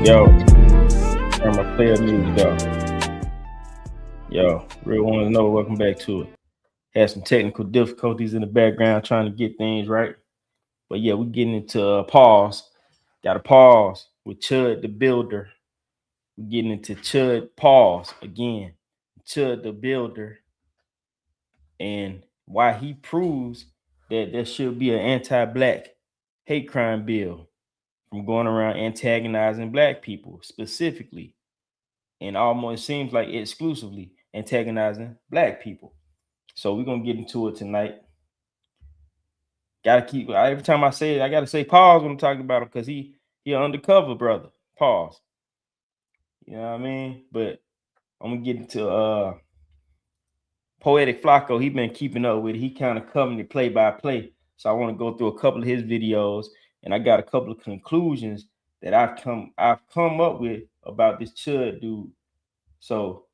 Yo, turn my player music up. Yo, real want to know. Welcome back to it. Had some technical difficulties in the background trying to get things right. But yeah, we're getting into pause. Got to pause with Chud the Builder. We're getting into Chud pause again. Chud the Builder and why he proves that there should be an anti-black hate crime bill from going around antagonizing black people specifically, and almost seems like exclusively antagonizing black people. So we're gonna get into it tonight. Gotta keep every time I say it, I gotta say pause when I'm talking about him because he an undercover brother. Pause. You know what I mean? But I'm gonna get into Poetic Flacco. He been keeping up with it. He kind of coming to play by play. So I want to go through a couple of his videos, and I got a couple of conclusions that I've come up with about this Chud dude. So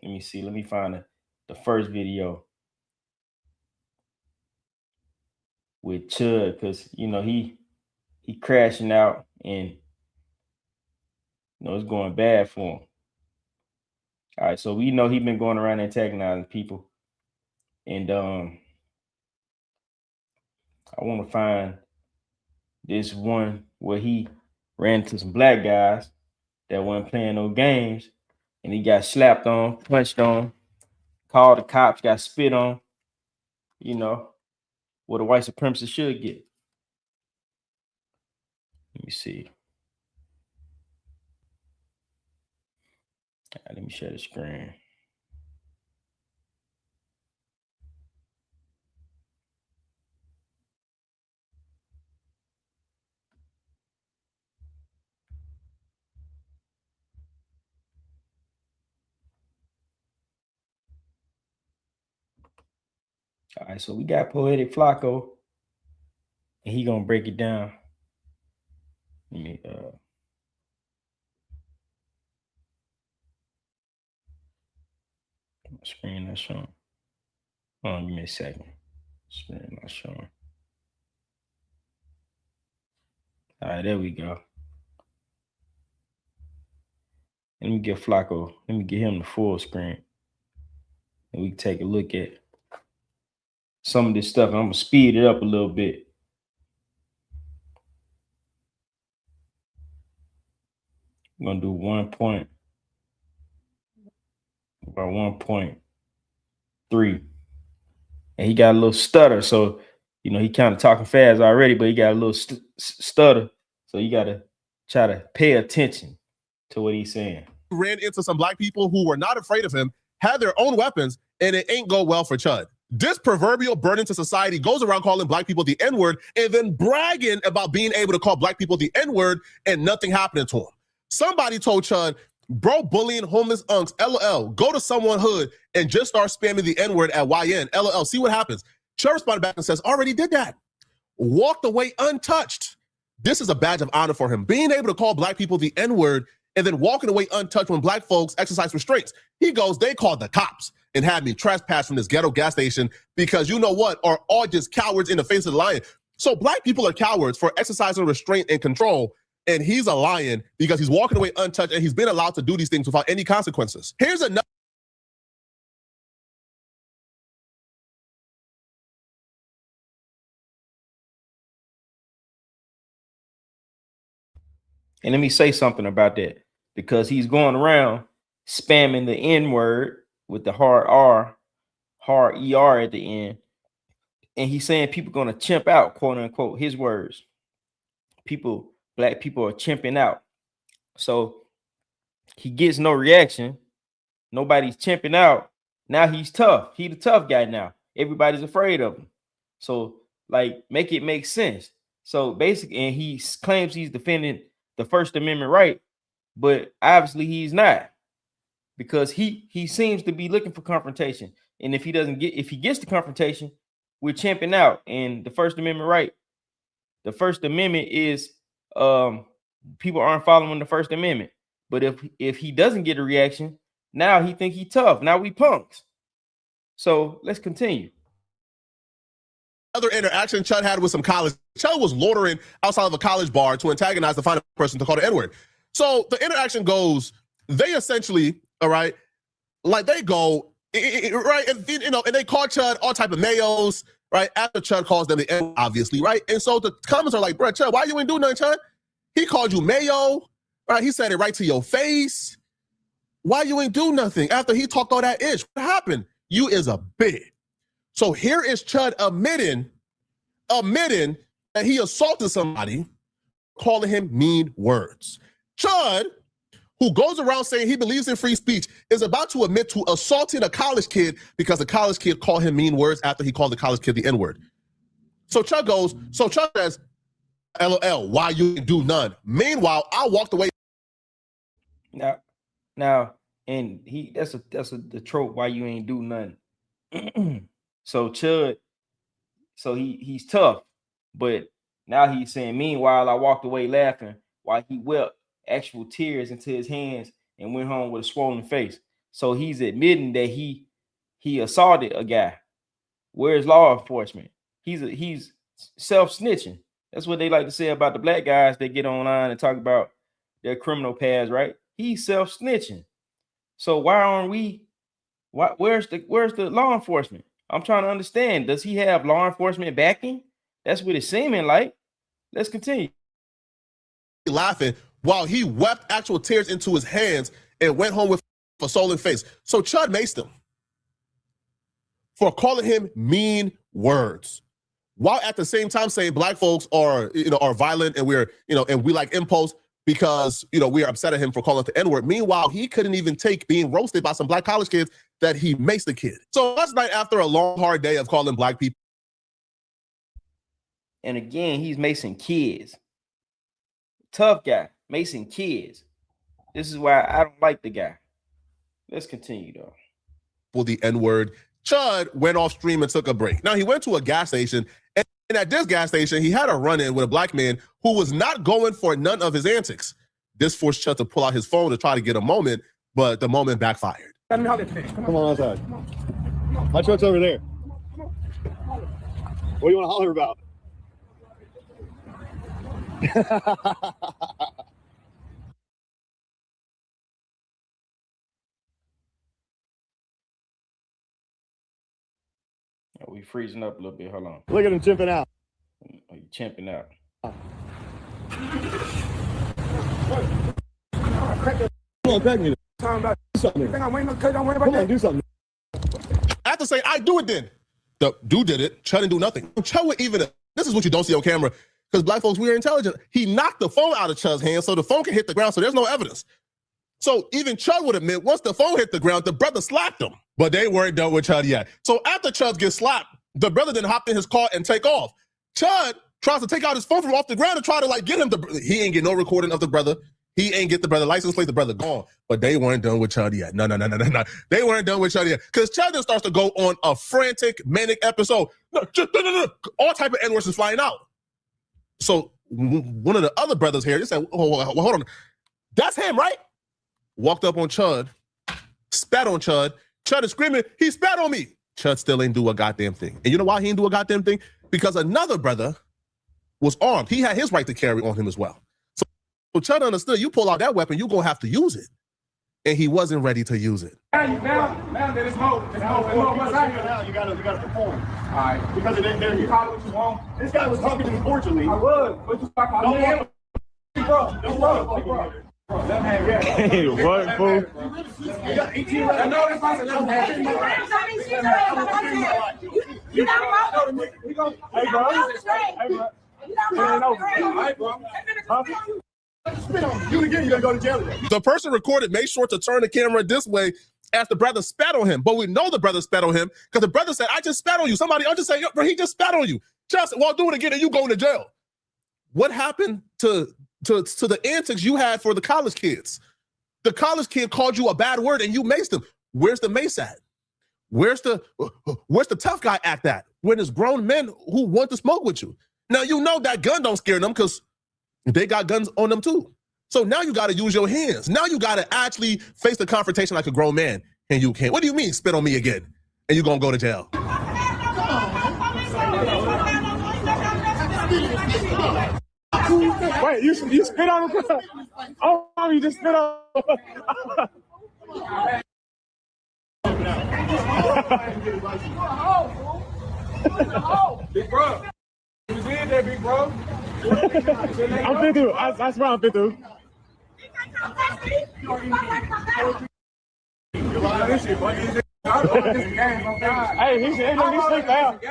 let me see. Let me find the first video with Chud, because he crashing out, and it's going bad for him. All right, so we know he's been going around antagonizing people, and I want to find this one where he ran into some black guys that weren't playing no games, and he got slapped on, punched on, called the cops, got spit on. What a white supremacist should get. Let me see. All right, let me share the screen. All right, so we got Poetic Flacco, and he gonna break it down. Let me screen not showing. Hold on, give me a second. Screen not showing. All right, there we go. Let me get Flacco. Let me get him the full screen, and we can take a look at some of this stuff. I'm gonna speed it up a little bit. I'm gonna do 1.3, and he got a little stutter. So he kind of talking fast already, but he got a little stutter. So you gotta try to pay attention to what he's saying. Ran into some black people who were not afraid of him, had their own weapons, and it ain't go well for Chud. This proverbial burden to society goes around calling black people the N-word and then bragging about being able to call black people the N-word and nothing happening to him. Somebody told Chud, bro, bullying homeless unks, LOL, go to someone hood and just start spamming the N-word at YN, LOL, see what happens. Chud responded back and says, already did that. Walked away untouched. This is a badge of honor for him. Being able to call black people the N-word and then walking away untouched when black folks exercise restraints. He goes, they called the cops and had me trespass from this ghetto gas station because you know what, are all just cowards in the face of the lion. So black people are cowards for exercising restraint and control, and he's a lion because he's walking away untouched and he's been allowed to do these things without any consequences. Here's another. And let me say something about that, because he's going around spamming the N-word with the hard R, hard ER at the end. And he's saying people going to chimp out, quote unquote, his words. Black people are chimping out. So he gets no reaction. Nobody's chimping out. Now he's tough. He the tough guy now. Everybody's afraid of him. So make it make sense. So basically, and he claims he's defending the First Amendment right, but obviously he's not, because he seems to be looking for confrontation. And if he gets the confrontation, we're champing out. And the First Amendment right, the First Amendment is people aren't following the First Amendment. But if he doesn't get a reaction, now he think he tough. Now we punks. So let's continue. Other interaction Chud had with some college. Chud was loitering outside of a college bar to antagonize the final person to call the N-word. So the interaction goes, they essentially, all right, like they go, right, and and they call Chud all type of mayos, right? After Chud calls them the N, obviously, right? And so the comments are like, bro, Chud, why you ain't do nothing, Chud? He called you mayo, right? He said it right to your face. Why you ain't do nothing after he talked all that ish? What happened? You is a bitch. So here is Chud admitting that he assaulted somebody, calling him mean words. Chud, who goes around saying he believes in free speech, is about to admit to assaulting a college kid because the college kid called him mean words after he called the college kid the N-word. So Chud says, LOL, why you didn't do none? Meanwhile, I walked away. Now, and that's the trope, why you ain't do nothing. So Chud, he's tough, but now he's saying, meanwhile, I walked away laughing while he wept actual tears into his hands and went home with a swollen face. So he's admitting that he assaulted a guy. Where's law enforcement? He's self-snitching. That's what they like to say about the black guys that get online and talk about their criminal past, right? He's self-snitching. So why aren't we? Where's the law enforcement? I'm trying to understand. Does he have law enforcement backing? That's what it's seeming like. Let's continue. Laughing while he wept actual tears into his hands and went home with a swollen face. So Chud maced him for calling him mean words, while at the same time saying black folks are violent and we like impulse because we are upset at him for calling it the N-word. Meanwhile, he couldn't even take being roasted by some black college kids that he maced the kid. So last night, after a long, hard day of calling black people, and again, he's macing kids. Tough guy, macing kids. This is why I don't like the guy. Let's continue though. Well, the N-word. Chud went off stream and took a break. Now he went to a gas station, and at this gas station, he had a run-in with a black man who was not going for none of his antics. This forced Chud to pull out his phone to try to get a moment, but the moment backfired. Come on outside. My truck's over there. What do you want to holler about? We freezing up a little bit. Hold on. Look at him chimping out. You chimping out. Come on, peg me. Do something. Come on, do something. I have to say, I do it then. The dude did it. Chud didn't do nothing. Chud would even, this is what you don't see on camera, because black folks, we are intelligent. He knocked the phone out of Chud's hand so the phone can hit the ground, so there's no evidence. So even Chud would admit, once the phone hit the ground, the brother slapped him. But they weren't done with Chud yet. So after Chud gets slapped, the brother then hopped in his car and take off. Chud tries to take out his phone from off the ground and try to get him. He ain't get no recording of the brother. He ain't get the brother license plate. The brother gone. But they weren't done with Chud yet. No. They weren't done with Chud yet. Because Chud then starts to go on a frantic, manic episode. No. All type of N-words is flying out. So one of the other brothers here just said, hold on. That's him, right? Walked up on Chud, spat on Chud. Chud is screaming, he spat on me. Chud still ain't do a goddamn thing. And you know why he ain't do a goddamn thing? Because another brother was armed. He had his right to carry on him as well. So Chud understood, you pull out that weapon, you're going to have to use it. And he wasn't ready to use it. Now there is more. You gotta perform. All right. Because you call it what you want. This guy was talking to me cordially. I was. But you start calling him. Bro. Hey, what, fool? The person recorded made sure to turn the camera this way as the brother spat on him. But we know the brother spat on him because the brother said, I just spat on you. Somebody else just said, bro, he just spat on you. Just, well, do it again and you going to jail. What happened to the antics you had for the college kids? The college kid called you a bad word and you maced him. Where's the mace at? Where's the tough guy act at? When there's grown men who want to smoke with you. Now, you know that gun don't scare them because they got guns on them too. So now you got to use your hands. Now you got to actually face the confrontation like a grown man. And you can't. What do you mean spit on me again? And you're going to go to jail. Wait, you spit on him? Oh, you just spit on him. Big bro. You did that, big bro. I'm fit through. I swear I'm fit through. Hey, he slipped out.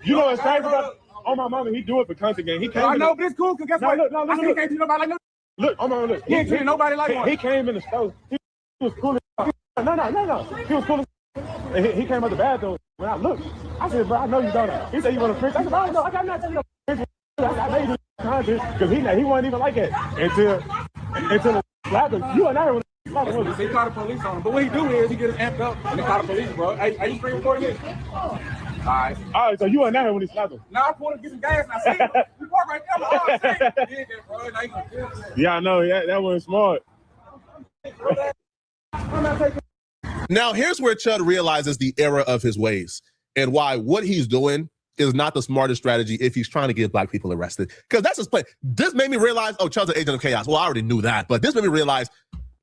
You know what's crazy about? On my mama, he do it for content game. He came. I know, but it's cool because guess what? I see he can't treat nobody like no. Look, on my look. He ain't treating nobody like one. He came in the store. He was cool. No. He was cool. He came out the bathroom. When I looked, I said, bro, I know you don't know. He said, you want to print? I said, I don't know. I got nothing to print. I made this content because he wasn't even like that until the slapped him. You and I were He called the police on him. But what he do is he gets amped up and he called the police, bro. Are you screen recording this? All right, so you weren't there when he slapped him. Now I pulled to get some gas and I see him. You park right there. I'm like, oh, shit. Bro. Now you gonna kill him. Yeah, I know. Yeah, that wasn't smart. Now, here's where Chud realizes the error of his ways and why what he's doing is not the smartest strategy if he's trying to get black people arrested. Because that's his plan. This made me realize, oh, Chud's an agent of chaos. Well, I already knew that, but this made me realize,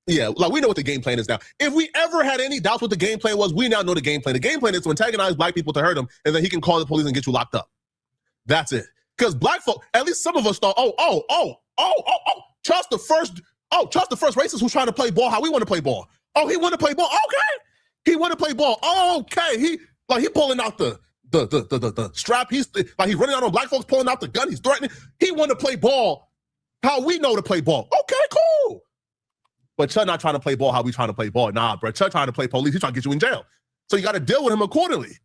yeah, like we know what the game plan is now. If we ever had any doubts what the game plan was, we now know the game plan. The game plan is to antagonize black people to hurt them, and then he can call the police and get you locked up. That's it. Because black folk, at least some of us thought, Chud's the first racist who's trying to play ball how we want to play ball. Oh, he want to play ball. Okay. He want to play ball. Okay. He pulling out the strap. He's running out on black folks, pulling out the gun. He's threatening. He want to play ball how we know to play ball. Okay, cool. But Chud not trying to play ball how we trying to play ball. Nah, bro. Chud trying to play police. He's trying to get you in jail. So you got to deal with him accordingly.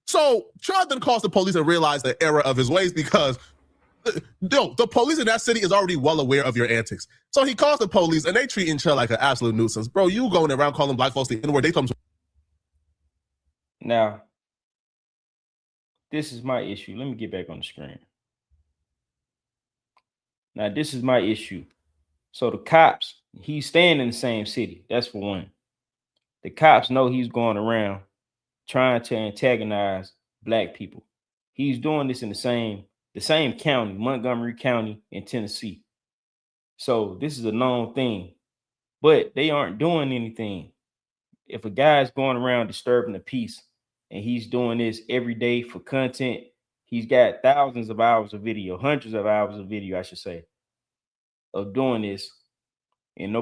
So Chud then calls the police and realized the error of his ways because the police in that city is already well aware of your antics. So he calls the police and they treating Chud like an absolute nuisance. Bro, you going around calling black folks the N-word. They told him. Now, this is my issue. Let me get back on the screen. Now, this is my issue. So the cops, he's staying in the same city. That's for one. The cops know he's going around trying to antagonize black people. He's doing this in the same county, Montgomery County in Tennessee. So this is a known thing, but they aren't doing anything. If a guy's going around disturbing the peace and he's doing this every day for content, he's got thousands of hours of video, hundreds of hours of video, I should say, of doing this. And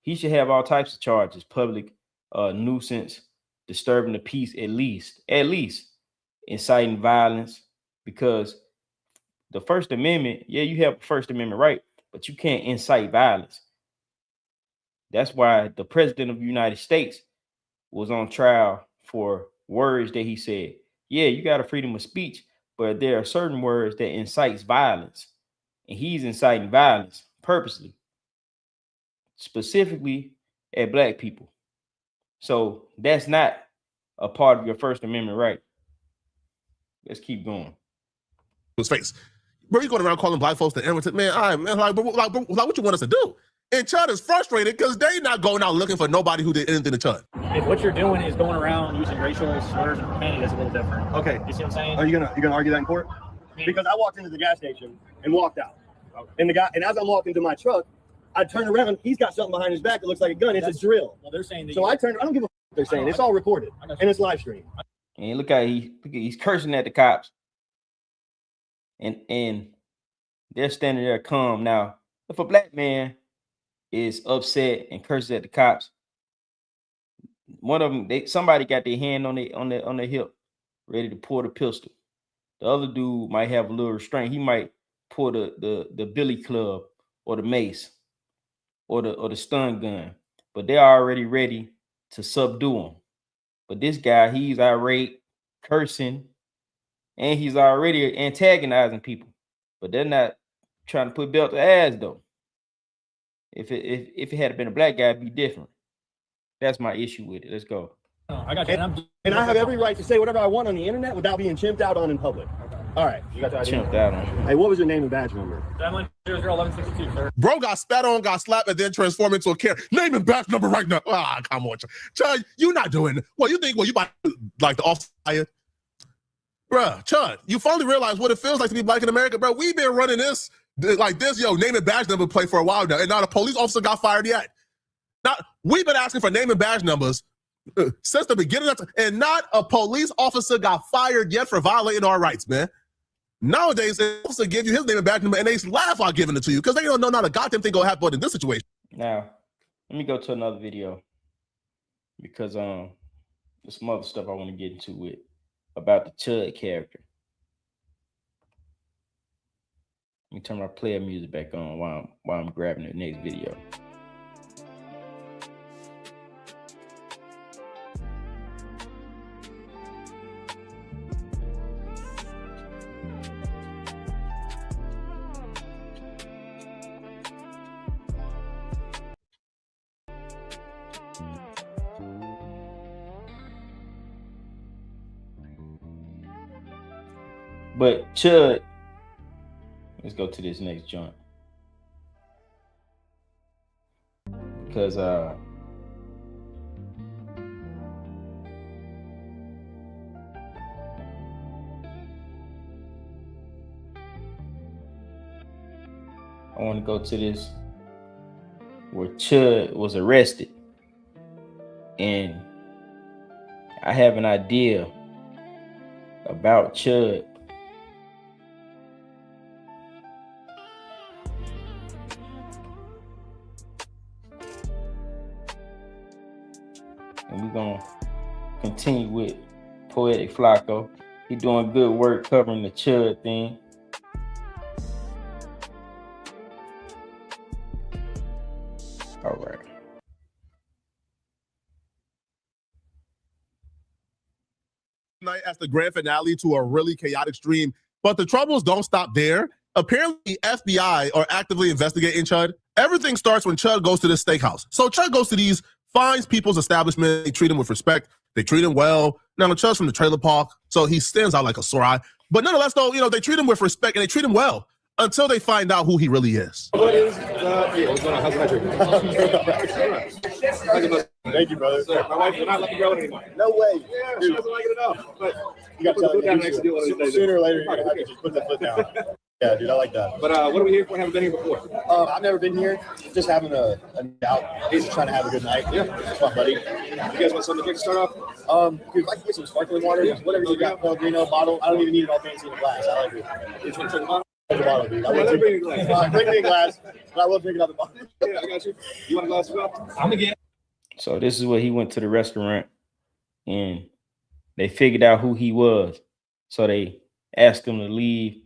he should have all types of charges, public nuisance, disturbing the peace, at least inciting violence, because the First Amendment, yeah, you have a First Amendment right, but you can't incite violence. That's why the president of the United States was on trial for words that he said. Yeah, you got a freedom of speech, but there are certain words that incites violence, and he's inciting violence purposely, specifically at black people. So that's not a part of your First Amendment right. Let's keep going. His face. Bro, you going around calling black folks the N-word. Man, all right, man, like what you want us to do? And Chud is frustrated because they not going out looking for nobody who did anything to Chud. If what you're doing is going around using racial slurs and profanity, that's a little different. Okay. You see what I'm saying? Are you gonna argue that in court? Because I walked into the gas station and walked out. And as I'm walking to my truck, I turn around, he's got something behind his back that looks like a gun. It's a drill. Well, they're saying that so I don't give a what they're saying. It's all recorded and it's live stream. And look how he's cursing at the cops. And they're standing there calm. Now, if a black man is upset and curses at the cops, one of them, somebody got their hand on their hip, ready to pull the pistol. The other dude might have a little restraint. He might pull the billy club or the mace or the stun gun, but they're already ready to subdue him. But this guy, he's irate, cursing, and he's already antagonizing people. But they're not trying to put belt to ass though. If it had been a black guy, it'd be different. That's my issue with it. Let's go. I got you. And I have every right to say whatever I want on the internet without being chimped out on in public. Okay. All right. You got that idea? Chimped out on. Hey, what was your name and badge number? 1162, sir. Bro got spat on, got slapped, and then transformed into a carrot. Name and badge number right now. Ah, come on, Chud. You not doing it. Well, you think, you about like the off-fire? Bruh, Chud, you finally realize what it feels like to be black in America, bro. We've been running this like this, name and badge number play for a while now, and not a police officer got fired yet. Now, we've been asking for name and badge numbers since the beginning of and not a police officer got fired yet for violating our rights, man. Nowadays, the officer give you his name and badge number, and they laugh while giving it to you because they don't know not a goddamn thing gonna happen in this situation. Now, let me go to another video because there's some other stuff I want to get into with about the Chud character. Let me turn my player music back on while I'm grabbing the next video. But Chud, let's go to this next joint. Because I want to go to this where Chud was arrested. And I have an idea about Chud. And we're going to continue with Poetic Flacco. He's doing good work covering the Chud thing. All right. Night as the grand finale to a really chaotic stream, but the troubles don't stop there. Apparently, FBI are actively investigating Chud. Everything starts when Chud goes to this steakhouse. So Chud goes to these finds people's establishment. They treat him with respect. They treat him well. Now, Chud's from the trailer park, so he stands out like a sore eye. But nonetheless, though, they treat him with respect and they treat him well until they find out who he really is. What is what's going on? How's the metric? Thank you, brother. My wife will not let me go anymore. No way. Yeah, she doesn't like it enough. But You got put the foot down to next to do one of these days. sooner or later, you're going to have to just put the foot down. Yeah, dude, I like that. But what are we here for? Haven't been here before. I've never been here. Just having a out. Just trying to have a good night. Yeah. It's fun, buddy. You guys want something to start off? Dude, if I can get some sparkling water, whatever you got, Pellegrino bottle. I don't even need it all fancy in a glass. I like it. You just want to try the bottom? The bottle, dude. I Yeah, will let's bring take a glass. bring me a glass, but I will drink it out the bottle. Yeah, I got you. You want a glass as well? I'm gonna get. So this is where he went to the restaurant and they figured out who he was. So they asked him to leave.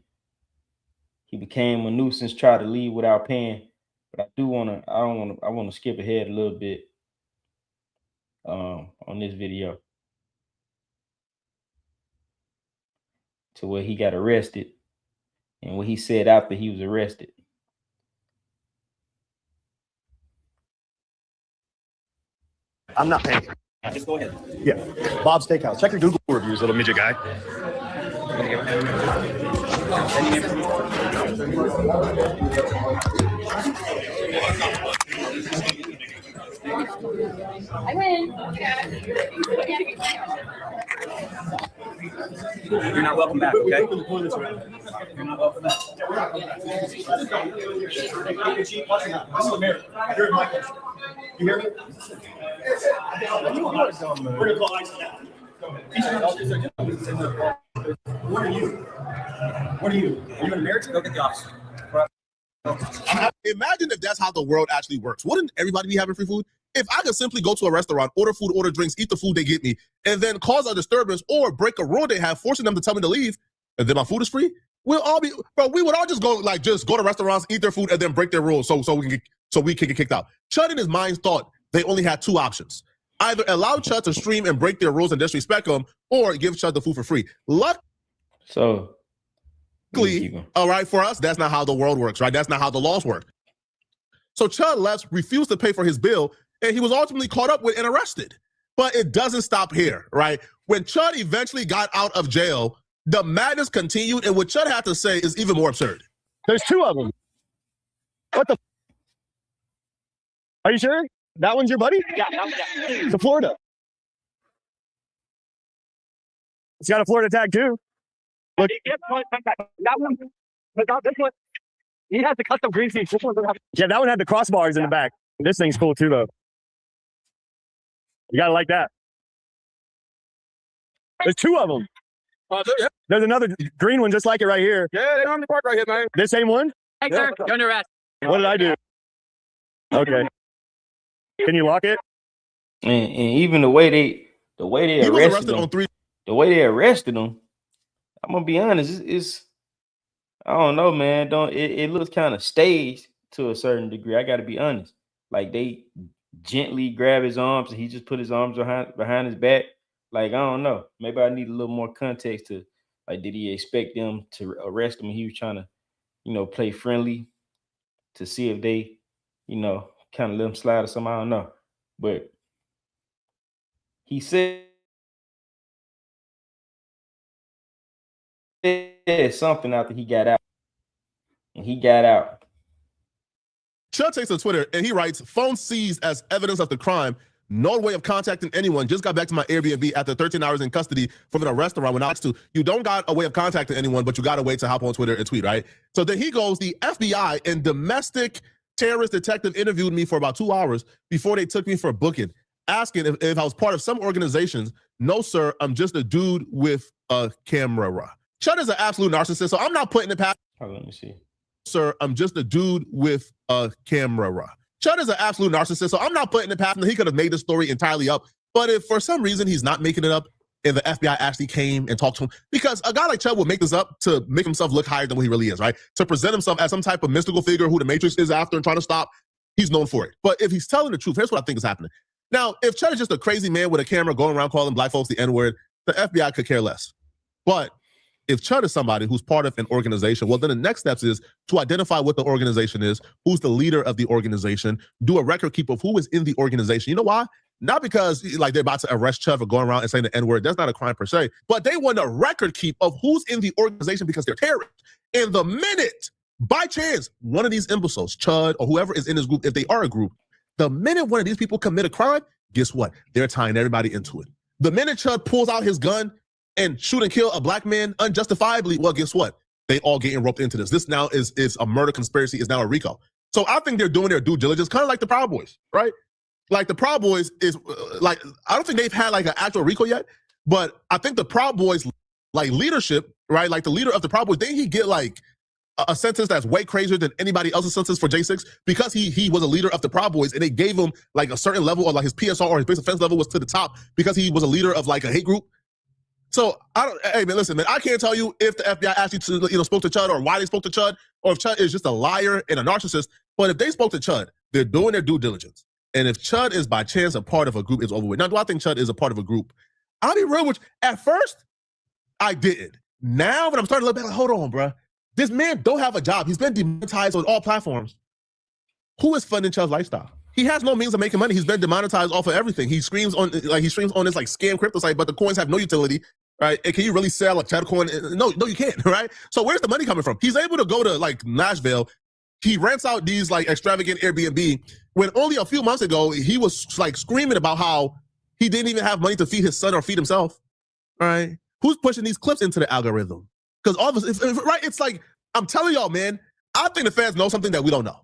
He became a nuisance, tried to leave without paying. But I want to skip ahead a little bit on this video to where he got arrested and what he said after he was arrested. I'm not paying. Just go ahead. Yeah. Bob's Steakhouse. Check your Google reviews, little midget guy. I win. You're not welcome back, okay? You're not welcome back. You hear me? We're gonna call ICE now. What are you? What are you? Are you in marriage? Go get the officer. Imagine if that's how the world actually works. Wouldn't everybody be having free food? If I could simply go to a restaurant, order food, order drinks, eat the food they get me, and then cause a disturbance or break a rule they have, forcing them to tell me to leave, and then my food is free, we would all just go to restaurants, eat their food, and then break their rules so we can get kicked out. Chud in his mind thought they only had two options. Either allow Chud to stream and break their rules and disrespect them, or give Chud the food for free. So, all right, for us, that's not how the world works, right? That's not how the laws work. So Chud left, refused to pay for his bill, and he was ultimately caught up with and arrested. But it doesn't stop here, right? When Chud eventually got out of jail, the madness continued, and what Chud had to say is even more absurd. There's two of them. What the? Are you sure? That one's your buddy? Yeah. To Florida. It's got a Florida tag too. Look. That one, but not this one. He has the custom green seats. Yeah, that one had the crossbars in the back. This thing's cool too, though. You gotta like that. There's two of them. Yeah. There's another green one just like it right here. Yeah, they normally park right here, man. This same one? Hey, sir, you're under arrest. What did I do? Okay. Can you lock it? And even the way they He was arrested him, on 3. the way they arrested him, I'm gonna be honest, it's I don't know, man. It looks kind of staged to a certain degree. I gotta be honest. Like they gently grab his arms and he just put his arms behind his back. Like, I don't know. Maybe I need a little more context to, like, did he expect them to arrest him? He was trying to, play friendly to see if they, kind of let him slide or something. I don't know. But he said something after he got out. And he got out. Chud takes to Twitter and he writes, phone seized as evidence of the crime. No way of contacting anyone. Just got back to my Airbnb after 13 hours in custody from a restaurant when I was to. You don't got a way of contacting anyone, but you got a way to hop on Twitter and tweet, right? So then he goes, the FBI and domestic terrorist detective interviewed me for about 2 hours before they took me for booking, asking if I was part of some organizations. No, sir, I'm just a dude with a camera. Chud is an absolute narcissist, so I'm not putting it past. Oh, let me see. Sir, I'm just a dude with a camera. Chud is an absolute narcissist, so I'm not putting it past him. He could have made the story entirely up. But if for some reason he's not making it up, and the FBI actually came and talked to him, because a guy like Chud will make this up to make himself look higher than what he really is, right? To present himself as some type of mystical figure who the Matrix is after and trying to stop, he's known for it. But if he's telling the truth, here's what I think is happening. Now, if Chud is just a crazy man with a camera going around calling black folks the N-word, the FBI could care less. But if Chud is somebody who's part of an organization, well, then the next steps is to identify what the organization is, who's the leader of the organization, do a record keep of who is in the organization. You know why? Not because like they're about to arrest Chud for going around and saying the N-word. That's not a crime per se, but they want a record keep of who's in the organization because they're terrorists. And the minute, by chance, one of these imbeciles, Chud or whoever is in this group, if they are a group, the minute one of these people commit a crime, guess what? They're tying everybody into it. The minute Chud pulls out his gun and shoot and kill a black man unjustifiably, well, guess what? They all getting roped into this. This now is a murder conspiracy, is now a RICO. So I think they're doing their due diligence, kind of like the Proud Boys, right? Like the Proud Boys is like, I don't think they've had like an actual RICO yet, but I think the Proud Boys, like leadership, right? Like the leader of the Proud Boys, didn't he get like a sentence that's way crazier than anybody else's sentence for J6 because he was a leader of the Proud Boys and they gave him like a certain level, or like his PSR or his base offense level was to the top because he was a leader of like a hate group. So hey man, listen, man, I can't tell you if the FBI actually spoke to Chud or why they spoke to Chud, or if Chud is just a liar and a narcissist. But if they spoke to Chud, they're doing their due diligence. And if Chud is by chance a part of a group, it's over with. Now, do I think Chud is a part of a group? I'll be real with you. At first, I didn't. Now, when I'm starting to look back, like, hold on, bro. This man don't have a job. He's been demonetized on all platforms. Who is funding Chud's lifestyle? He has no means of making money. He's been demonetized off of everything. He streams on this like scam crypto site, but the coins have no utility, right? And can you really sell a Chud coin? No, you can't, right? So where's the money coming from? He's able to go to like Nashville. He rents out these like extravagant Airbnb when only a few months ago he was like screaming about how he didn't even have money to feed his son or feed himself, right? Who's pushing these clips into the algorithm? Because all of us, right? It's like, I'm telling y'all, man, I think the fans know something that we don't know.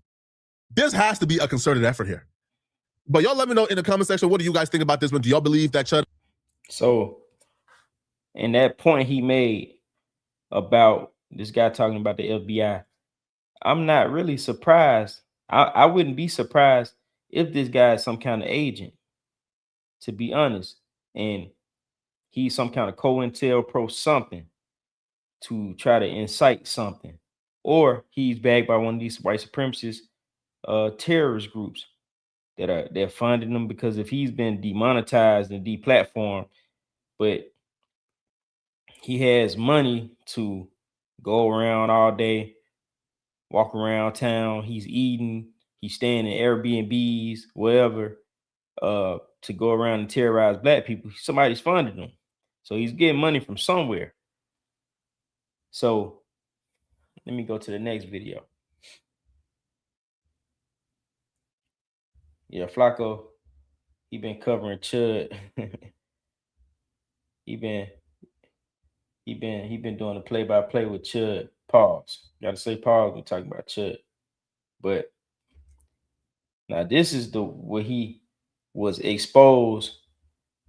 This has to be a concerted effort here. But y'all let me know in the comment section, what do you guys think about this one? Do y'all believe that Chud? So, in that point he made about this guy talking about the FBI, I'm not really surprised. I wouldn't be surprised if this guy is some kind of agent, to be honest. And he's some kind of COINTELPRO something to try to incite something. Or he's backed by one of these white supremacist terrorist groups they're funding him, because if he's been demonetized and deplatformed, but he has money to go around all day, walk around town, he's eating, he's staying in Airbnbs, whatever, to go around and terrorize black people. Somebody's funding him. So he's getting money from somewhere. So let me go to the next video. Yeah, Flacco, he been covering Chud. he been doing the play-by-play with Chud Pause. Gotta say pause. We're talking about Chud. But now this is where he was exposed,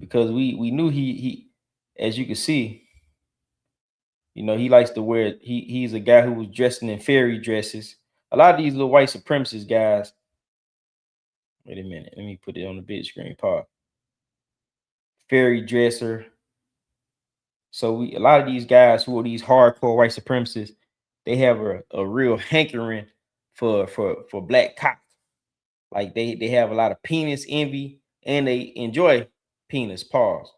because we knew he as you can see, you know, he likes to wear, he's a guy who was dressing in fairy dresses. A lot of these little white supremacist guys. Wait a minute, let me put it on the big screen. Pause. Fairy dresser. So a lot of these guys who are these hardcore white supremacists, they have a real hankering for black cock. Like they have a lot of penis envy, and they enjoy penis. Pause.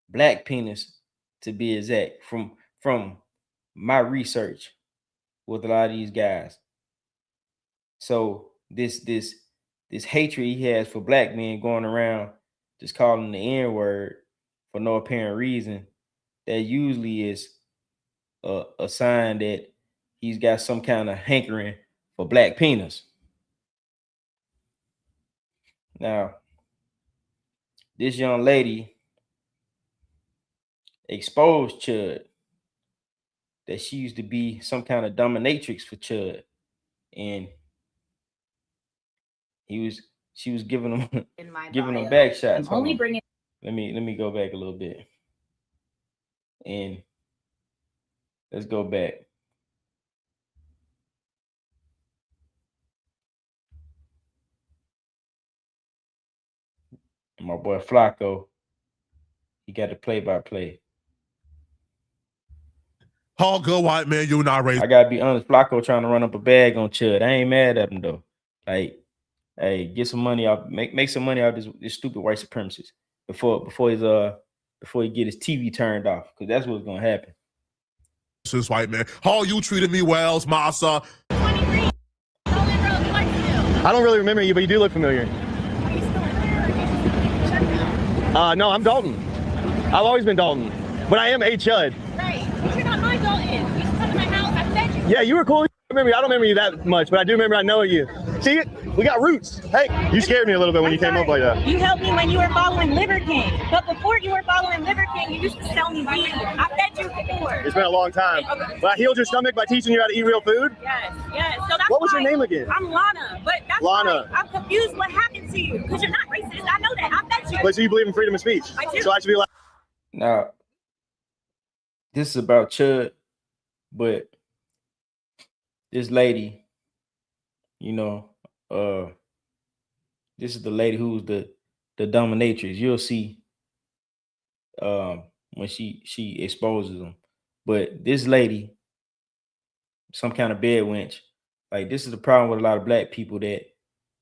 Black penis, to be exact, from my research with a lot of these guys. So this hatred he has for black men, going around just calling the N-word for no apparent reason, that usually is a sign that he's got some kind of hankering for black penis. Now, this young lady exposed Chud, that she used to be some kind of dominatrix for Chud, and she was giving him back shots. Let me go back a little bit, and let's go back. And my boy Flacco, he got the play-by-play. All good white man, you not racist. I gotta be honest, Flacco trying to run up a bag on Chud. I ain't mad at him though. Like, hey, get some money out, make some money out of this stupid white supremacist before he get his TV turned off, because that's what's gonna happen. This white man. Oh, you treated me well, Masa. I don't really remember you, but you do look familiar. No, I'm Dalton. I've always been Dalton, but I am a Chud. Right, but you're not my Dalton. You used to come to my house. I fed you. Yeah, you were cool. I don't remember you that much, but I do remember I know you. See, we got roots. Hey, you scared me a little bit when you came up like that. You helped me when you were following Liver King, but before you were following Liver King, you used to sell me weed. I fed you before. It's been a long time. Okay. But I healed your stomach by teaching you how to eat real food. Yes, yes. So that's What was your why name again? I'm Lana, but that's Lana. why I'm confused what happened to you, because you're not racist. I know that. I fed you. But so you believe in freedom of speech? I do. So I should be like. Now, this is about Chud, but this lady, you know, this is the lady who's the dominatrix. You'll see when she exposes them. But this lady, some kind of bed wench. Like, this is the problem with a lot of black people, that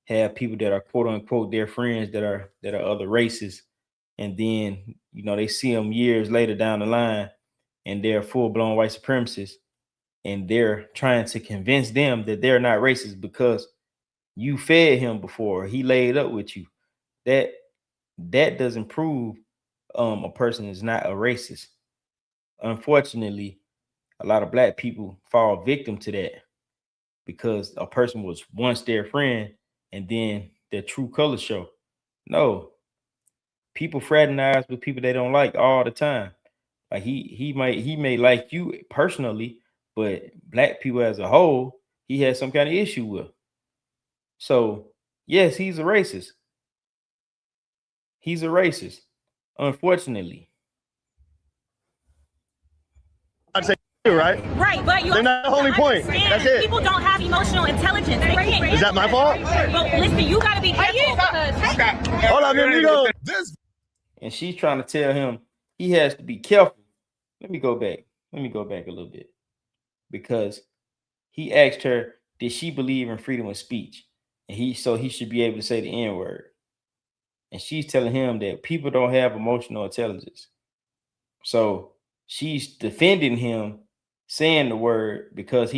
have people that are quote unquote their friends that are other races, and then, you know, they see them years later down the line and they're full-blown white supremacists, and they're trying to convince them that they're not racist because you fed him before, he laid up with you. That doesn't prove a person is not a racist. Unfortunately, a lot of black people fall victim to that, because a person was once their friend and then their true colors show. No, people fraternize with people they don't like all the time. Like, he may like you personally, but black people as a whole, he has some kind of issue with. So yes, he's a racist. He's a racist, unfortunately. I'd say right. Right, but you Then that's the only point. That's it. People don't have emotional intelligence. They can't. Is that my fault? But listen, you gotta be careful. Hold on, man. You go. This And she's trying to tell him he has to be careful. Let me go back a little bit, because he asked her, did she believe in freedom of speech? And he should be able to say the N-word. And she's telling him that people don't have emotional intelligence. So she's defending him saying the word because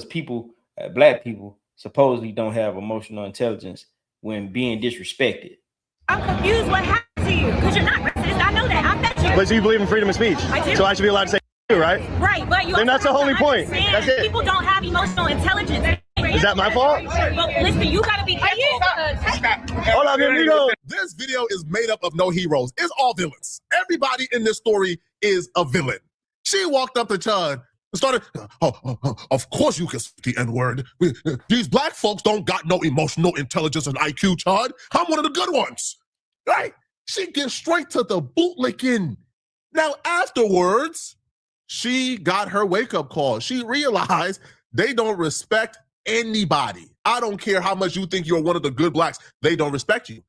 people, black people supposedly don't have emotional intelligence when being disrespected. I'm confused what happened to you, because you're not racist. I know that. I bet you. But so you believe in freedom of speech? I do. So I should be allowed to say right? Right, but you. Then that's the also only have to point. understand That's it. People don't have emotional intelligence. Is that my fault? But listen, you gotta be careful. Hold on, man. You go. This video is made up of no heroes. It's all villains. Everybody in this story is a villain. She walked up to Chud started, of course you can speak the N-word. These black folks don't got no emotional intelligence and IQ, Chud. I'm one of the good ones. Right? She gets straight to the bootlicking. Now, afterwards, she got her wake-up call. She realized they don't respect anybody. I don't care how much you think you're one of the good blacks. They don't respect you.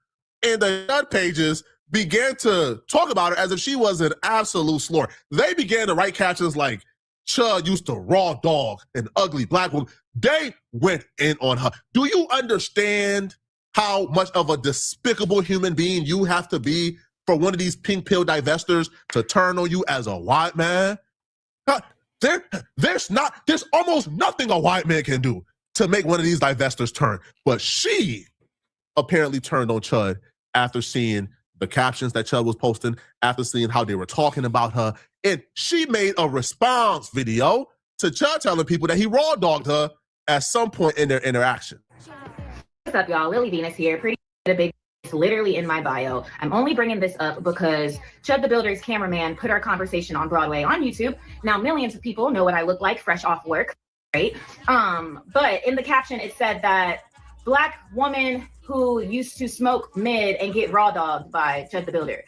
And the Chud pages began to talk about her as if she was an absolute slur. They began to write captions like, Chud used to raw dog an ugly black woman. They went in on her. Do you understand how much of a despicable human being you have to be for one of these pink pill divestors to turn on you as a white man? There's almost nothing a white man can do to make one of these divestors turn. But she apparently turned on Chud after seeing the captions that Chud was posting, after seeing how they were talking about her. And she made a response video to Chud telling people that he raw dogged her at some point in their interaction. What's up, y'all? Lily Venus here. Pretty big. It's literally in my bio. I'm only bringing this up because Chud the Builder's cameraman put our conversation on Broadway on YouTube. Now millions of people know what I look like fresh off work, right? But in the caption it said that black woman who used to smoke mid and get raw dogged by Chud the Builder.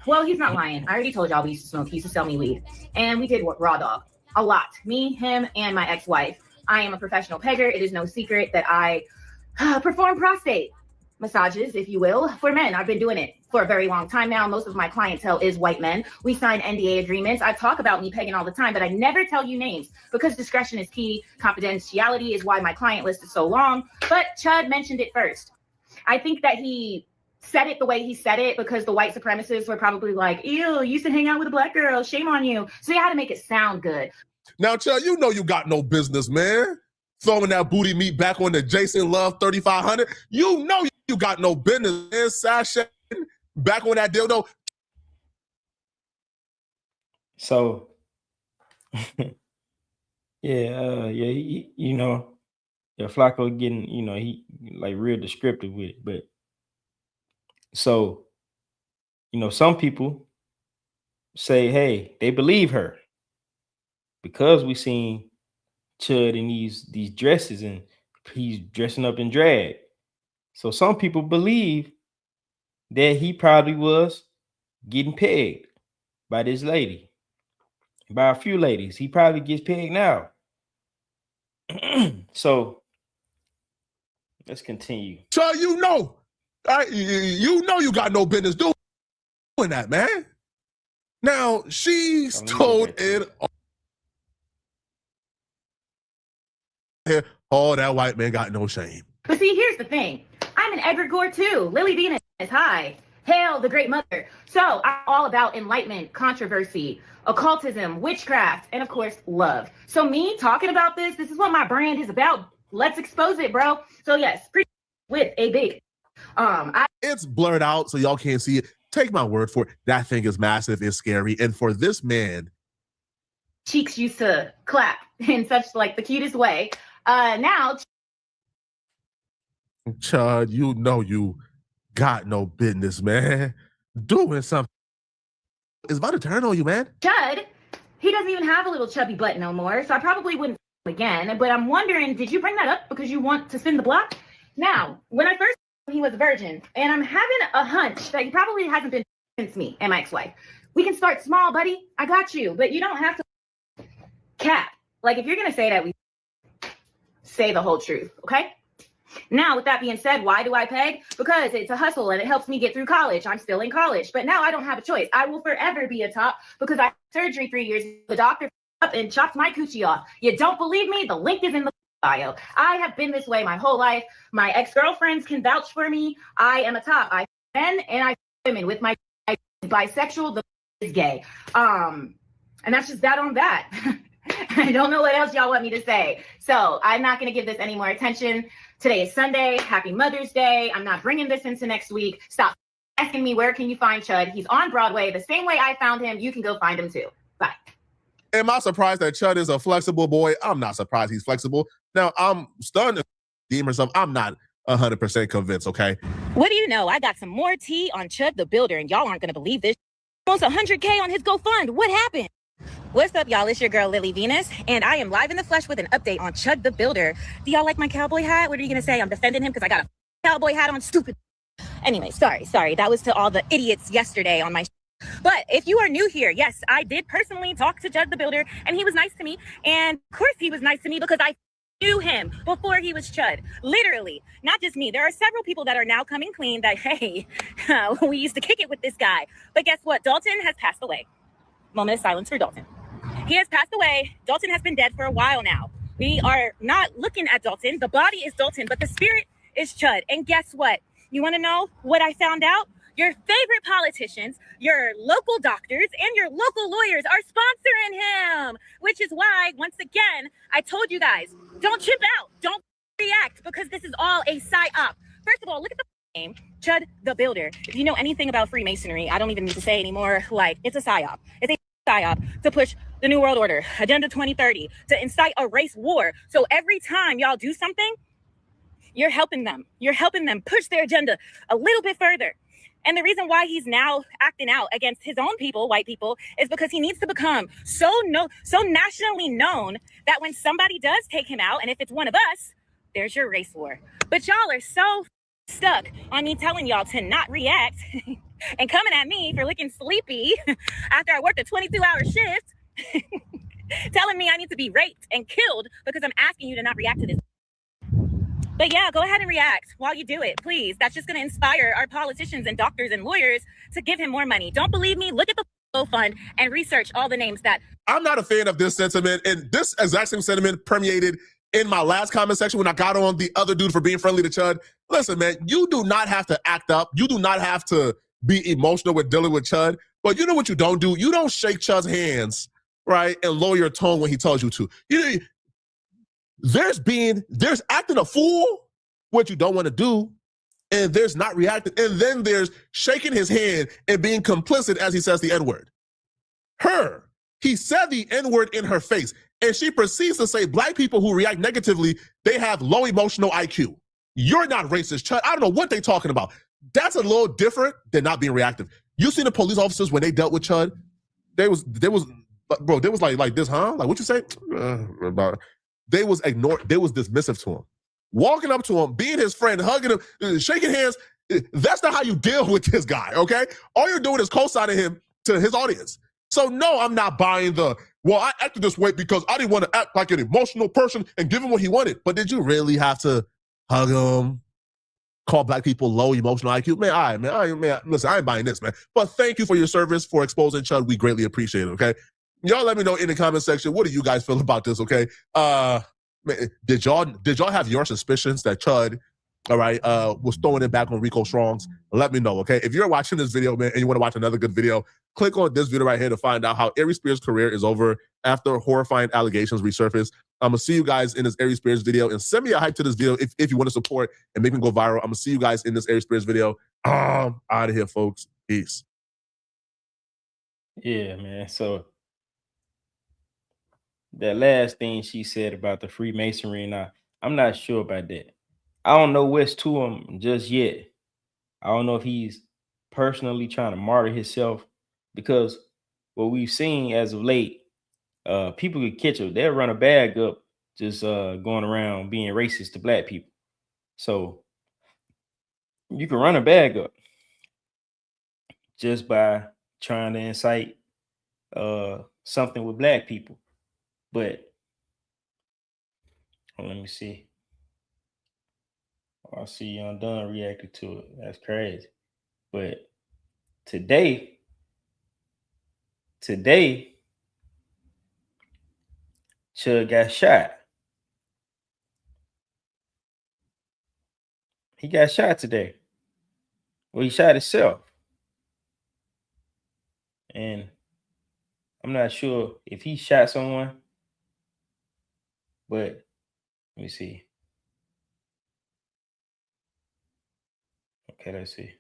Well, he's not lying. I already told y'all we used to smoke. He used to sell me weed. And we did raw dog a lot. Me, him, and my ex-wife. I am a professional pegger. It is no secret that I perform prostate massages, if you will, for men. I've been doing it for a very long time now. Most of my clientele is white men. We sign NDA agreements. I talk about me pegging all the time, but I never tell you names because discretion is key. Confidentiality is why my client list is so long. But Chud mentioned it first. I think that he said it the way he said it because the white supremacists were probably like, ew, you used to hang out with a black girl. Shame on you. So they had to make it sound good. Now, Chud, you know you got no business, man. Throwing that booty meat back on the Jason Love 3500. You know you got no business, man. Sasha back on that dildo. So, Flacco getting, he like real descriptive with it. But so, some people say, hey, they believe her because we seen Chud in these dresses and he's dressing up in drag. So some people believe that he probably was getting pegged by this lady, by a few ladies. He probably gets pegged now. So let's continue. Chud, you know you got no business doing that, man. Now she's told it. Oh, that white man got no shame. But see, here's the thing. I'm an egregore too. Lily Venus, hi. Hail the great mother. So I'm all about enlightenment, controversy, occultism, witchcraft, and of course, love. So me talking about this is what my brand is about. Let's expose it, bro. So yes, with a big. It's blurred out so y'all can't see it. Take my word for it. That thing is massive, it's scary. And for this man, cheeks used to clap in such like the cutest way. Now, Chud, you know you got no business, man. Doing something is about to turn on you, man. Chud, he doesn't even have a little chubby butt no more, so I probably wouldn't again. But I'm wondering, did you bring that up because you want to spin the block? Now, when I first he was a virgin, and I'm having a hunch that he probably hasn't been since me and my ex-wife. We can start small, buddy. I got you, but you don't have to cap. Like, if you're gonna say that, we say the whole truth, okay? Now, with that being said, why do I peg? Because it's a hustle and it helps me get through college. I'm still in college, but now I don't have a choice. I will forever be a top because I had surgery 3 years. The doctor up and chopped my coochie off. You don't believe me? The link is in the bio. I have been this way my whole life. My ex-girlfriends can vouch for me. I am a top. I men and I women with my bisexual. The is gay. And that's just that on that. I don't know what else y'all want me to say. So I'm not going to give this any more attention. Today is Sunday. Happy Mother's Day. I'm not bringing this into next week. Stop asking me where can you find Chud. He's on Broadway. The same way I found him, you can go find him too. Bye. Am I surprised that Chud is a flexible boy? I'm not surprised he's flexible. Now, I'm stunned to deem herself. I'm not 100% convinced, okay? What do you know? I got some more tea on Chud the Builder, and y'all aren't going to believe this. Almost 100K on his GoFund. What happened? What's up, y'all? It's your girl, Lily Venus, and I am live in the flesh with an update on Chud the Builder. Do y'all like my cowboy hat? What are you going to say? I'm defending him because I got a cowboy hat on, stupid. Anyway, sorry. That was to all the idiots yesterday on my But if you are new here, yes, I did personally talk to Chud the Builder, and he was nice to me. And of course he was nice to me because I knew him before he was Chud. Literally, not just me. There are several people that are now coming clean that, hey, we used to kick it with this guy. But guess what? Dalton has passed away. Moment of silence for Dalton. He has passed away. Dalton has been dead for a while now. We are not looking at Dalton. The body is Dalton, but the spirit is Chud. And guess what? You want to know what I found out? Your favorite politicians, your local doctors, and your local lawyers are sponsoring him, which is why, once again, I told you guys, don't chip out. Don't react, because this is all a psyop. First of all, look at the name, Chud the Builder. If you know anything about Freemasonry, I don't even need to say anymore. Like, it's a psyop. It's a psyop to push the New World Order, Agenda 2030, to incite a race war. So every time y'all do something, you're helping them. You're helping them push their agenda a little bit further. And the reason why he's now acting out against his own people, white people, is because he needs to become so nationally known that when somebody does take him out, and if it's one of us, there's your race war. But y'all are so stuck on me telling y'all to not react and coming at me for looking sleepy after I worked a 22-hour shift, telling me I need to be raped and killed because I'm asking you to not react to this. But yeah, go ahead and react while you do it, please. That's just going to inspire our politicians and doctors and lawyers to give him more money. Don't believe me? Look at the fund and research all the names that... I'm not a fan of this sentiment, and this exact same sentiment permeated in my last comment section when I got on the other dude for being friendly to Chud. Listen, man, you do not have to act up. You do not have to be emotional with dealing with Chud. But you know what you don't do? You don't shake Chud's hands, right, and lower your tone when he tells you to. There's acting a fool, what you don't want to do, and there's not reacting, and then there's shaking his hand and being complicit as he says the N-word. He said the N-word in her face, and she proceeds to say black people who react negatively, they have low emotional IQ. You're not racist, Chud. I don't know what they're talking about. That's a little different than not being reactive. You seen the police officers when they dealt with Chud? They was like this, huh? Like, what you say? They was ignored. They was dismissive to him. Walking up to him, being his friend, hugging him, shaking hands. That's not how you deal with this guy, okay? All you're doing is co-signing him to his audience. So no, I'm not buying well, I acted this way because I didn't want to act like an emotional person and give him what he wanted. But did you really have to hug him, call black people low emotional IQ? Man, all right, man, listen, I ain't buying this, man. But thank you for your service, for exposing Chud. We greatly appreciate it, okay? Y'all let me know in the comment section, what do you guys feel about this, okay? Man, did y'all have your suspicions that Chud, all right, was throwing it back on Rico Strong's? Let me know, okay? If you're watching this video, man, and you want to watch another good video, click on this video right here to find out how Aries Spears' career is over after horrifying allegations resurface. I'm going to see you guys in this Aries Spears video, and send me a hype to this video if you want to support and make me go viral. I'm going to see you guys in this Aries Spears video. Out of here, folks. Peace. Yeah, man. So that last thing she said about the Freemasonry, and I'm not sure about that. I don't know what's to him just yet. I don't know if he's personally trying to martyr himself, because what we've seen as of late, people could catch him. They'll run a bag up just going around being racist to black people. So you can run a bag up just by trying to incite something with black people. But let me see. I see Undone reacted to it. That's crazy. But today, Chud got shot. He got shot today. Well, he shot himself. And I'm not sure if he shot someone, but let me see. Okay, let's see.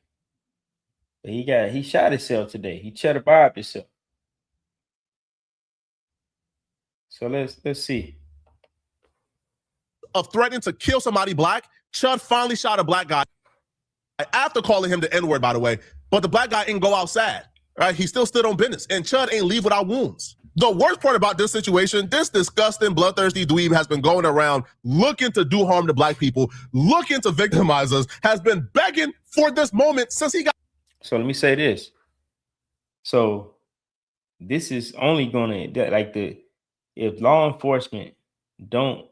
But he shot himself today. He cheddar bobbed himself. So let's see. Of threatening to kill somebody black, Chud finally shot a black guy after calling him the N-word, by the way. But the black guy didn't go outside, right? He still stood on business. And Chud ain't leave without wounds. The worst part about this situation, this disgusting, bloodthirsty dweeb has been going around looking to do harm to black people, looking to victimize us, has been begging for this moment since he got. So let me say this. So this is only going to, if law enforcement don't,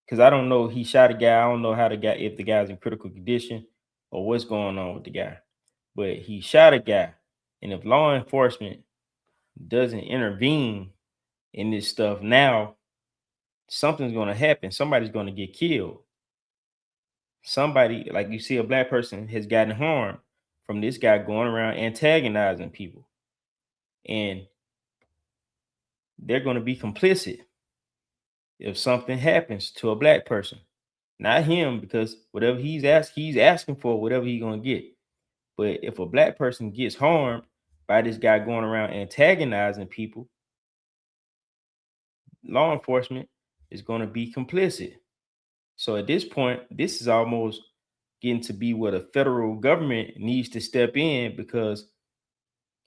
because I don't know, he shot a guy. I don't know how if the guy's in critical condition or what's going on with the guy, but he shot a guy. And if law enforcement doesn't intervene in this stuff now, something's going to happen. Somebody's going to get killed. Somebody, like you see, a black person has gotten harmed from this guy going around antagonizing people. And they're going to be complicit if something happens to a black person. Not him, because whatever he's asking for, whatever he's going to get. But if a black person gets harmed by this guy going around antagonizing people, law enforcement is going to be complicit. So at this point, this is almost getting to be what a federal government needs to step in, because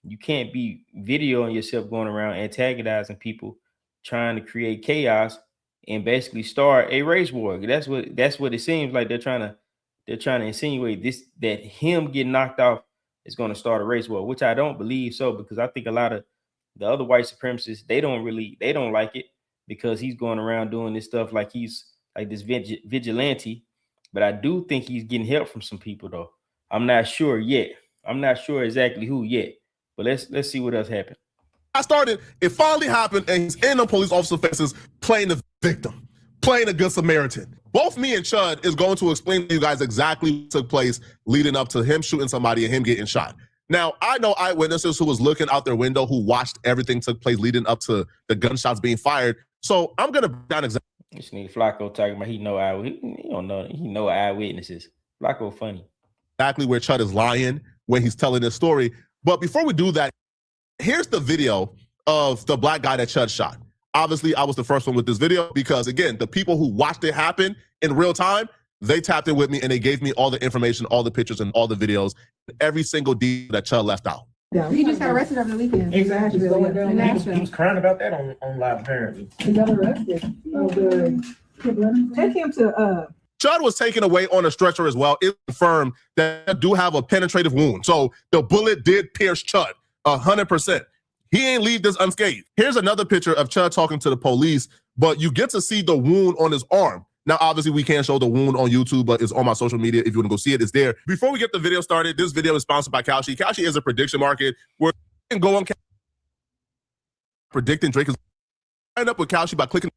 you can't be videoing yourself going around antagonizing people, trying to create chaos and basically start a race war. That's what it seems like they're trying to insinuate, this, that him getting knocked off is going to start a race war, which I don't believe so, because I think a lot of the other white supremacists, they don't like it, because he's going around doing this stuff like he's like this vigilante. But I do think he's getting help from some people, though. I'm not sure yet. I'm not sure exactly who yet, but let's see what else happened. It finally happened, and he's in the police officer faces playing the victim, playing a good Samaritan. Both me and Chud is going to explain to you guys exactly what took place leading up to him shooting somebody and him getting shot. Now, I know eyewitnesses who was looking out their window, who watched everything took place leading up to the gunshots being fired. So I'm going to break down exactly. This nigga Flacco talking about he don't know, he know eyewitnesses. Flacco funny. Exactly where Chud is lying when he's telling this story. But before we do that, here's the video of the black guy that Chud shot. Obviously, I was the first one with this video because, again, the people who watched it happen in real time, they tapped in with me and they gave me all the information, all the pictures, and all the videos, every single detail that Chud left out. Yeah, he just got arrested over the weekend. Exactly. He was crying about that on live, apparently. He got arrested. Oh, good. Take him to Chud was taken away on a stretcher as well. It confirmed that I do have a penetrative wound. So the bullet did pierce Chud 100%. He ain't leave this unscathed. Here's another picture of Chud talking to the police, but you get to see the wound on his arm. Now, obviously, we can't show the wound on YouTube, but it's on my social media. If you want to go see it, it's there. Before we get the video started, this video is sponsored by Kalshi. Kalshi is a prediction market where you can go on predicting Drake is sign up with Kalshi by clicking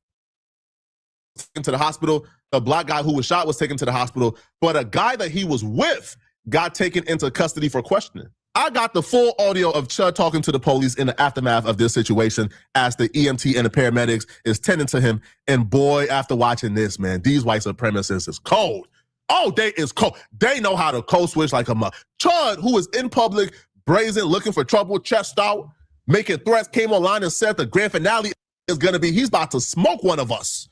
to the hospital. The black guy who was shot was taken to the hospital, but a guy that he was with got taken into custody for questioning. I got the full audio of Chud talking to the police in the aftermath of this situation as the EMT and the paramedics is tending to him. And boy, after watching this, man, these white supremacists is cold. Oh, they is cold. They know how to code switch like a mug. Chud, who is in public, brazen, looking for trouble, chest out, making threats, came online and said the grand finale is going to be, he's about to smoke one of us.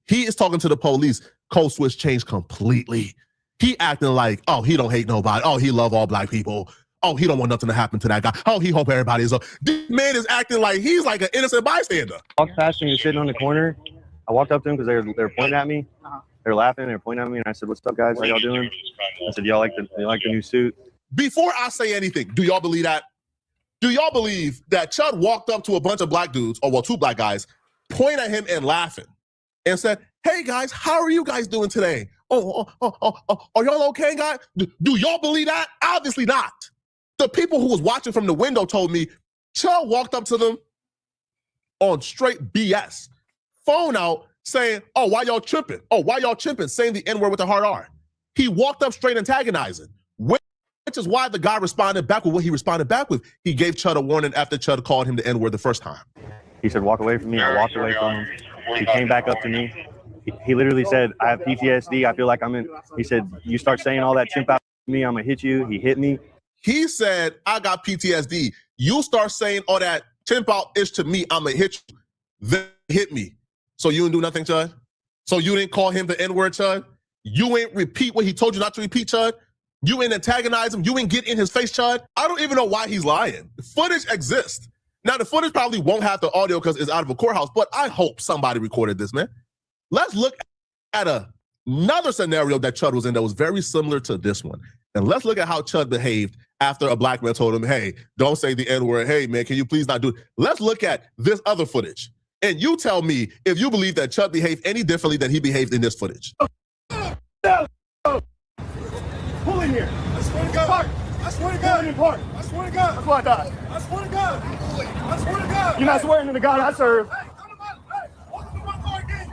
He is talking to the police. Code switch changed completely. He acting like, oh, he don't hate nobody. Oh, he love all black people. Oh, he don't want nothing to happen to that guy. Oh, he hope everybody is. This man is acting like he's like an innocent bystander. I walked past him, he was sitting on the corner. I walked up to him because they were pointing at me. They were laughing, they were pointing at me, and I said, "What's up, guys? How y'all doing?" I said, "Y'all like the new suit?" Before I say anything, do y'all believe that? Do y'all believe that Chud walked up to a bunch of black dudes, or well, two black guys, pointing at him and laughing, and said, "Hey guys, how are you guys doing today? Are y'all okay, guys? Do y'all believe that? Obviously not." The people who was watching from the window told me Chud walked up to them on straight BS. Phone out saying, "Oh, why y'all tripping? Oh, why y'all tripping?" Saying the N-word with a hard R. He walked up straight antagonizing, which is why the guy responded back with what he responded back with. He gave Chud a warning after Chud called him the N-word the first time. He said, "Walk away from me." I walked away from him. He came back up to me. He literally said, "I have PTSD. I feel like I'm in." He said, "You start saying all that chimp out to me, I'm gonna hit you." He hit me. He said, "I got PTSD. You start saying all that chimp out-ish to me, I'm gonna hit you." Then hit me. So you didn't do nothing, Chud? So you didn't call him the N-word, Chud? You ain't repeat what he told you not to repeat, Chud? You ain't antagonize him? You ain't get in his face, Chud? I don't even know why he's lying. Footage exists. Now, the footage probably won't have the audio because it's out of a courthouse, but I hope somebody recorded this, man. Let's look at another scenario that Chud was in that was very similar to this one. And let's look at how Chud behaved after a black man told him, hey, don't say the N-word. Hey, man, can you please not do it? Let's look at this other footage. And you tell me if you believe that Chud behaved any differently than he behaved in this footage. Pull in here. I swear to God. I swear to God. Park. I swear to God. That's why I died. I swear to God. I swear to God. You're not swearing to the God I serve. Hey, come to my car again.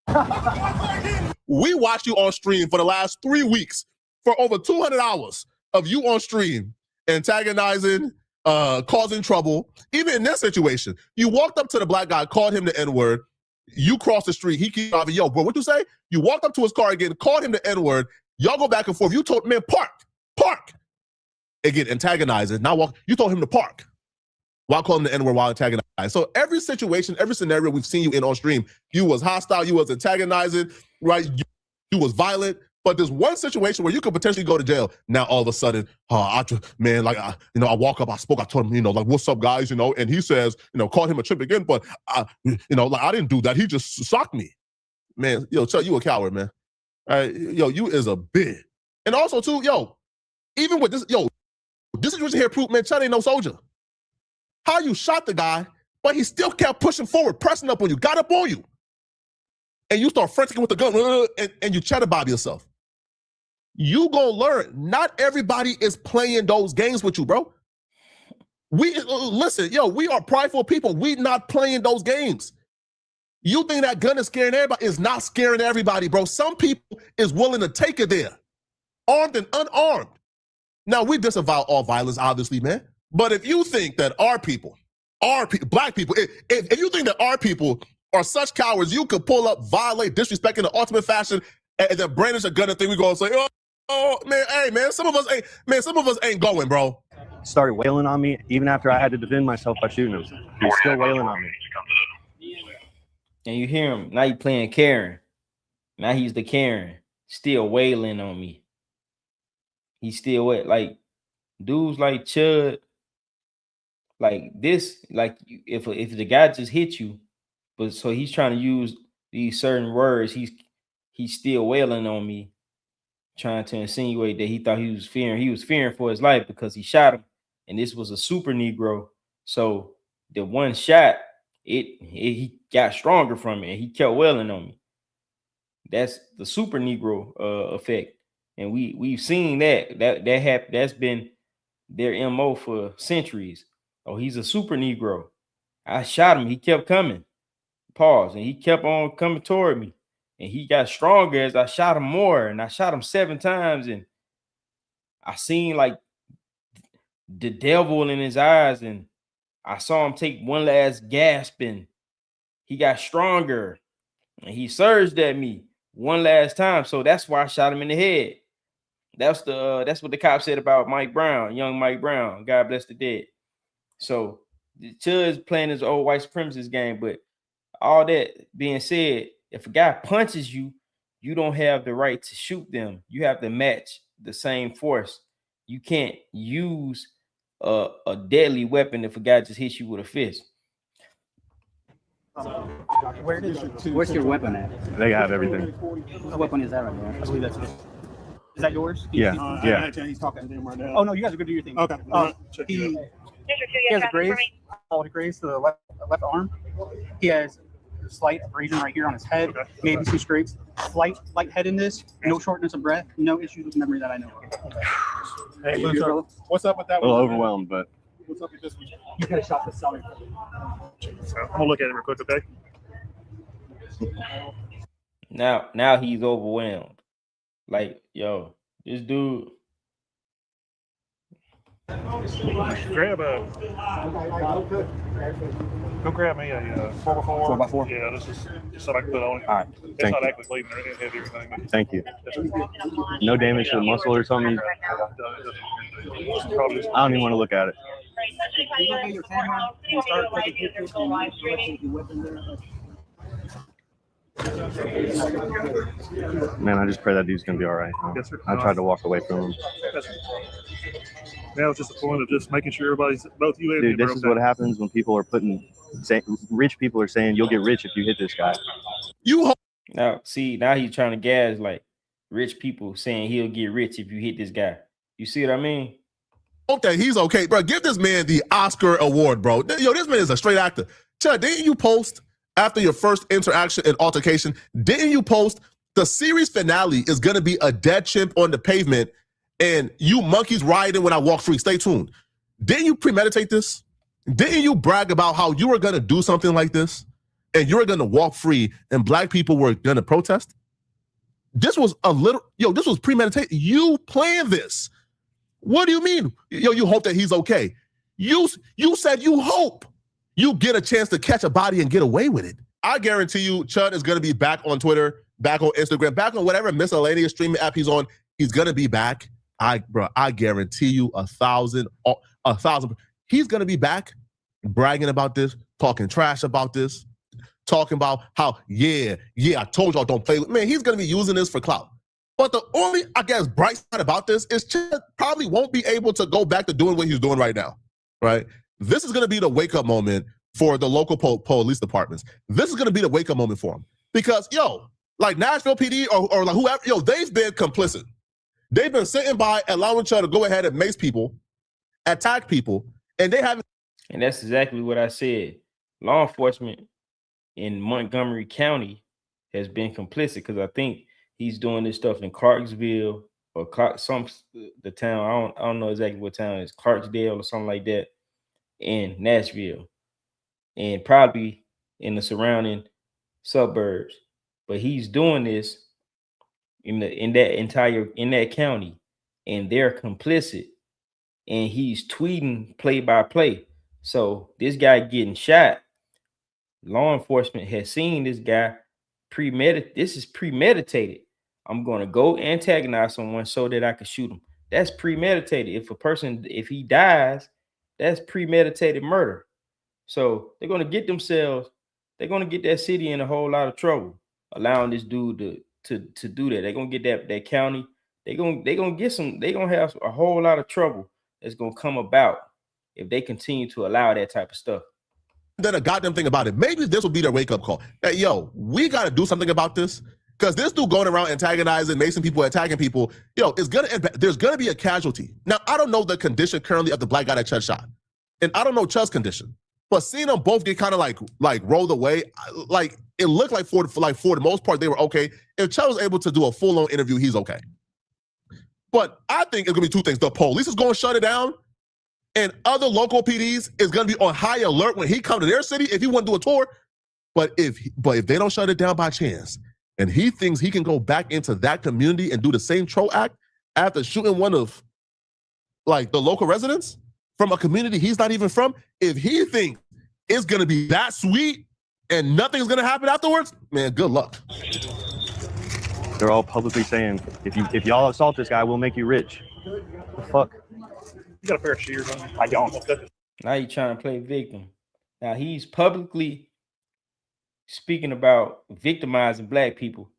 Come to my car again. We watched you on stream for the last 3 weeks for over 200 hours of you on stream antagonizing, causing trouble. Even in this situation, you walked up to the black guy, called him the N-word. You crossed the street. He keep driving. Yo, bro, what you say? You walked up to his car again, called him the N-word. Y'all go back and forth. You told, man, park. Again, antagonizing. Now you told him to park while calling the N-word while antagonizing. So every situation, every scenario we've seen you in on stream, you was hostile, you was antagonizing, right? You was violent. But there's one situation where you could potentially go to jail. Now all of a sudden, I walk up, I told him, like, what's up, guys, and he says, called him a trip again, but I didn't do that. He just socked me, man. Yo, Chud, you a coward, man. All right, yo, you is a bitch. And also too, yo, even with this, this situation here proved, man, Chud ain't no soldier. How you shot the guy, but he still kept pushing forward, pressing up on you, got up on you, and you start franticking with the gun, and you chatter by yourself. You gonna learn. Not everybody is playing those games with you, bro. Listen, we are prideful people. We not playing those games. You think that gun is scaring everybody? It's not scaring everybody, bro. Some people is willing to take it there, armed and unarmed. Now, we disavow all violence, obviously, man. But if you think that our people, black people, if you think that our people are such cowards, you could pull up, violate, disrespect in the ultimate fashion, and then brandish a gun and think we're gonna say, oh man, hey man, some of us ain't going, bro. Started wailing on me even after I had to defend myself by shooting him. He was still wailing on me. And you hear him now. He playing Karen. Now he's the Karen, still wailing on me. He's still like dudes like Chud, like this. Like if the guy just hit you, but so he's trying to use these certain words. He's still wailing on me, trying to insinuate that he thought he was fearing for his life because he shot him, and this was a super Negro. So the one shot, he got stronger from it, and he kept wailing on me. That's the super Negro effect, and we've seen that happen. That's been their MO for centuries. Oh, he's a super Negro. I shot him. He kept coming. Pause, and he kept on coming toward me. And he got stronger as I shot him more, and I shot him 7 times, and I seen like the devil in his eyes, and I saw him take one last gasp, and he got stronger, and he surged at me one last time. So that's why I shot him in the head. That's what the cop said about Mike Brown, young Mike Brown. God bless the dead. So Chud's playing his old white supremacist game, but all that being said, if a guy punches you, you don't have the right to shoot them. You have to match the same force. You can't use a deadly weapon if a guy just hits you with a fist. Where's your weapon at? They have everything. What weapon is that right there? I believe that's it. Is that yours? Yeah. Yeah. He's talking to him right now. Oh no, you guys are good to do your thing. Okay. He has a graze, all the graze to the left arm. He has a slight abrasion right here on his head, maybe some scrapes, slight lightheadedness, no shortness of breath, no issues with memory that I know of. Hey, what's up with that A little one? overwhelmed, but What's up with this one? You could have shot the cellar. I'm gonna look at it real quick, okay? Now he's overwhelmed. Like, yo, this dude. Grab go grab me a 4x4. 4x4? Yeah, this is just so I can put on it. all right. It's Thank not you. actually bleeding or heavy or anything. But Thank you. it's No damage to the muscle or something. probably just, I don't even want to look at it. You go get your camera and start taking pictures of the weapon there. Man, I just pray that dude's gonna be all right. Yes, sir. I tried to walk away from him. Yes, sir. Now it's just a point of just making sure everybody's both you and Dude, me this is what happens when people are rich people are saying you'll get rich if you hit this guy. Now he's trying to gas like rich people saying he'll get rich if you hit this guy. You see what I mean? Hope that he's okay, bro. Give this man the Oscar award, bro. Yo, this man is a straight actor. Chud, didn't you post after your first interaction and altercation? Didn't you post the series finale is gonna be a dead chimp on the pavement and you monkeys riding when I walk free? Stay tuned. Didn't you premeditate this? Didn't you brag about how you were gonna do something like this and you were gonna walk free and black people were gonna protest? This was this was premeditated. You planned this. What do you mean? Yo, you hope that he's okay. You said you hope you get a chance to catch a body and get away with it. I guarantee you Chud is gonna be back on Twitter, back on Instagram, back on whatever miscellaneous streaming app he's on. He's gonna be back. I guarantee you 1,000. He's gonna be back bragging about this, talking trash about this, talking about how, I told y'all don't play with. Man, he's gonna be using this for clout. But the only, I guess, bright side about this is Chud probably won't be able to go back to doing what he's doing right now, right? This is gonna be the wake-up moment for the local police departments. This is gonna be the wake-up moment for him. Because, like Nashville PD or like whoever, they've been complicit. They've been sitting by allowing Chud to go ahead and mace people, attack people, and they haven't. And that's exactly what I said. Law enforcement in Montgomery County has been complicit because I think he's doing this stuff in Clarksville or the town. I don't know exactly what town it is, Clarksdale or something like that, in Nashville, and probably in the surrounding suburbs. But he's doing this in that county, and they're complicit. And he's tweeting play by play. So this guy getting shot, law enforcement has seen this guy premeditated. This is premeditated. I'm going to go antagonize someone so that I can shoot him. That's premeditated. If he dies, that's premeditated murder. So they're going to get that city in a whole lot of trouble, allowing this dude to do that. They're going to get that county. They're going to have a whole lot of trouble that's going to come about if they continue to allow that type of stuff. Then a goddamn thing about it. Maybe this will be their wake-up call. Hey, we got to do something about this because this dude going around antagonizing, macing people, attacking people, there's going to be a casualty. Now, I don't know the condition currently of the black guy that Chud shot, and I don't know Chud's condition, but seeing them both get kind of like rolled away, like it looked like for the most part, they were okay. If Chud was able to do a full-on interview, he's okay. But I think it's going to be two things. The police is going to shut it down, and other local PDs is going to be on high alert when he comes to their city if he want to do a tour. But if they don't shut it down by chance, and he thinks he can go back into that community and do the same troll act after shooting one of like the local residents from a community he's not even from, if he thinks it's going to be that sweet and nothing's going to happen afterwards, man, good luck. They're all publicly saying, if y'all assault this guy, we'll make you rich. What the fuck? You got a pair of shears on you? I don't. Now he's trying to play victim. Now he's publicly speaking about victimizing black people.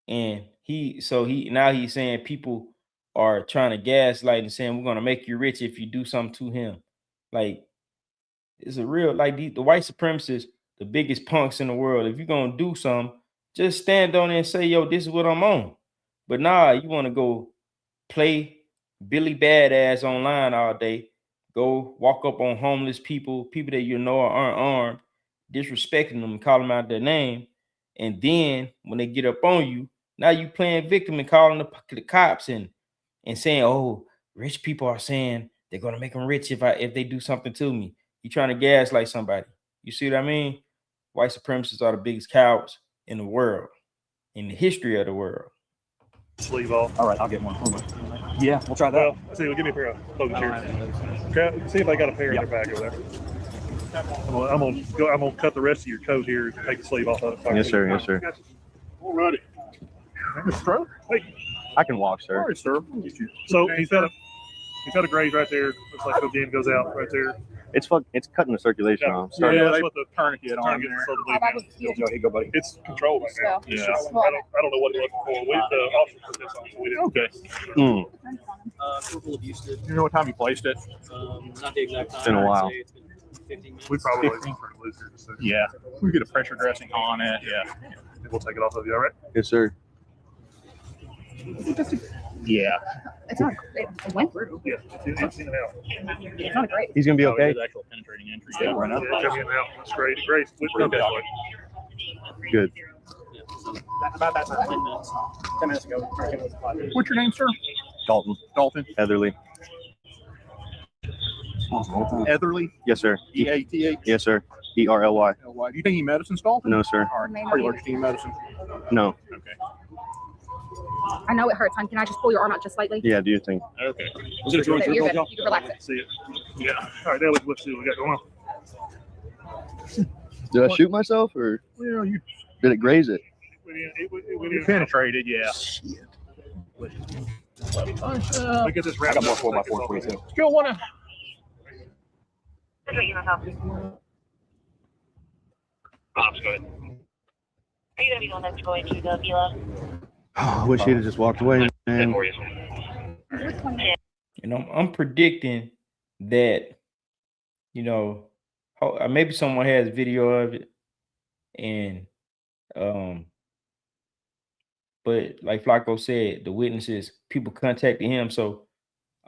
And he's saying people are trying to gaslight and saying we're gonna make you rich if you do something to him. Like, it's a real, like, the white supremacists, the biggest punks in the world. If you're gonna do something, just stand on it and say, yo, this is what I'm on. But nah, you want to go play Billy Badass online all day, go walk up on homeless people that you know aren't armed, disrespecting them and calling them out their name. And then when they get up on you, now you playing victim and calling the cops and saying, oh, rich people are saying they're going to make them rich if they do something to me. You trying to gaslight somebody. You see what I mean? White supremacists are the biggest cowards in the world, in the history of the world. Sleeve off. All right, I'll get one. Hold on. Yeah, we'll try that. Well, see, give me a pair of folding shears. See if they got a pair in their bag over there. I'm gonna cut the rest of your coat here and take the sleeve off of it. Yes, sir. Yes, sir. Alrighty. Mr. Hey. I can walk, sir. All right, sir. So he's got a graze right there. Looks like the end goes out right there. It's cutting the circulation off. Yeah, that's what the tourniquet on there. It's controlled right now. Yeah. I don't know what they're looking for. The officer put this on, so we didn't. Okay. Corporal abused it. You know what time you placed it? Not the exact time. It's been a while. It's been 15 minutes. We probably yeah. We get a pressure dressing on it. Yeah. We'll take it off of you. All right. Yes, sir. Yeah. It's not. It went through. Yeah. It's in and out. It's not great. He's gonna be okay. Actual penetrating entry. Yeah. Right now. It's in and out. That's great. Great. Good. About that time, 10 minutes. 10 minutes ago. What's your name, sir? Dalton. Dalton. Heatherly. Etherly. Yes, sir. EATH. Yes, sir. ERLY. Do you take any medicines, Dalton? No, sir. All right. Are you allergic to any medicine? No. Okay. I know it hurts, hon. Can I just pull your arm out just slightly? Yeah, do your thing. Okay. You're good. You can relax it. See it. Yeah. All right. Now let's see what we got going on. Did I shoot myself or Well, you did it graze it? penetrated. Yeah. Let me get this wrapped. I got more 4x4 for you too. Skill 1. Bob's good. Are you going to be the one that's going to the Vila? I wish he'd have just walked away, man. You know, I'm predicting that, you know, maybe someone has video of it, and but like Flacco said, the witnesses, people contacted him, so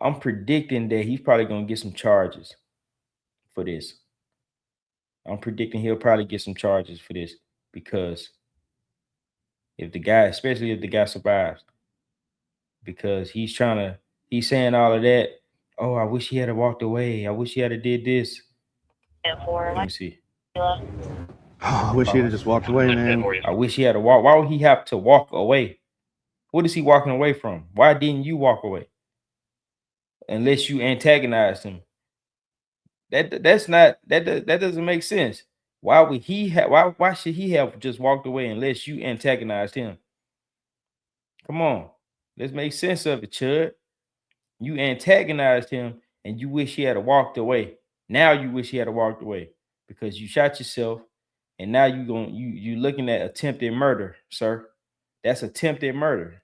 I'm predicting that he's probably gonna get some charges for this. I'm predicting he'll probably get some charges for this, because if the guy, especially if the guy survives, because he's saying all of that. Oh, I wish he had walked away. I wish he had did this. Let me see. Oh, I wish he'd have just walked away, man. I wish he had walked. Why would he have to walk away? What is he walking away from? Why didn't you walk away? Unless you antagonized him. That doesn't make sense. Why would he have? Why should he have just walked away unless you antagonized him? Come on, let's make sense of it, Chud. You antagonized him, and you wish he had walked away. Now you wish he had walked away because you shot yourself, and now you looking at attempted murder, sir. That's attempted murder.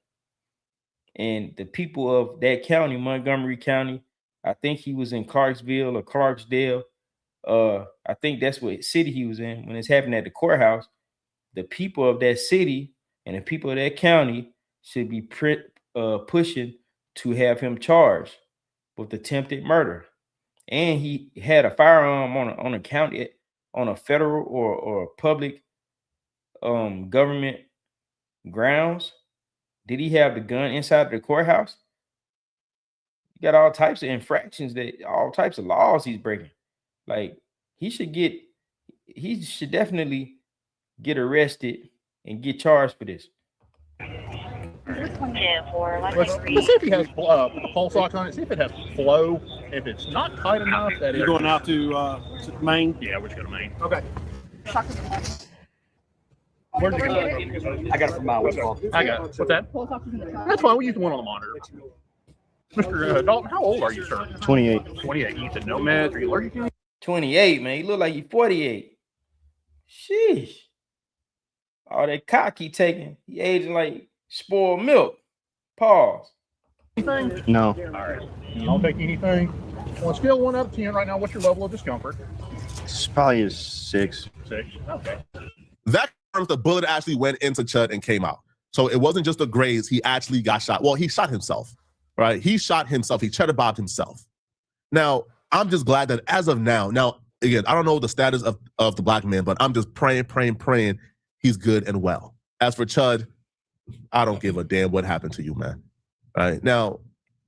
And the people of that county, Montgomery County, I think he was in Clarksville or Clarksdale. I think that's what city he was in when it's happened at the courthouse. The people of that city and the people of that county should be pushing to have him charged with attempted murder. And he had a firearm on a county, on a federal or public government grounds. Did he have the gun inside the courthouse? You got all types of infractions, all types of laws he's breaking. Like, he should definitely get arrested and get charged for this. Let's see if he has pulse ox on it. See if it has flow. If it's not tight enough, that you're going out to Maine. Yeah, we're just going to Maine. Okay. Where'd you get it? I got it from my what's called. I got it. What's that? That's fine. We use the one on the monitor. Mr. Dalton, how old are you, sir? 28. 28. You said no meds. Are you allergic to anything? 28, man. You look like you're 48. Sheesh. All that cock he taking. He aging like spoiled milk. Pause. Anything? No. All right. I'll take anything. On a scale 1 out of 10 right now, what's your level of discomfort? It's probably a 6. 6. Okay. That confirms the bullet actually went into Chud and came out. So it wasn't just a graze. He actually got shot. Well, he shot himself, right? He shot himself. He cheddar bobbed himself. Now, I'm just glad that as of now, again, I don't know the status of the black man, but I'm just praying he's good and well. As for Chud, I don't give a damn what happened to you, man. All right. Now,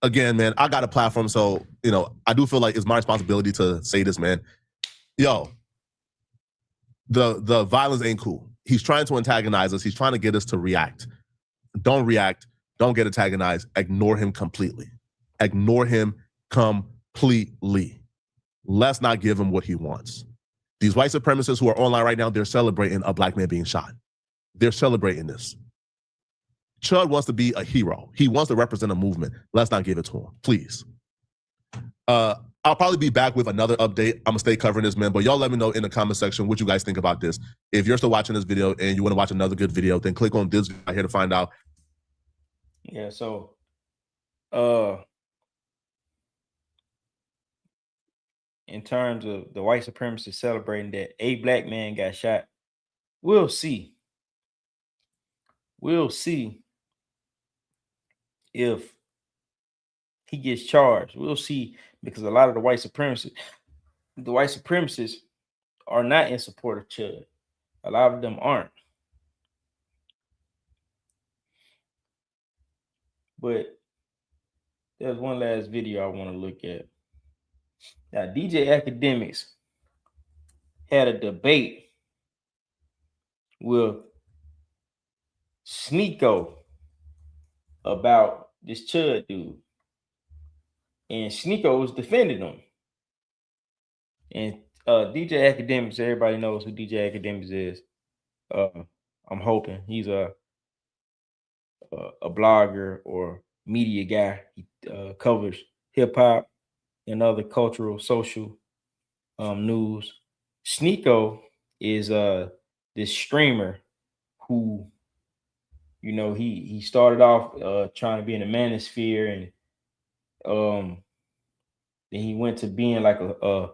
again, man, I got a platform, so, I do feel like it's my responsibility to say this, man. Yo, the violence ain't cool. He's trying to antagonize us. He's trying to get us to react. Don't react. Don't get antagonized. Ignore him completely. Ignore him completely. Let's not give him what he wants. These white supremacists who are online right now, they're celebrating a black man being shot. They're celebrating this. Chud wants to be a hero. He wants to represent a movement. Let's not give it to him, please. I'll probably be back with another update. I'm gonna stay covering this, man, but y'all let me know in the comment section what you guys think about this. If you're still watching this video and you want to watch another good video, then click on this video right here to find out. Yeah, so in terms of the white supremacists celebrating that a black man got shot. We'll see. We'll see if he gets charged. We'll see, because a lot of the white supremacists are not in support of Chud. A lot of them aren't. But there's one last video I want to look at. Now, DJ Academics had a debate with Sneeko about this Chud dude. And Sneeko was defending him. And DJ Academics, everybody knows who DJ Academics is. I'm hoping he's a blogger or media guy. He covers hip hop and other cultural, social news. Sneeko is this streamer who, you know, he started off trying to be in the manosphere, and then he went to being like a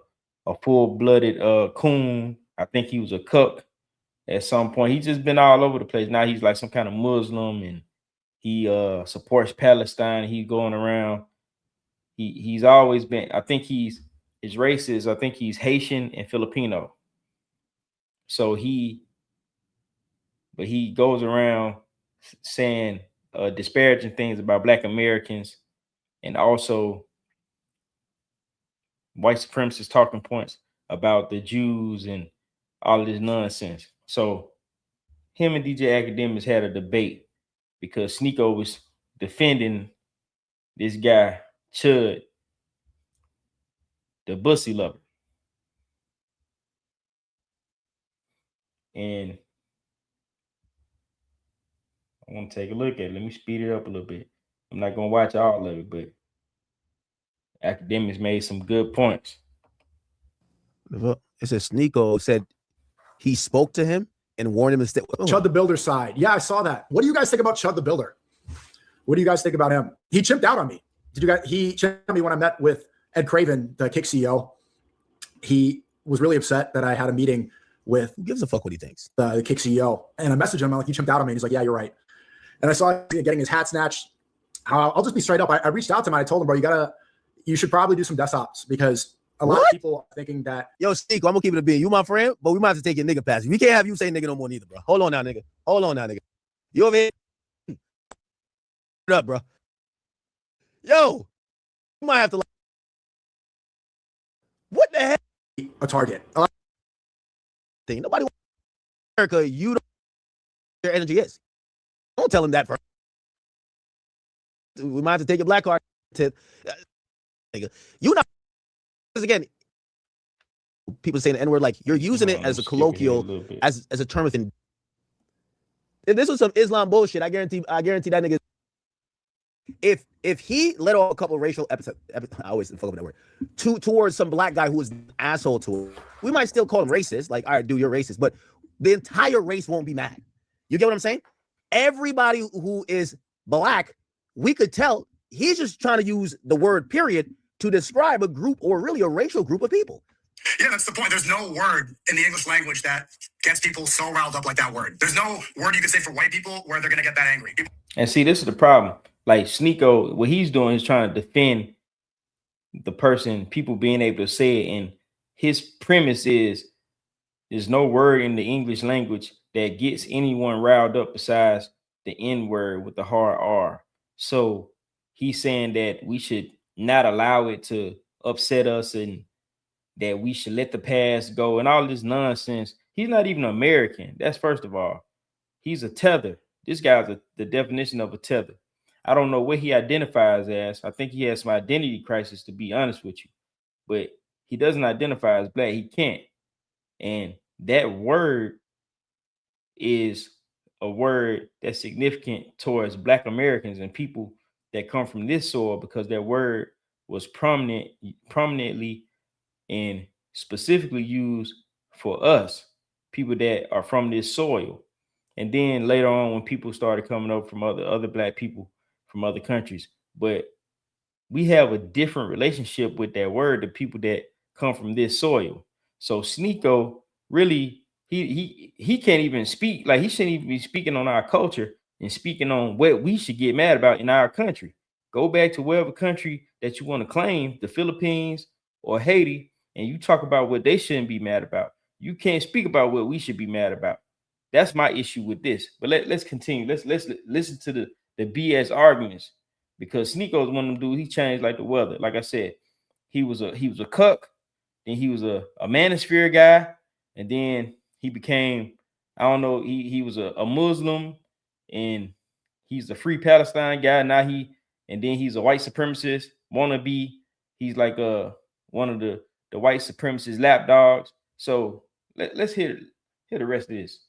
full-blooded coon. I think he was a cook at some point. He's just been all over the place. Now he's like some kind of Muslim, and he supports Palestine. He's going around. He's always been, I think his race is, I think he's Haitian and Filipino. So he goes around saying disparaging things about Black Americans, and also white supremacist talking points about the Jews and all of this nonsense. So him and DJ Academics had a debate because Sneeko was defending this guy, Chud, the bussy lover. And I want to take a look at it. Let me speed it up a little bit. I'm not going to watch all of it, but Academics made some good points. It says Sneeko said he spoke to him and warned him to stay. Chud the Builder side. Yeah, I saw that. What do you guys think about Chud the Builder? What do you guys think about him? He chimped out on me. He chimped out on me when I met with Ed Craven, the Kick CEO. He was really upset that I had a meeting with, who gives a fuck what he thinks, the Kick CEO. And I messaged him. I'm like, you chimped out on me. He's like, yeah, you're right. And I saw him getting his hat snatched. I'll just be straight up. I reached out to him. And I told him, bro, you should probably do some desk ops, because a lot of people are thinking that. Yo, Sneeko, I'm gonna keep it a beat. You my friend, but we might have to take your nigga pass. We can't have you say nigga no more neither, bro. Hold on now, nigga. You over here? What up, bro? Yo, you might have to. What the heck? A target. Thing. Nobody wants America. You don't know your energy is. Don't tell him that first. We might have to take your black card. Nigga, you not. Because again, people saying the N-word, like you're using it as a colloquial, as a term within. If this was some Islam bullshit, I guarantee that nigga. If he let off a couple of racial episodes, I always fuck up that word, towards some black guy who was an asshole to him, we might still call him racist. Like, all right, dude, you're racist, but the entire race won't be mad. You get what I'm saying? Everybody who is black, we could tell he's just trying to use the word period to describe a group, or really a racial group of people. Yeah, that's the point. There's no word in the English language that gets people so riled up like that word. There's no word you can say for white people where they're going to get that angry. And see, this is the problem. Like Sneeko, what he's doing is trying to defend the person, people being able to say it. And his premise is there's no word in the English language that gets anyone riled up besides the N word with the hard R. So he's saying that we should not allow it to upset us, and that we should let the past go and all this nonsense. He's not even American. That's first of all. He's a tether. This guy's the definition of a tether. I don't know what he identifies as. I think he has some identity crisis, to be honest with you. But he doesn't identify as black. He can't. And that word is a word that's significant towards Black Americans and people that come from this soil, because that word was prominently and specifically used for us, people that are from this soil. And then later on, when people started coming up from other black people from other countries, but we have a different relationship with that word, the people that come from this soil. So Sneeko really he can't even speak, like he shouldn't even be speaking on our culture and speaking on what we should get mad about in our country. Go back to whatever country that you want to claim, the Philippines or Haiti, and you talk about what they shouldn't be mad about. You can't speak about what we should be mad about. That's my issue with this. But let's continue. Let's listen to the BS arguments, because Sneeko is one of them dudes. He changed like the weather. Like I said, he was a cuck, then he was a manosphere guy, and then he became, I don't know, he was a Muslim, and he's a free Palestine guy. Now and then he's a white supremacist wannabe. He's like one of the white supremacist lapdogs. So let's hear the rest of this.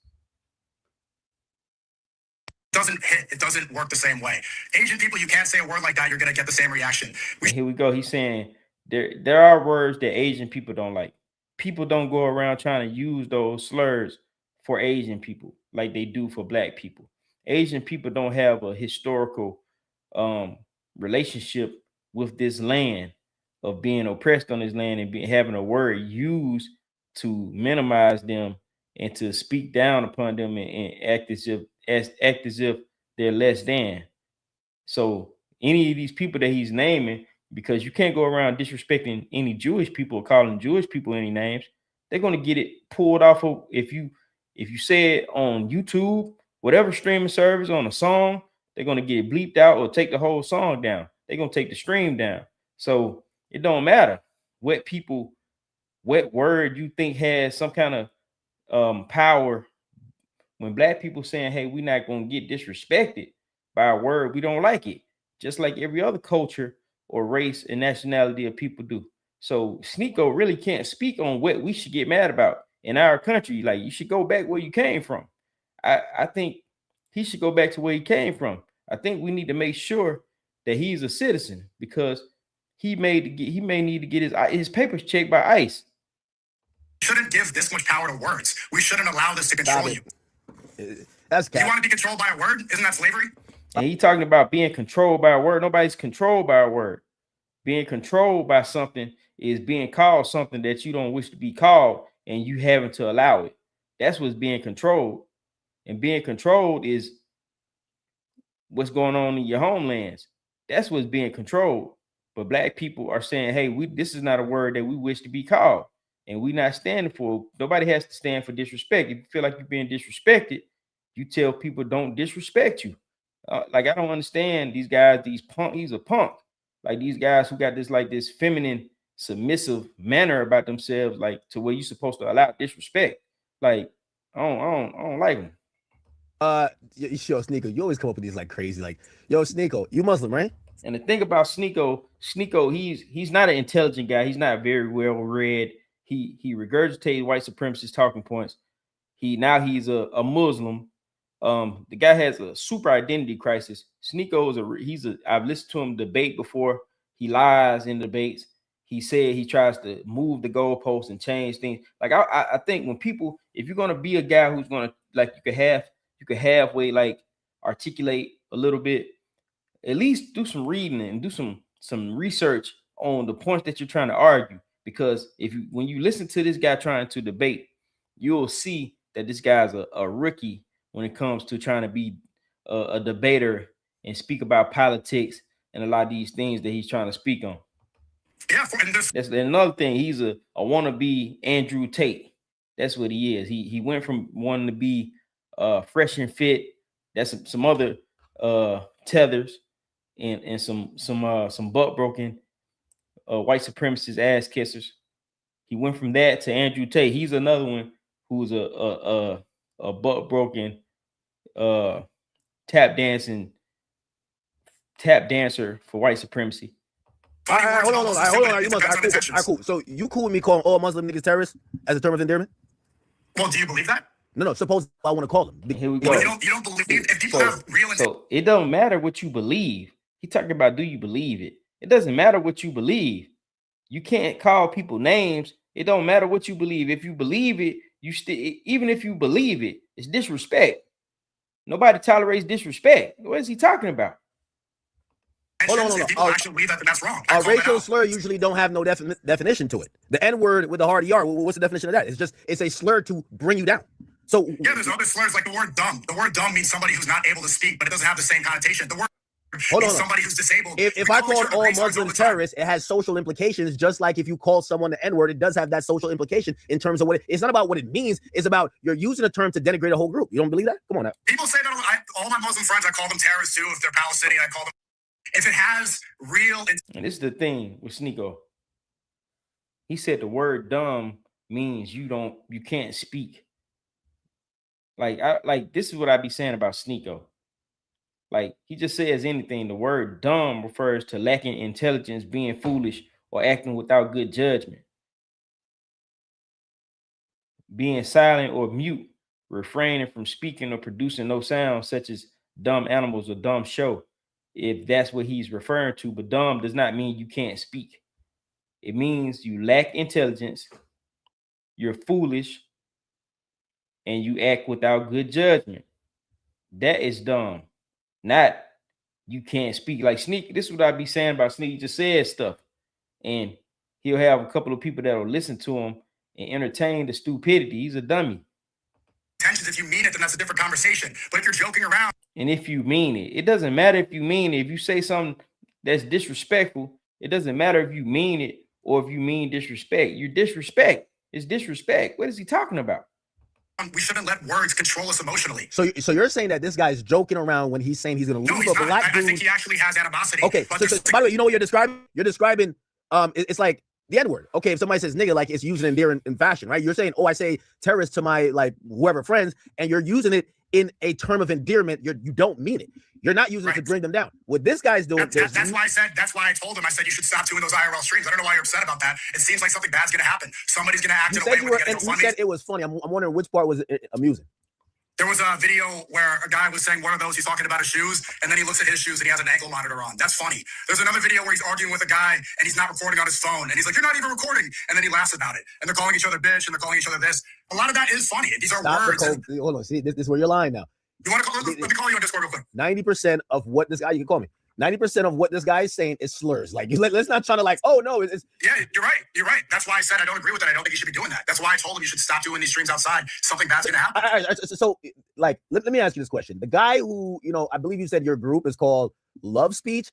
It doesn't work the same way. Asian people, you can't say a word like that, you're gonna get the same reaction. Here we go. He's saying there are words that Asian people don't like. People don't go around trying to use those slurs for Asian people like they do for black people. Asian people don't have a historical relationship with this land, of being oppressed on this land, and having a word used to minimize them and to speak down upon them, and act as if they're less than. So any of these people that he's naming, because you can't go around disrespecting any Jewish people or calling Jewish people any names, they're going to get it pulled off of, if you say it on YouTube, whatever streaming service, on a song, they're going to get it bleeped out or take the whole song down. They're going to take the stream down. So it don't matter what word you think has some kind of power. When black people saying, hey, we're not going to get disrespected by a word, we don't like it, just like every other culture or race and nationality of people do. So Sneeko really can't speak on what we should get mad about in our country. Like, you should go back where you came from. I think he should go back to where he came from. I think we need to make sure that he's a citizen, because he may need to get his papers checked by ICE. Shouldn't give this much power to words. We shouldn't allow this to control you. That's you want to be controlled by a word? Isn't that slavery? And he talking about being controlled by a word. Nobody's controlled by a word. Being controlled by something is being called something that you don't wish to be called, and you having to allow it. That's what's being controlled. And being controlled is what's going on in your homelands. That's what's being controlled. But black people are saying, hey, this is not a word that we wish to be called, and we're not standing for. Nobody has to stand for disrespect. If you feel like you're being disrespected, you tell people don't disrespect you. Like, I don't understand these guys, these punk. He's a punk. Like, these guys who got this feminine, submissive manner about themselves, like, to where you're supposed to allow disrespect. Like, I don't like them. Yo, Sneeko, you always come up with these like crazy, like, yo, Sneeko, you Muslim, right? And the thing about Sneeko, he's not an intelligent guy. He's not very well read. He regurgitates white supremacist talking points. He's a Muslim. The guy has a super identity crisis. Sneeko I've listened to him debate before. He lies in debates. He said he tries to move the goalposts and change things. Like, I think if you're gonna be a guy who's gonna, like, you could halfway like articulate a little bit, at least do some reading and do some research on the points that you're trying to argue. Because when you listen to this guy trying to debate, you'll see that this guy's a rookie when it comes to trying to be a debater and speak about politics and a lot of these things that he's trying to speak on. Yeah, that's another thing. He's a wannabe Andrew Tate. That's what he is. He went from wanting to be fresh and fit. That's some other tethers and some butt broken white supremacist ass kissers. He went from that to Andrew Tate. He's another one who's a butt broken tap dancer for white supremacy. Hold on. You must. Cool. So you cool with me calling all Muslim niggas terrorists as a term of endearment? Well, do you believe that? No. Suppose I want to call them. Here we go. You don't believe if people have real. So it don't matter what you believe. He talking about, do you believe it? It doesn't matter what you believe. You can't call people names. It don't matter what you believe. If you believe it, even if you believe it, it's disrespect. Nobody tolerates disrespect. What is he talking about? Hold on. If people actually believe that, then that's wrong. A racial slur usually don't have no definition to it. The N-word with the hard ER, what's the definition of that? It's a slur to bring you down. So yeah, there's other slurs like the word dumb. The word dumb means somebody who's not able to speak, but it doesn't have the same connotation. The word means somebody who's disabled. If I call all Muslims terrorists, it has social implications, just like if you call someone the N-word, it does have that social implication in terms of what it's not about what it means, it's about you're using a term to denigrate a whole group. You don't believe that? Come on now. People say that all my Muslim friends, I call them terrorists too. If they're Palestinian, I call them. If it has real. And this is the thing with Sneeko. He said the word dumb means you can't speak. Like this is what I be saying about Sneeko. Like he just says anything. The word dumb refers to lacking intelligence, being foolish, or acting without good judgment. Being silent or mute, refraining from speaking or producing no sound, such as dumb animals or dumb show, if that's what he's referring to. But dumb does not mean you can't speak. It means you lack intelligence, you're foolish, and you act without good judgment. That is dumb. Not you can't speak. Like Sneak, this is what I be saying about Sneak. He just says stuff, and he'll have a couple of people that'll listen to him and entertain the stupidity. He's a dummy. If you mean it, then that's a different conversation. But if you're joking around, and if you mean it, it doesn't matter if you mean it. If you say something that's disrespectful, it doesn't matter if you mean it or if you mean disrespect. Your disrespect is disrespect. What is he talking about? We shouldn't let words control us emotionally. So you're saying that this guy's joking around when he's saying he's going to leave a black dude? I think he actually has animosity. Okay, so by the way, you know what you're describing? You're describing, it's like the N-word. Okay, if somebody says nigga, like it's used in endearing in fashion, right? You're saying, oh, I say terrorist to my like whoever friends, and you're using it in a term of endearment. You don't mean it. You're not using it to bring them down. What this guy's doing. That's why I told him. I said you should stop doing those IRL streams. I don't know why you're upset about that. It seems like something bad's going to happen. Somebody's going to act in a way where you said it was funny. I'm wondering which part was amusing. There was a video where a guy was saying, what are those? He's talking about his shoes. And then he looks at his shoes and he has an ankle monitor on. That's funny. There's another video where he's arguing with a guy and he's not recording on his phone. And he's like, you're not even recording. And then he laughs about it. And they're calling each other bitch and they're calling each other this. A lot of that is funny. These are words. Hold on. See, this is where you're lying now. You want to call? Let me call you on Discord real quick. 90% of what this guy, you can call me. 90% of what this guy is saying is slurs. Like, let's not try to like, oh no, it's. Yeah, you're right. You're right. That's why I said I don't agree with that. I don't think you should be doing that. That's why I told him you should stop doing these streams outside. Something bad's gonna happen. All right, so like, let me ask you this question. The guy who, I believe you said your group is called Love Speech.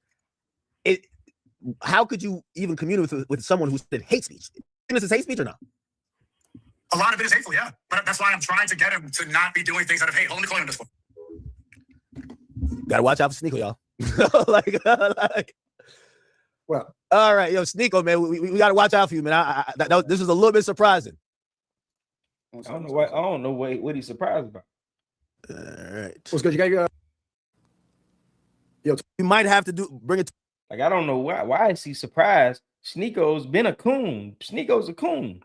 How could you even communicate with someone who said hate speech? Is this hate speech or not? A lot of it is hateful, yeah. But that's why I'm trying to get him to not be doing things out of hate. Hold on, let me call him on Discord. Gotta watch out for Sneeko, y'all. Well, all right, yo, Sneeko, man, we gotta watch out for you, man. This was a little bit surprising. I don't know what he's surprised about. All right, what's good? You got yo, you might have to bring it. Like I don't know why is he surprised? Sneeko's been a coon. Sneeko's a coon.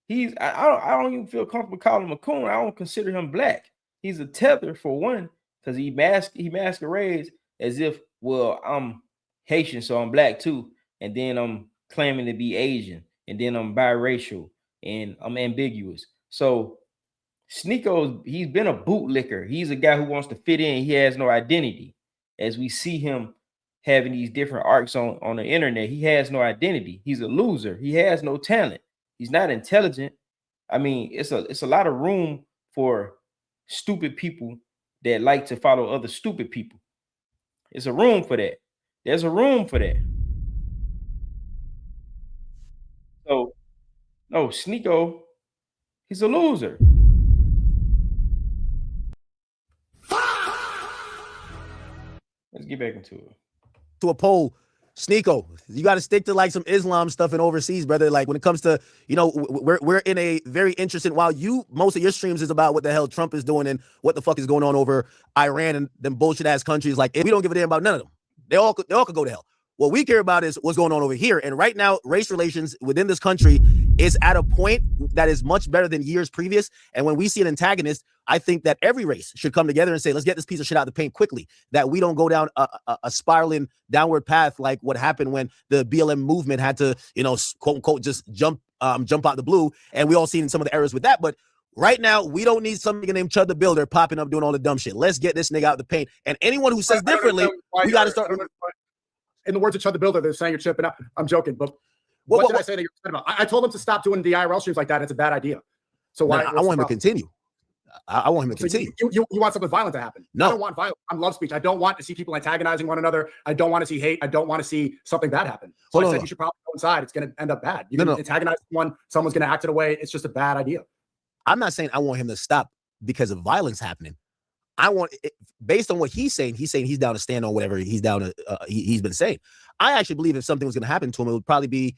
I don't even feel comfortable calling him a coon. I don't consider him black. He's a tether for one. Because he masquerades as if, well, I'm Haitian, so I'm black too. And then I'm claiming to be Asian. And then I'm biracial. And I'm ambiguous. So Sneeko, he's been a bootlicker. He's a guy who wants to fit in. He has no identity. As we see him having these different arcs on the internet, he has no identity. He's a loser. He has no talent. He's not intelligent. I mean, it's a lot of room for stupid people that like to follow other stupid people. It's a room for that. There's a room for that. So, no, Sneeko, he's a loser. Let's get back into it. To a poll, Sneeko, you got to stick to like some Islam stuff in overseas, brother. Like when it comes to, we're in a very interesting, while most of your streams is about what the hell Trump is doing and what the fuck is going on over Iran and them bullshit ass countries. Like we don't give a damn about none of them. They all could go to hell. What we care about is what's going on over here. And right now, race relations within this country is at a point that is much better than years previous. And when we see an antagonist, I think that every race should come together and say, let's get this piece of shit out of the paint quickly, that we don't go down a spiraling downward path like what happened when the BLM movement had to, quote unquote, just jump out the blue. And we all seen some of the errors with that. But right now, we don't need some nigga named Chud the Builder popping up doing all the dumb shit. Let's get this nigga out of the paint. And anyone who says differently, we got to start. in the words of Chud the Builder, they're saying you're chipping out. I'm joking, but what did I say that you're upset about? I told him to stop doing the IRL streams like that. It's a bad idea. So why? I want him to continue. I want him to continue. You want something violent to happen? No. I don't want violence. I love speech. I don't want to see people antagonizing one another. I don't want to see hate. I don't want to see something bad happen. So I said you should probably go inside. It's going to end up bad. You're going to antagonize someone. Someone's going to act in a way. It's just a bad idea. I'm not saying I want him to stop because of violence happening. I want, based on what he's saying he's down to stand on whatever he's down to. He's been saying. I actually believe if something was going to happen to him, it would probably be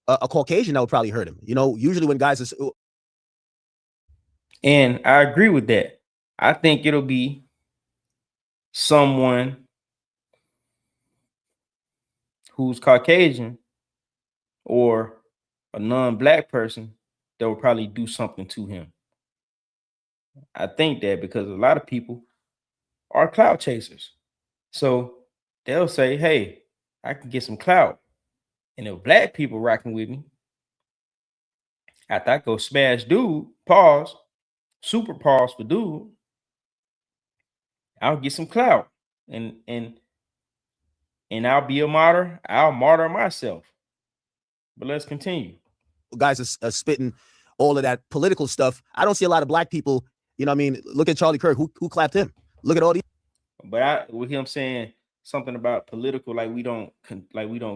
a Caucasian that would probably hurt him. You know, usually when guys are. And I agree with that. I think it'll be someone who's Caucasian or a non-black person that will probably do something to him. I think that because a lot of people are clout chasers. So they'll say, hey, I can get some clout. And if black people rocking with me, after I go smash dude, pause, super pause for dude, I'll get some clout. And I'll be a martyr. I'll martyr myself. But let's continue. Guys are spitting all of that political stuff. I don't see a lot of black people. You know what I mean? Look at Charlie Kirk. Who clapped him? Look at all these. But with him saying something about political, like we don't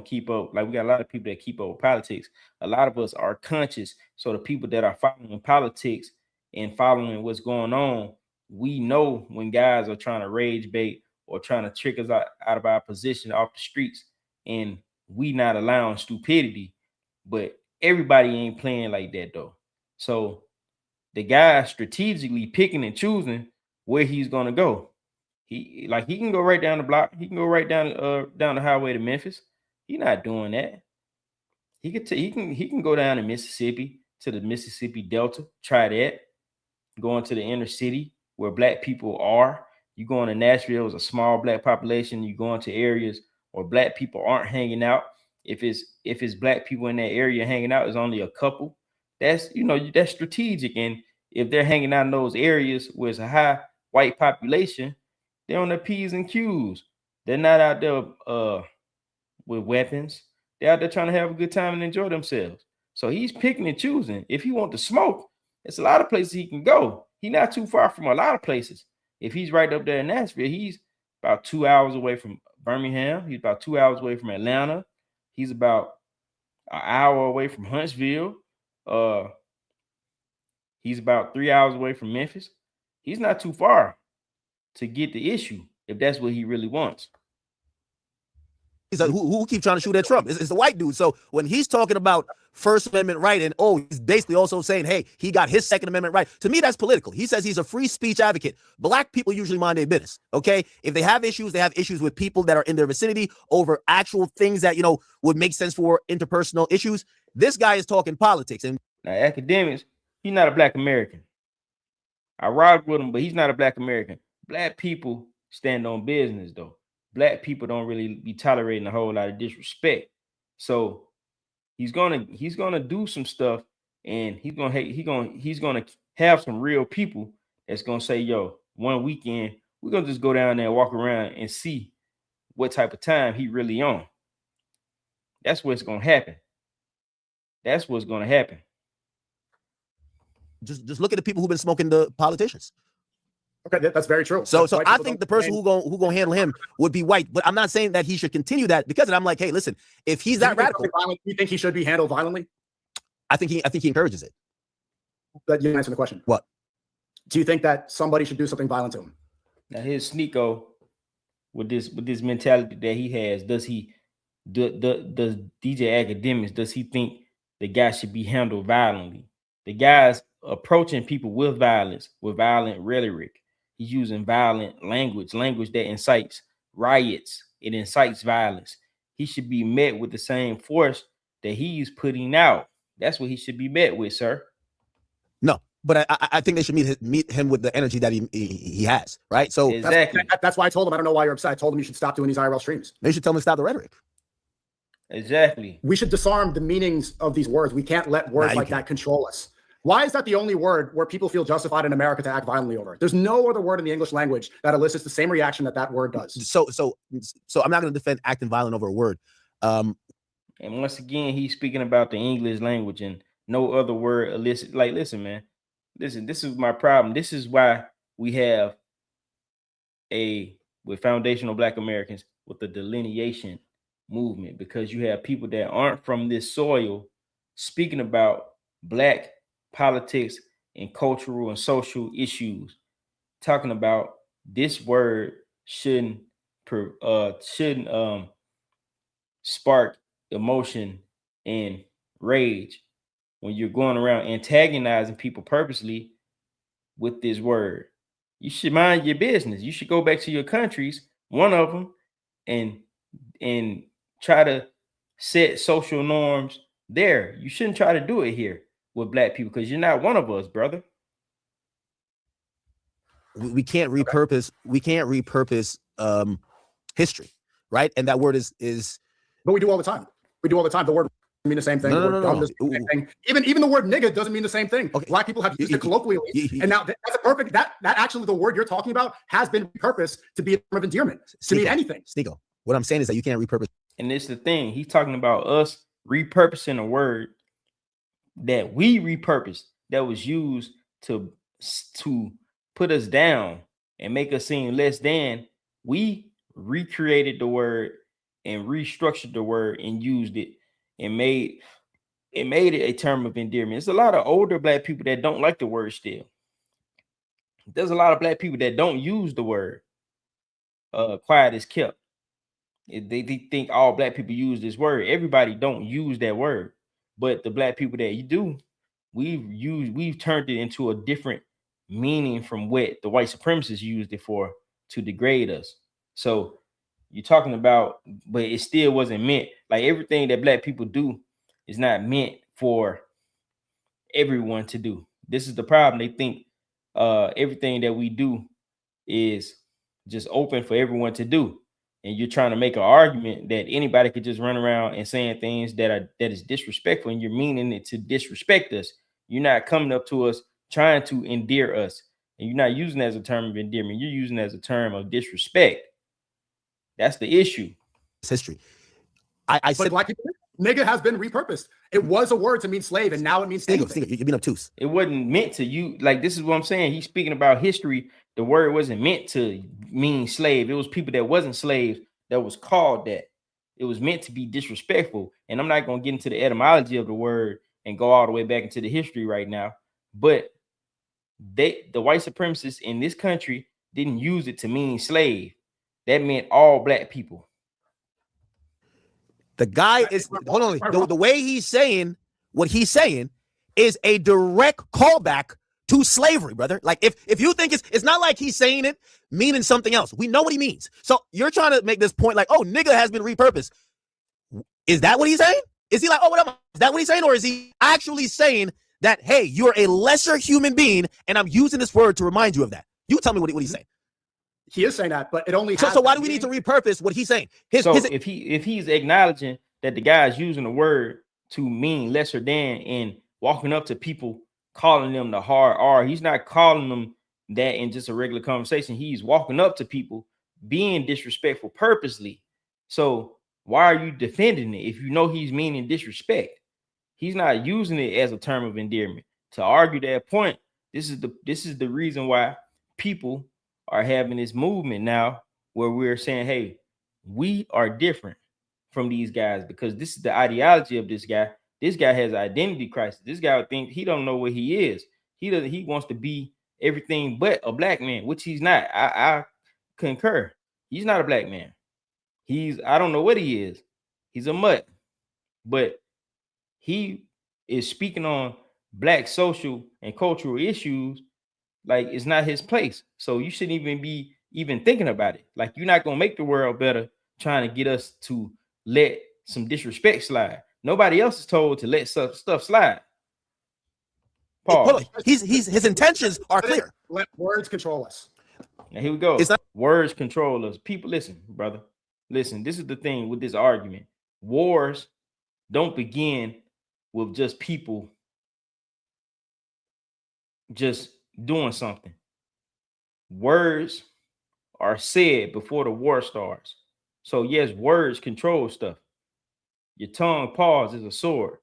keep up. Like we got a lot of people that keep up with politics. A lot of us are conscious. So the people that are following politics and following what's going on, we know when guys are trying to rage bait or trying to trick us out of our position off the streets, and we not allowing stupidity. But everybody ain't playing like that though. So the guy strategically picking and choosing where he's gonna go. He can go right down the block. He can go right down the highway to Memphis. He's not doing that. He can go down to Mississippi, to the Mississippi Delta. Try that. Going to the inner city where black people are. You going to Nashville, is a small black population. You going to areas where black people aren't hanging out. If it's black people in that area hanging out, it's only a couple. That's that's strategic. And if they're hanging out in those areas where it's a high white population, they're on their P's and Q's. They're not out there with weapons. They're out there trying to have a good time and enjoy themselves. So he's picking and choosing. If he wants to smoke, it's a lot of places he can go. He's not too far from a lot of places. If he's right up there in Nashville, he's about 2 hours away from Birmingham. He's about 2 hours away from Atlanta. He's about an hour away from Huntsville. He's about 3 hours away from Memphis. He's not too far to get the issue if that's what he really wants. He's like, who keep trying to shoot at Trump? It's the white dude. So when he's talking about First Amendment right, and he's basically also saying, hey, he got his Second Amendment right. To me, that's political. He says he's a free speech advocate. Black people usually mind their business. Okay, if they have issues with people that are in their vicinity over actual things that would make sense for interpersonal issues. This guy is talking politics. And now, academics, he's not a black American. I ride with him, but he's not a black American. Black people stand on business, though. Black people don't really be tolerating a whole lot of disrespect. So he's gonna do some stuff, and he's gonna have some real people that's gonna say, yo, one weekend we're gonna just go down there and walk around and see what type of time he really on. That's what's gonna happen. That's what's gonna happen. Just look at the people who've been smoking the politicians. Okay, that's very true. So I think the person who gonna handle him would be white, but I'm not saying that he should continue that, because I'm like, hey, listen, if he's that radical, you think he should be handled violently? I think he encourages it. But you answer the question. What? Do you think that somebody should do something violent to him? Now here's Sneeko with this mentality that he has. Does DJ Academics, does he think the guy should be handled violently? The guy's approaching people with violence, with violent rhetoric. He's using violent language that incites riots. It incites violence. He should be met with the same force that he's putting out. That's what he should be met with, sir. No, but I think they should meet him with the energy that he has, right? So exactly. That's why I told him, I don't know why you're upset. I told him you should stop doing these IRL streams. They should tell him to stop the rhetoric. Exactly. We should disarm the meanings of these words. We can't let words like that control us. Why is that the only word where people feel justified in America to act violently over? There's no other word in the English language that elicits the same reaction that word does. So I'm not going to defend acting violent over a word. And once again, he's speaking about the English language and no other word elicit. Like, listen, man, listen, this is my problem. This is why we have with foundational Black Americans with the delineation movement, because you have people that aren't from this soil speaking about Black politics and cultural and social issues, talking about this word shouldn't spark emotion and rage when you're going around antagonizing people purposely with this word. You should mind your business. You should go back to your countries, one of them, and try to set social norms there. You shouldn't try to do it here with Black people because you're not one of us, brother. We can't repurpose. We can't repurpose history, right? And that word is. But we do all the time. We do all the time. The word mean the same thing. No. Even the word nigga doesn't mean the same thing. Okay. Black people have used it colloquially, and now that's a perfect. That actually the word you're talking about has been repurposed to be a term of endearment to mean anything. Sneeko. What I'm saying is that you can't repurpose. And it's the thing. He's talking about us repurposing a word that we repurposed that was used to put us down and make us seem less than. We recreated the word and restructured the word and used it and made it a term of endearment. There's a lot of older Black people that don't like the word still. There's a lot of Black people that don't use the word. Quiet is kept. They think all Black people use this word. Everybody don't use that word, but the Black people that you do, we've turned it into a different meaning from what the white supremacists used it for, to degrade us. So you're talking about, but it still wasn't meant. Like everything that Black people do is not meant for everyone to do. This is the problem. They think everything that we do is just open for everyone to do. And you're trying to make an argument that anybody could just run around and saying things that is disrespectful, and you're meaning it to disrespect us. You're not coming up to us trying to endear us, and you're not using it as a term of endearment. You're using it as a term of disrespect. That's the issue. It's history. I said Black people, nigga has been repurposed. It was a word to mean slave, and now it means anything. You're being obtuse. It wasn't meant to you. Like, this is what I'm saying. He's speaking about history. The word wasn't meant to mean slave. It was people that wasn't slaves that was called that. It was meant to be disrespectful. And I'm not going to get into the etymology of the word and go all the way back into the history right now. But the white supremacists in this country didn't use it to mean slave. That meant all Black people. The guy is, hold on, the way he's saying what he's saying is a direct callback to slavery, brother. Like, if you think it's not like he's saying it meaning something else. We know what he means. So you're trying to make this point like, oh, nigga has been repurposed. Is that what he's saying? Is he like, oh, whatever? Is that what he's saying? Or is he actually saying that, hey, you're a lesser human being and I'm using this word to remind you of that? You tell me what he's saying. He is saying that, but it only. So why do we need to repurpose what he's saying? If he's acknowledging that the guy is using the word to mean lesser than and walking up to people, calling them the hard R, he's not calling them that in just a regular conversation. He's walking up to people, being disrespectful purposely. So why are you defending it if you know he's meaning disrespect? He's not using it as a term of endearment. To argue that point, this is the reason why people are having this movement now where we're saying, hey, we are different from these guys, because this is the ideology of this guy. This guy has an identity crisis. This guy thinks he don't know what he is. He wants to be everything but a Black man, which he's not. I concur. He's not a Black man. I don't know what he is. He's a mutt. But he is speaking on Black social and cultural issues like it's not his place. So you shouldn't even be thinking about it. Like, you're not gonna make the world better trying to get us to let some disrespect slide. Nobody else is told to let stuff slide. Paul. His intentions are clear. Let words control us. Now here we go. Words control us. People, listen, brother. Listen, this is the thing with this argument. Wars don't begin with just people just doing something. Words are said before the war starts. So yes, words control stuff. Your tongue paws is a sword.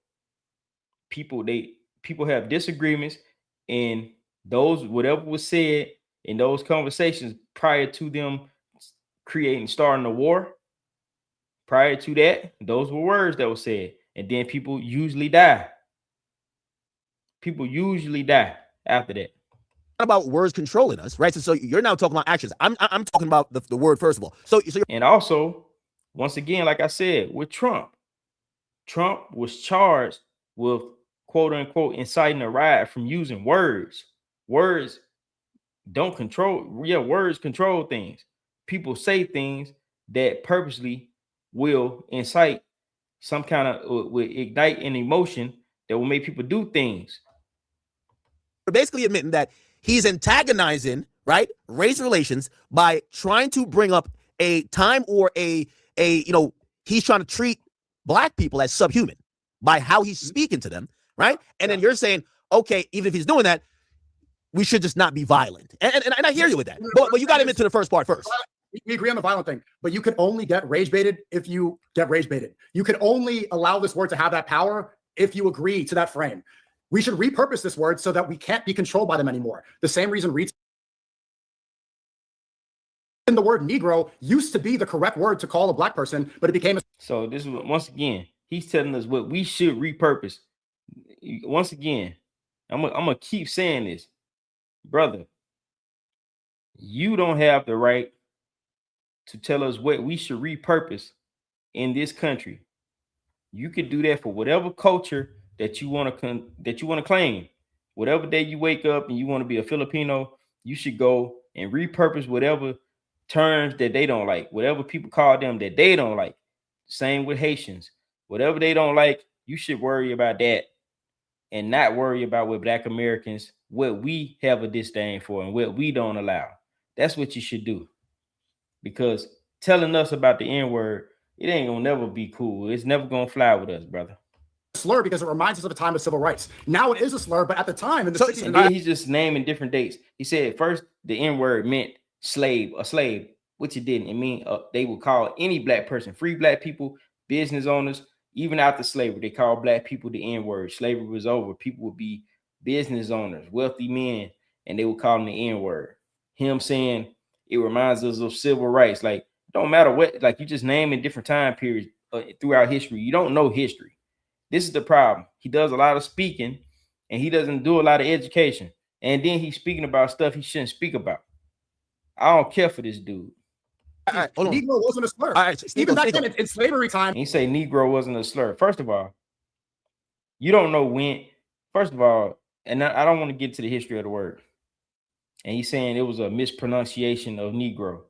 People have disagreements, and those whatever was said in those conversations prior to them starting the war, prior to that, those were words that were said, and then people usually die. People usually die after that. About words controlling us, right? So you're now talking about actions. I'm talking about the word first of all. So and also, once again, like I said, with Trump was charged with quote unquote inciting a riot from using words. Words don't control. Yeah, words control things. People say things that purposely will incite some kind of will ignite an emotion that will make people do things. We're basically admitting that he's antagonizing, right, race relations by trying to bring up a time or a he's trying to treat black people as subhuman by how he's speaking to them, right? And then you're saying, okay, even if he's doing that, we should just not be violent. And I hear you with that. But you got to admit to the first part first. We agree on the violent thing, but you can only get rage baited if you get rage baited. You can only allow this word to have that power if you agree to that frame. We should repurpose this word so that we can't be controlled by them anymore. The same reason the word Negro used to be the correct word to call a black person, but it became so this is once again, he's telling us what we should repurpose. Once again, I'm gonna keep saying this, brother. You don't have the right to tell us what we should repurpose in this country. You could do that for whatever culture that you want to claim. Whatever day you wake up and you want to be a Filipino, you should go and repurpose whatever terms that they don't like, whatever people call them that they don't like. Same with Haitians. Whatever they don't like, you should worry about that and not worry about what Black Americans, what we have a disdain for and what we don't allow. That's what you should do. Because telling us about the N-word, it ain't gonna never be cool. It's never gonna fly with us, brother. Slur because it reminds us of a time of civil rights. Now it is a slur, but at the time in the 60s, and then he's just naming different dates. He said first the N-word meant slave, which it didn't. It mean they would call any black person, free black people, business owners, even after slavery, they called black people the N-word. Slavery was over. People would be business owners, wealthy men, and they would call them the N-word. Him saying it reminds us of civil rights. Like, don't matter what, like you just name in different time periods throughout history. You don't know history. This is the problem. He does a lot of speaking and he doesn't do a lot of education. And then he's speaking about stuff he shouldn't speak about. I don't care for this dude. Negro wasn't a slur. Even back then in slavery time. He say Negro wasn't a slur. First of all, you don't know when. First of all, and I don't want to get to the history of the word. And he's saying it was a mispronunciation of Negro.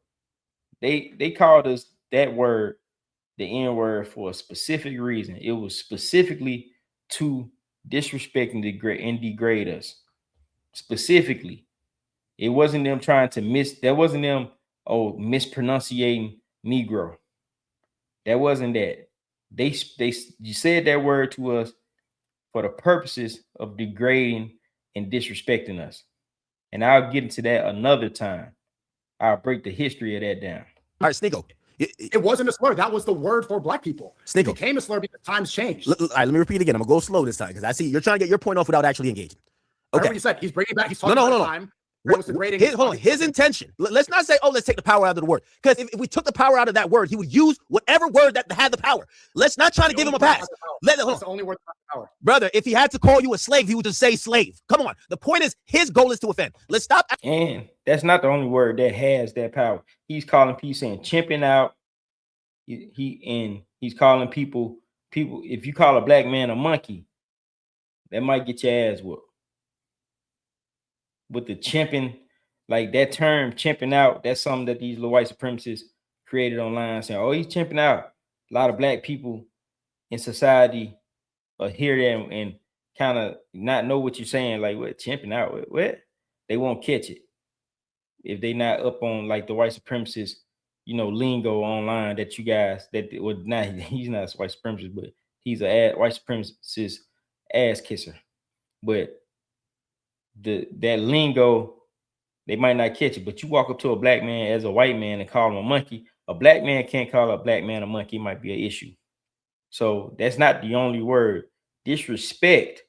They called us that word, the N-word, for a specific reason. It was specifically to disrespect and degrade us. Specifically. It wasn't them trying to mispronunciating Negro. That wasn't that. You said that word to us for the purposes of degrading and disrespecting us. And I'll get into that another time. I'll break the history of that down. All right, Sneeko. It wasn't a slur. That was the word for black people. Sneeko. It became a slur because times changed. All right, let me repeat again. I'm gonna go slow this time because I see you're trying to get your point off without actually engaging. Okay. What you said. He's bringing back. He's talking about time. His intention. Let's not say, oh, let's take the power out of the word. Because if we took the power out of that word, he would use whatever word that had the power. Let's not try to give him a pass. That's the only word that has the power. Brother, if he had to call you a slave, he would just say slave. Come on. The point is, his goal is to offend. Let's stop. And that's not the only word that has that power. He's calling people, saying chimping out. He's calling people. If you call a black man a monkey, that might get your ass whooped. With the chimping, like that term chimping out, that's something that these little white supremacists created online, saying, oh, he's chimping out. A lot of black people in society hear that and kind of not know what you're saying, like what chimping out, what? They won't catch it if they not up on like the white supremacist, lingo online that you guys he's not a white supremacist, but he's a white supremacist ass kisser. But that lingo, they might not catch it. But you walk up to a black man as a white man and call him a monkey. A black man can't call a black man a monkey. It might be an issue. So that's not the only word. Disrespect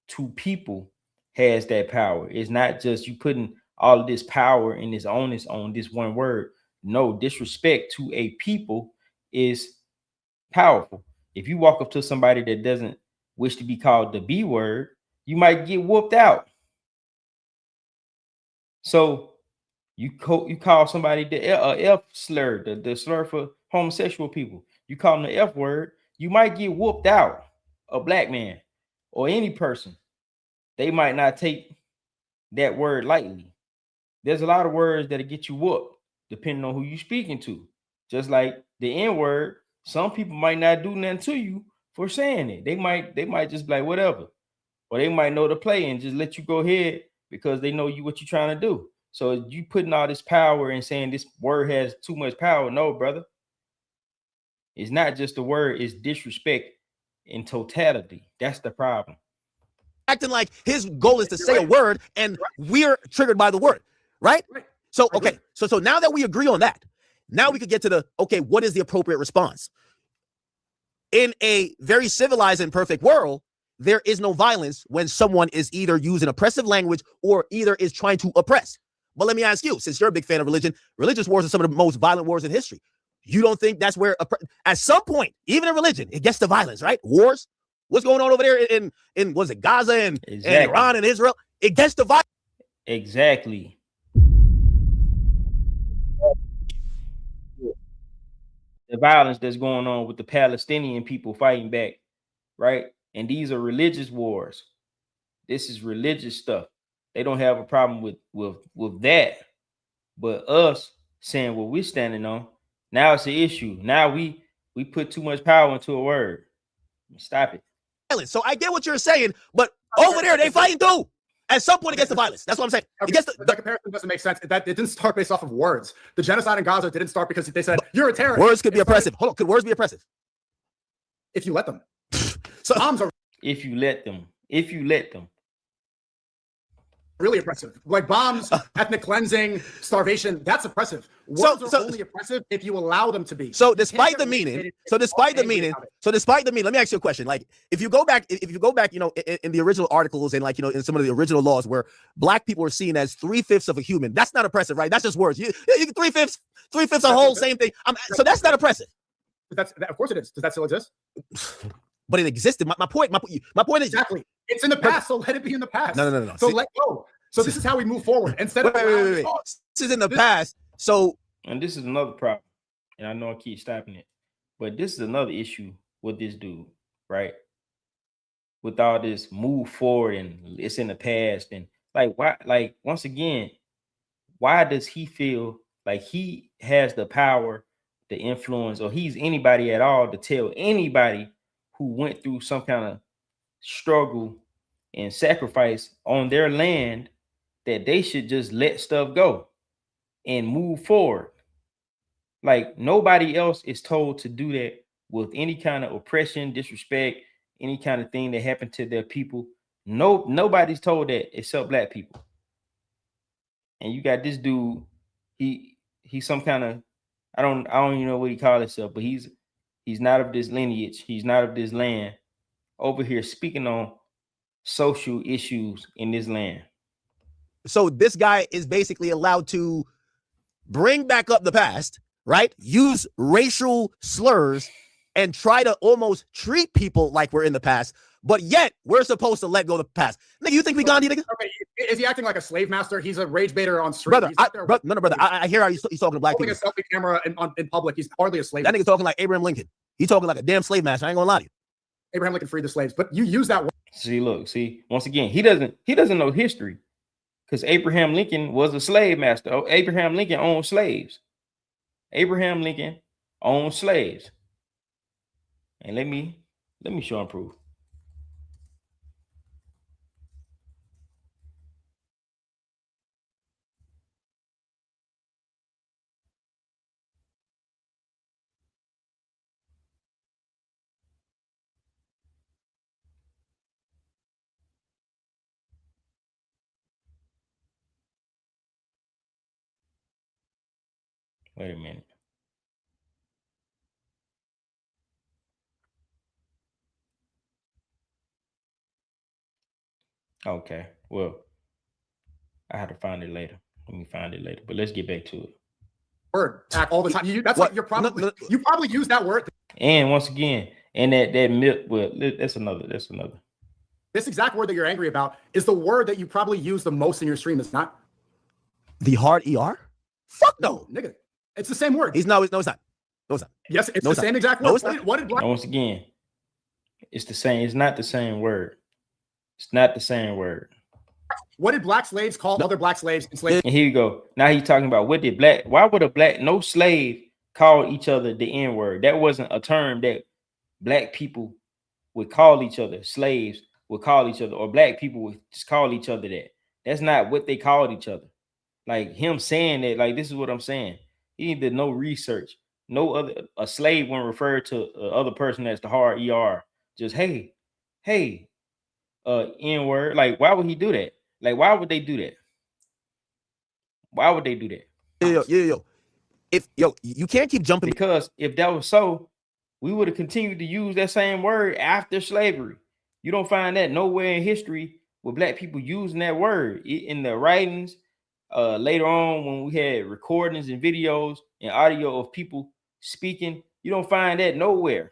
to people has that power. It's not just you putting all of this power and this onus on this one word. No, disrespect to a people is powerful. If you walk up to somebody that doesn't wish to be called the B word, you might get whooped out. So you call somebody the F slur, the slur for homosexual people. You call them the F word, you might get whooped out. A black man or any person, they might not take that word lightly. There's a lot of words that'll get you whooped depending on who you're speaking to. Just like the N word, some people might not do nothing to you for saying it. They might just be like whatever, or they might know the play and just let you go ahead because they know what you're trying to do. So you putting all this power and saying this word has too much power. No, brother. It's not just the word, it's disrespect in totality. That's the problem. Acting like his goal is to say a word and we're triggered by the word, right? So, okay. So now that we agree on that, now we could get to the, okay, what is the appropriate response? In a very civilized and perfect world, there is no violence when someone is either using oppressive language or either is trying to oppress. But let me ask you, since you're a big fan of religion, religious wars are some of the most violent wars in history. You don't think that's where, at some point, even in religion, it gets to violence, right? Wars. What's going on over there in was it Gaza and Iran and Israel? It gets to violence. Exactly. The violence that's going on with the Palestinian people fighting back, right? And these are religious wars. This is religious stuff. They don't have a problem with that. But us saying what we're standing on, now it's an issue. Now we put too much power into a word. Stop it. So I get what you're saying, but over there they fighting too. At some point, it gets to violence. That's what I'm saying. It gets the comparison doesn't make sense. That it didn't start based off of words. The genocide in Gaza didn't start because they said you're a terrorist. Words could be oppressive. Hold on, could words be oppressive? If you let them. So bombs are. If you let them. Really oppressive. Like bombs, ethnic cleansing, starvation, that's oppressive. Words are only oppressive if you allow them to be. So despite the meaning, let me ask you a question. Like if you go back, you know, in the original articles and like, you know, in some of the original laws where black people are seen as 3/5 of a human, that's not oppressive, right? That's just words. You 3/5 a whole, same thing. So that's not oppressive. Of course it is. Does that still exist? But it existed. My point is exactly. It's in the past, so let it be in the past. No. So let go. So this is how we move forward. Instead of wait. This is in the past. So and this is another problem. And I know I keep stopping it, but this is another issue with this dude, right? With all this move forward and it's in the past and like why? Like once again, why does he feel like he has the power, the influence, or he's anybody at all to tell anybody who went through some kind of struggle and sacrifice on their land that they should just let stuff go and move forward? Like nobody else is told to do that with any kind of oppression, disrespect, any kind of thing that happened to their people. Nobody's told that except black people. And you got this dude, he's some kind of, I don't even know what he calls himself, but he's not of this lineage, he's not of this land, over here speaking on social issues in this land. So this guy is basically allowed to bring back up the past, right? Use racial slurs and try to almost treat people like we're in the past, but yet we're supposed to let go of the past. Nigga, you think we Gandhi, nigga? Okay, is he acting like a slave master? He's a rage baiter on street. Brother, I hear how he's talking to black people. Holding a selfie camera in public. He's hardly a slave. That nigga talking like Abraham Lincoln. He's talking like a damn slave master. I ain't gonna lie to you. Abraham Lincoln freed the slaves, but you use that word. See, once again, he doesn't know history. Because Abraham Lincoln was a slave master. Oh, Abraham Lincoln owned slaves. Abraham Lincoln owned slaves. And let me show and prove. Wait a minute. Okay. Well, I have to find it later. Let me find it later. But let's get back to it. Word all the time. That's what you're probably you probably use that word. And once again, and that myth. Well, that's another. This exact word that you're angry about is the word that you probably use the most in your stream. Is not the hard ER? Fuck no, nigga. It's the same word. No, it's not. No, it's not. Yes, it's the same exact word. No, it's not. What did Black? Once again, it's the same. It's not the same word. It's not the same word. What did black slaves call other black slaves enslaved? And here you go. Now he's talking about why would no slave call each other the N-word? That wasn't a term that black people would call each other. Slaves would call each other, or black people would just call each other that. That's not what they called each other. Like him saying that, like, this is what I'm saying. He did no research. No other, a slave when referred to other person as the hard ER. Just hey, N-word. Like, why would he do that? Like, why would they do that? Why would they do that? Yo. You can't keep jumping. Because if that was so, we would have continued to use that same word after slavery. You don't find that nowhere in history with black people using that word in the writings. Later on, when we had recordings and videos and audio of people speaking, you don't find that nowhere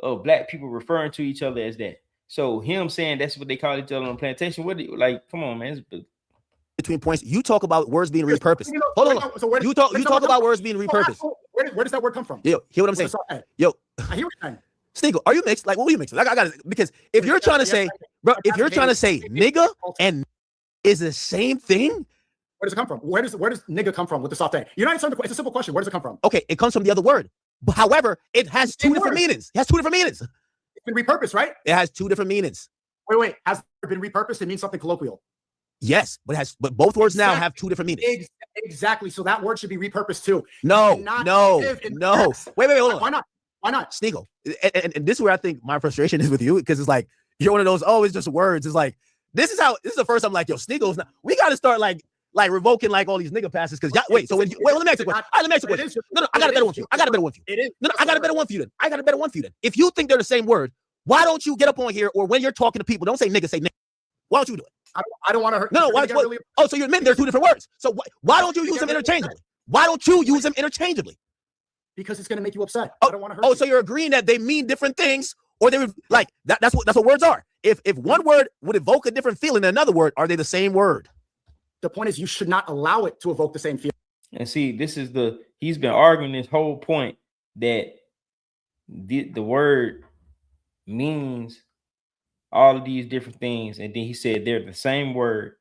of black people referring to each other as that. So him saying that's what they call each other on the plantation, come on, man. Between points, you talk about words being repurposed. Hold on. So you talk about words being repurposed. Where does that word come from? Yo, hear what I'm saying? Yo, I hear what you're saying. Sneagle, are you mixed? Like, what were you mixing? Like, I got it. Because if you're trying to say, bro, if you're trying to say nigga and is the same thing, where does it come from? Where does nigga come from with the soft A? You're not answering the question. It's a simple question. Where does it come from? Okay, it comes from the other word. But however, it has two different meanings. It has two different meanings. It's been repurposed, right? It has two different meanings. Wait. Has it been repurposed? It means something colloquial. Yes, but both words now have two different meanings. Exactly. So that word should be repurposed too. No. Wait, hold on. Why not? Sneagle. And this is where I think my frustration is with you, because it's like you're one of those, it's just words. It's like this is the first I'm like, yo, Sneagle's not. We got to start like revoking like all these nigga passes because wait. So let me ask you a question. Let me ask you a question. No, I got a better one for you. I got a better one for you. It is. No, I got a better one for you then. If you think they're the same word, why don't you get up on here or when you're talking to people, don't say nigga, say nigga. Why don't you do it? I don't want to hurt. No. So you admit they're two different words. So why don't you use them interchangeably? Why don't you use them interchangeably? Because it's going to make you upset. I don't want to hurt. Oh, so you're agreeing that they mean different things, or they would like that? That's what words are. If one word would evoke a different feeling than another word, are they the same word? The point is, you should not allow it to evoke the same feeling. And see, he's been arguing this whole point that the word means all of these different things, and then he said they're the same word.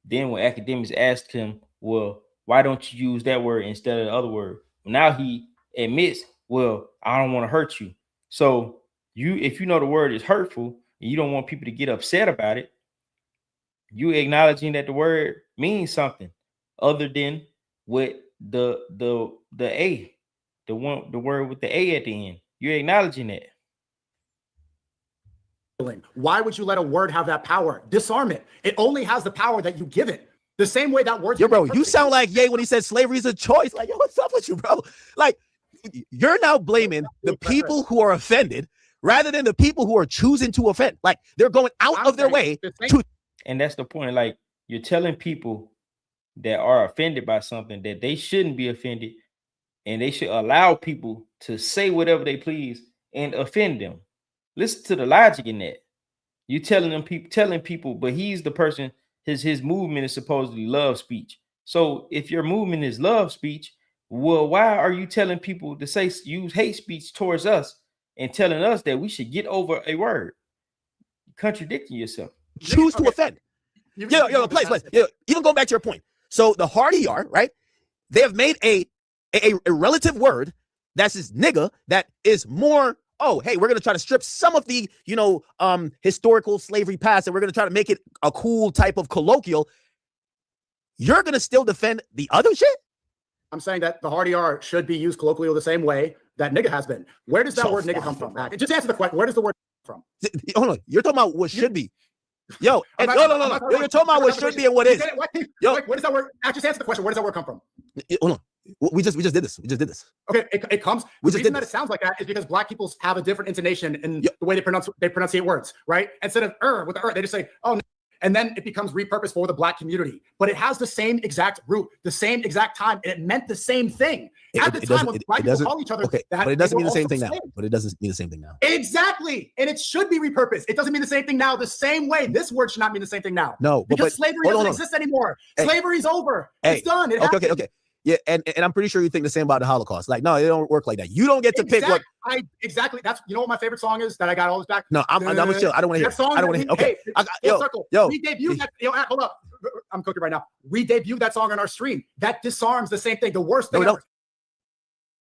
Then when academics asked him, well, why don't you use that word instead of the other word? Now he admits, well, I don't want to hurt you. So if you know the word is hurtful and you don't want people to get upset about it, you acknowledging that the word means something other than what the A, the word with the A at the end. You're acknowledging that. Why would you let a word have that power? Disarm it. It only has the power that you give it. The same way that word. Yo, bro, you sound like Ye when he said slavery is a choice. Like, yo, what's up with you, bro? Like, you're now blaming the people who are offended rather than the people who are choosing to offend. Like, they're going out of their way to. And that's the point. Like, you're telling people that are offended by something that they shouldn't be offended, and they should allow people to say whatever they please and offend them. Listen to the logic in that. You're telling people, but he's the person. His movement is supposedly love speech. So if your movement is love speech, well, why are you telling people to use hate speech towards us and telling us that we should get over a word? Contradicting yourself. Choose to offend. Yo, please. Even going back to your point. So the hard ER, right? They have made a relative word that's this nigga that is more. Oh, hey, we're going to try to strip some of the, historical slavery past, and we're going to try to make it a cool type of colloquial. You're going to still defend the other shit? I'm saying that the hard ER should be used colloquial the same way that nigga has been. Where does that word nigga come from? Just answer the question. Where does the word come from? Hold on. You're talking about what should be. Yo, no. You're talking about what should be and what is. Yo, where does that word? Just answer the question. Where does that word come from? Hold on. We just did this. We just did this. Okay, it comes. The reason that it sounds like that is because Black people have a different intonation in the way they pronunciate words, right? Instead of with the they just say, oh, no. And then it becomes repurposed for the Black community. But it has the same exact root, the same exact time, and it meant the same thing. At the time when Black people call each other that, but it doesn't mean the same thing now. But it doesn't mean the same thing now. Exactly. And it should be repurposed. It doesn't mean the same thing now. The same way this word should not mean the same thing now. No, because slavery doesn't exist anymore. Slavery's over. It's done. It happened. Okay. Yeah, and I'm pretty sure you think the same about the Holocaust. Like, no, it don't work like that. You don't get to pick what. Exactly. That's what my favorite song is that I got all this back. No, I'm gonna chill. I don't want to hear. I don't want to hear. Okay, yo, we debuted that. Hold up. I'm cooking right now. We debuted that song on our stream. That disarms the same thing. The worst thing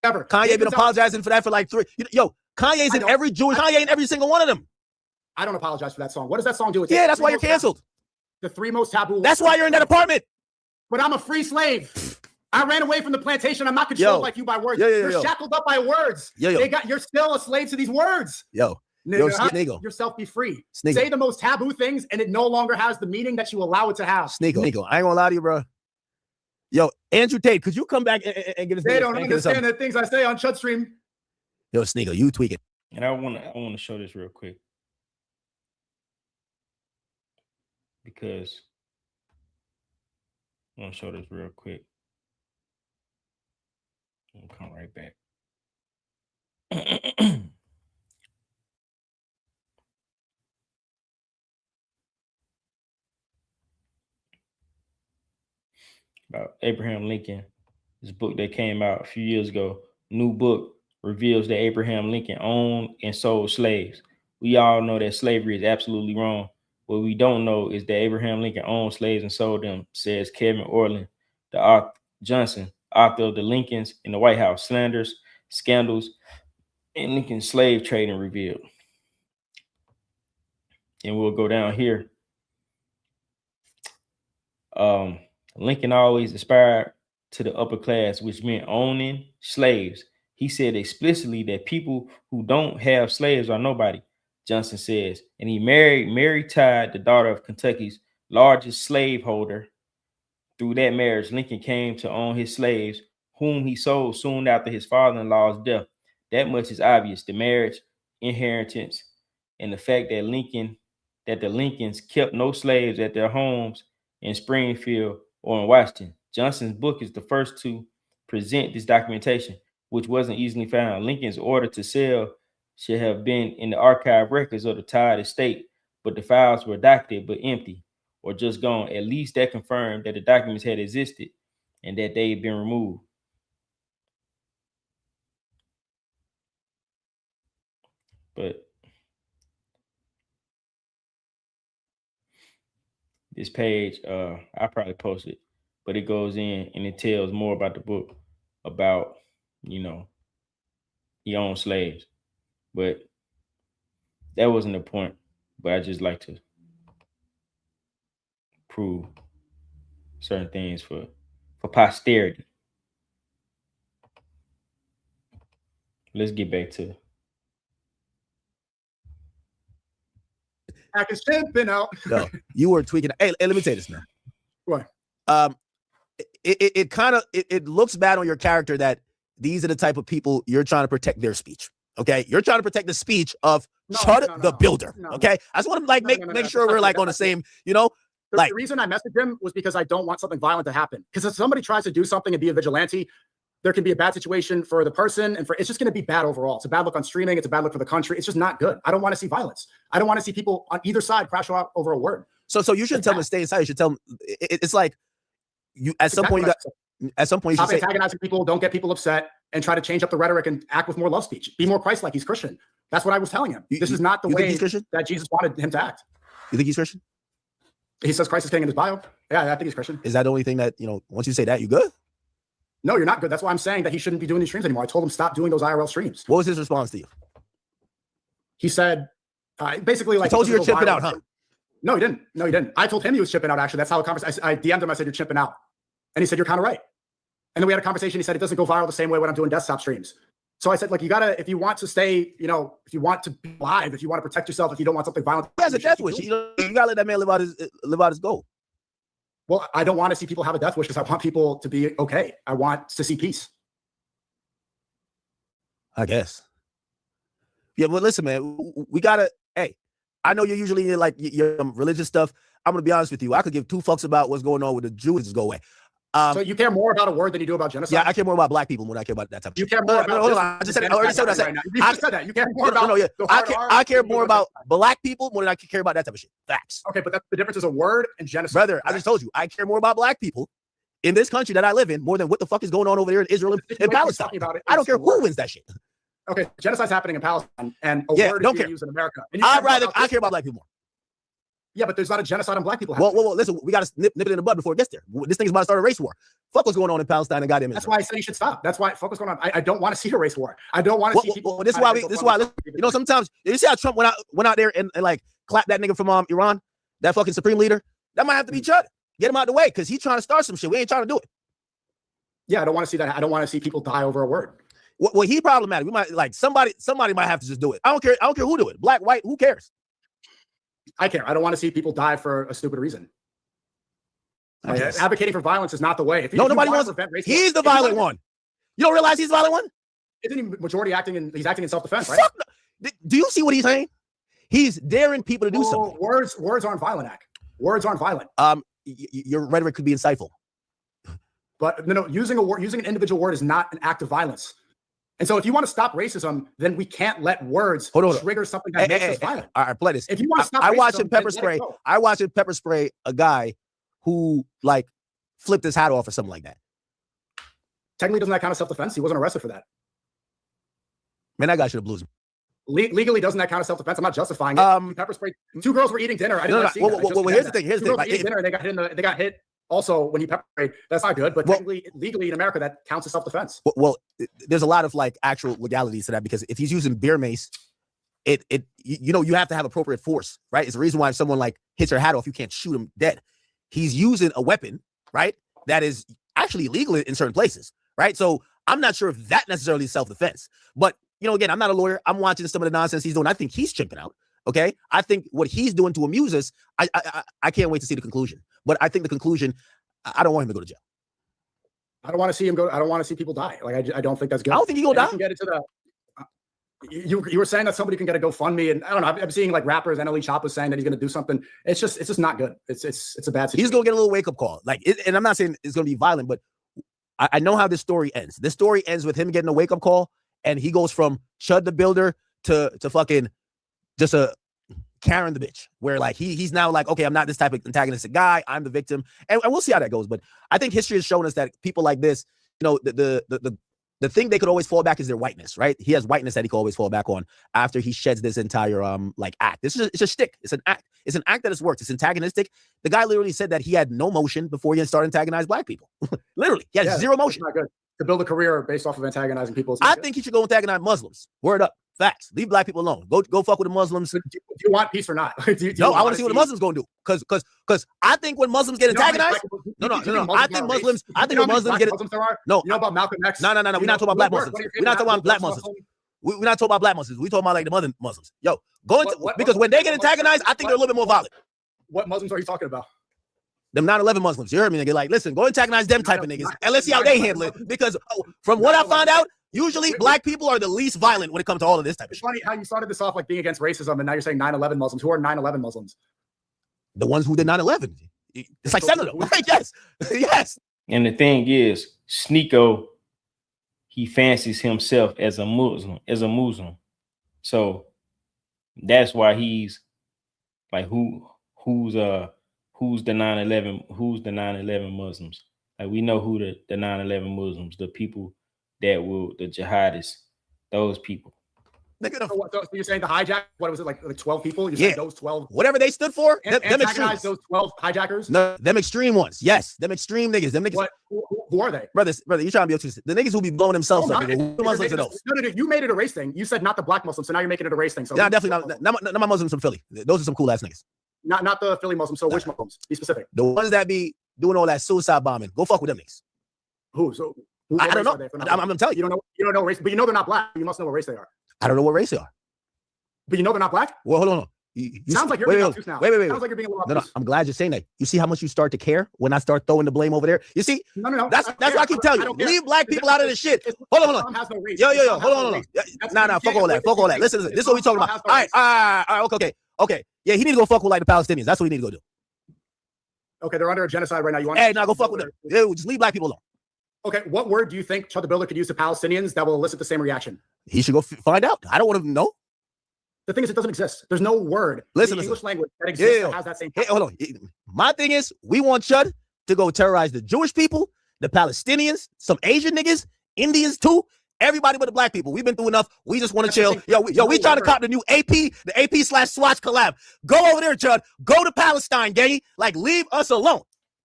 ever. Kanye been apologizing for that for like 3. Kanye's in every Jewish. Kanye in every single one of them. I don't apologize for that song. What does that song do? Yeah, that's why you're canceled. The 3 most taboo. That's why you're in that apartment. But I'm a free slave. I ran away from the plantation. I'm not controlled like you by words. You're shackled up by words. You're still a slave to these words. Yourself be free. Say the most taboo things, and it no longer has the meaning that you allow it to have. Sneeko, I ain't gonna lie to you, bro. Yo, Andrew Tate, could you come back and get us? They don't understand the things I say on Chud stream. Yo, Sneeko, you tweaking. And I want to show this real quick because I want to show this real quick. We'll come right back. About Abraham Lincoln, this book that came out a few years ago, new book reveals that Abraham Lincoln owned and sold slaves. We all know that slavery is absolutely wrong. What we don't know is that Abraham Lincoln owned slaves and sold them, says Kevin Orland, the author, Johnson, author of The Lincolns in the White House, Slanders, Scandals, and Lincoln's Slave Trading Revealed. And we'll go down here. Lincoln always aspired to the upper class, which meant owning slaves. He said explicitly that people who don't have slaves are nobody, Johnson says. And he married Mary Todd, the daughter of Kentucky's largest slaveholder. Through that marriage, Lincoln came to own his slaves, whom he sold soon after his father-in-law's death. That much is obvious. The marriage, inheritance, and the fact that the Lincolns kept no slaves at their homes in Springfield or in Washington. Johnson's book is the first to present this documentation, which wasn't easily found. Lincoln's order to sell should have been in the archive records of the Todd estate, but the files were docketed but empty or just gone. At least that confirmed that the documents had existed and that they had been removed. But this page, I probably post it, but it goes in and it tells more about the book, about, he owned slaves. But that wasn't the point. But I just like to prove certain things for posterity. Let's get back to I can shipping out. No, you were tweaking. Hey, let me say this now. What? It kind of looks bad on your character that these are the type of people you're trying to protect their speech. Okay, you're trying to protect the speech of Chud the Builder. Okay, I just want to make sure we're like on the same. The reason I messaged him was because I don't want something violent to happen. Because if somebody tries to do something and be a vigilante, there can be a bad situation for the person, and it's just going to be bad overall. It's a bad look on streaming. It's a bad look for the country. It's just not good. I don't want to see violence. I don't want to see people on either side crash out over a word. So you shouldn't tell them to stay inside. You should tell them it's like you at some point you stop antagonizing people. Don't get people upset and try to change up the rhetoric and act with more love speech. Be more Christ-like. He's Christian. That's what I was telling him. This is not the way that Jesus wanted him to act. You think he's Christian? He says Christ is king in his bio. Yeah, I think he's Christian. Is that the only thing that once you say that, you good? No, you're not good. That's why I'm saying that he shouldn't be doing these streams anymore. I told him stop doing those IRL streams. What was his response to you? He said, basically, like, I told you you're chipping out, huh? No, he didn't. No, he didn't. I told him he was chipping out. Actually, that's how the conversation. I DM'd him. I said you're chipping out, and he said you're kind of right. And then we had a conversation. He said it doesn't go viral the same way when I'm doing desktop streams. So I said, like, you gotta, if you want to stay, if you want to be live, if you want to protect yourself, if you don't want something violent, he has a death wish. You gotta let that man live out his goal. Well, I don't want to see people have a death wish because I want people to be okay. I want to see peace. I guess. Yeah, but listen, man, we gotta. Hey, I know you're usually in like your religious stuff. I'm gonna be honest with you. I could give two fucks about what's going on with the Jews. Just go away. So you care more about a word than you do about genocide? Yeah, I care more about black people more than I care about that type of shit. You care more about hold on. I just said it. I already said what I said. You just said that. You care more about I care more about black people more than I care about that type of shit. Facts. Okay, but the difference is a word and genocide. Brother, I just told you. I care more about black people in this country that I live in more than what the fuck is going on over there in Israel and Palestine. I don't care who wins that shit. Okay, genocide's happening in Palestine, and a word is being used in America. And I care about black people more. Yeah, but there's not a genocide on black people. Well, listen, we got to nip it in the bud before it gets there. This thing's about to start a race war. Fuck what's going on in Palestine and goddamn Israel. That's why I said you should stop. That's why fuck what's going on. I don't want to see a race war. I don't want to see people. This is why. You know, sometimes you see how Trump went out there and like clapped that nigga from Iran, that fucking supreme leader. That might have to be Chud. Get him out of the way because he's trying to start some shit. We ain't trying to do it. Yeah, I don't want to see that. I don't want to see people die over a word. Well, he problematic. We might like somebody might have to just do it. I don't care who do it. Black, white, who cares? I care. I don't want to see people die for a stupid reason. Advocating for violence is not the way. Nobody wants. He's the violent one. You don't realize he's the violent one? Isn't he majority acting? He's acting in self-defense, right? Fuck no. Do you see what he's saying? He's daring people to do something. Words aren't violent, Act. Words aren't violent. Your rhetoric could be insightful. But no, using an individual word is not an act of violence. And so if you want to stop racism, then we can't let words trigger something that makes us violent. All right, play this. If you want to stop I racism, watched him pepper spray. I watched him pepper spray a guy who like flipped his hat off or something like that. Technically, doesn't that count as self-defense? He wasn't arrested for that. Man, that guy should have blues. Legally, doesn't that count as self-defense? I'm not justifying it. Pepper spray. Two girls were eating dinner. I didn't like seeing that. Well, here's the thing. Two girls were eating dinner. They got hit. They got hit. Also, when you pepper spray, that's not good. But technically, legally in America, that counts as self-defense. Well, there's a lot of like actual legalities to that because if he's using beer mace, you have to have appropriate force, right? It's the reason why if someone like hits her hat off, you can't shoot him dead. He's using a weapon, right? That is actually illegal in certain places, right? So I'm not sure if that necessarily is self-defense. But again, I'm not a lawyer. I'm watching some of the nonsense he's doing. I think he's chimping out. Okay, I think what he's doing to amuse us, I can't wait to see the conclusion. But I think the conclusion, I don't want him to go to jail. I don't want to see him go. I don't want to see people die. Like I don't think that's good. I don't think he's gonna die. Can get into the. You were saying that somebody can get a GoFundMe, and I don't know. I'm seeing like rappers. NLE Chop was saying that he's going to do something. It's just not good. It's a bad situation. He's gonna get a little wake up call. And I'm not saying it's gonna be violent, but I know how this story ends. This story ends with him getting a wake up call, and he goes from Chud the Builder to fucking just a Karen the bitch, where like he's now like, okay, I'm not this type of antagonistic guy. I'm the victim, and we'll see how that goes. But I think history has shown us that people like this, the thing they could always fall back is their whiteness, right? He has whiteness that he could always fall back on after he sheds this entire act. It's a shtick. It's an act. It's an act that has worked. It's antagonistic. The guy literally said that he had no motion before he started antagonizing black people. Literally, he had zero motion. Not good to build a career based off of antagonizing people. I think he should go antagonize Muslims. Word up. Facts. Leave black people alone. Go fuck with the Muslims. Do you want peace or not? No, I want to see what the Muslims gonna do. Because I think when Muslims get antagonized, no. I think Muslims get it. No, you know about Malcolm X? No. We're not talking about black Muslims. We're not talking about black Muslims. We're not talking about black Muslims. We're talking about like the other Muslims. Yo, because when they get antagonized, I think they're a little bit more violent. What Muslims are you talking about? Them 9/11 Muslims. You heard me, nigga. Like, listen, go antagonize them type of niggas, and let's see how they handle it. Because from what I found out, usually black people are the least violent when it comes to all of this type of shit. It's funny how you started this off like being against racism, and now you're saying 9/11 Muslims. Who are 9/11 Muslims? The ones who did 9/11. It's like 7 of them, right? Yes. And the thing is, Sneeko, he fancies himself as a Muslim. So that's why he's like, who's the 9/11 Muslims? Like, we know who the 9/11 Muslims, the people that will, the jihadists, those people. So you're saying the hijack? What was it, like 12 people? You're saying those 12, whatever they stood for. Them extreme. Those 12 hijackers. No, them extreme ones. Yes, them extreme niggas. Them niggas. Who are they, brother? You trying to be able to the niggas who be blowing themselves up? Who Muslims are those? No. You made it a race thing. You said not the black Muslims, so now you're making it a race thing. So nah, definitely not my Muslims from Philly. Those are some cool ass niggas. Not the Philly Muslims. So which Muslims? Be specific. The ones that be doing all that suicide bombing. Go fuck with them niggas. Who? So I don't know. I'm telling you. You don't know race, but you know they're not black. You must know what race they are. I don't know what race they are. But you know they're not black? Well, hold on. Sounds like you're being obtuse now. Wait. Sounds like you're being a little obtuse. No, I'm glad you're saying that. You see how much you start to care when I start throwing the blame over there? You see? No. That's what I keep telling you. Leave black people out of this shit. Hold on. Yo. Hold on. Nah. Fuck all that. Listen. This is what we talking about. All right. Okay. Yeah, he need to go fuck with like the Palestinians. That's what he need to go do. Okay, they're under a genocide right now. You want? Hey, go fuck with them. Yeah, just leave black people alone. Okay, what word do you think Chud the Builder could use to Palestinians that will elicit the same reaction? He should go find out. I don't want to know. The thing is, it doesn't exist. There's no word in the English language that exists that has that same. Hey, hold on. My thing is, we want Chud to go terrorize the Jewish people, the Palestinians, some Asian niggas, Indians too. Everybody but the black people. We've been through enough. We just want to chill. We trying to cop the new the AP/Swatch collab. Go over there, Chud. Go to Palestine, gang. Like, leave us alone.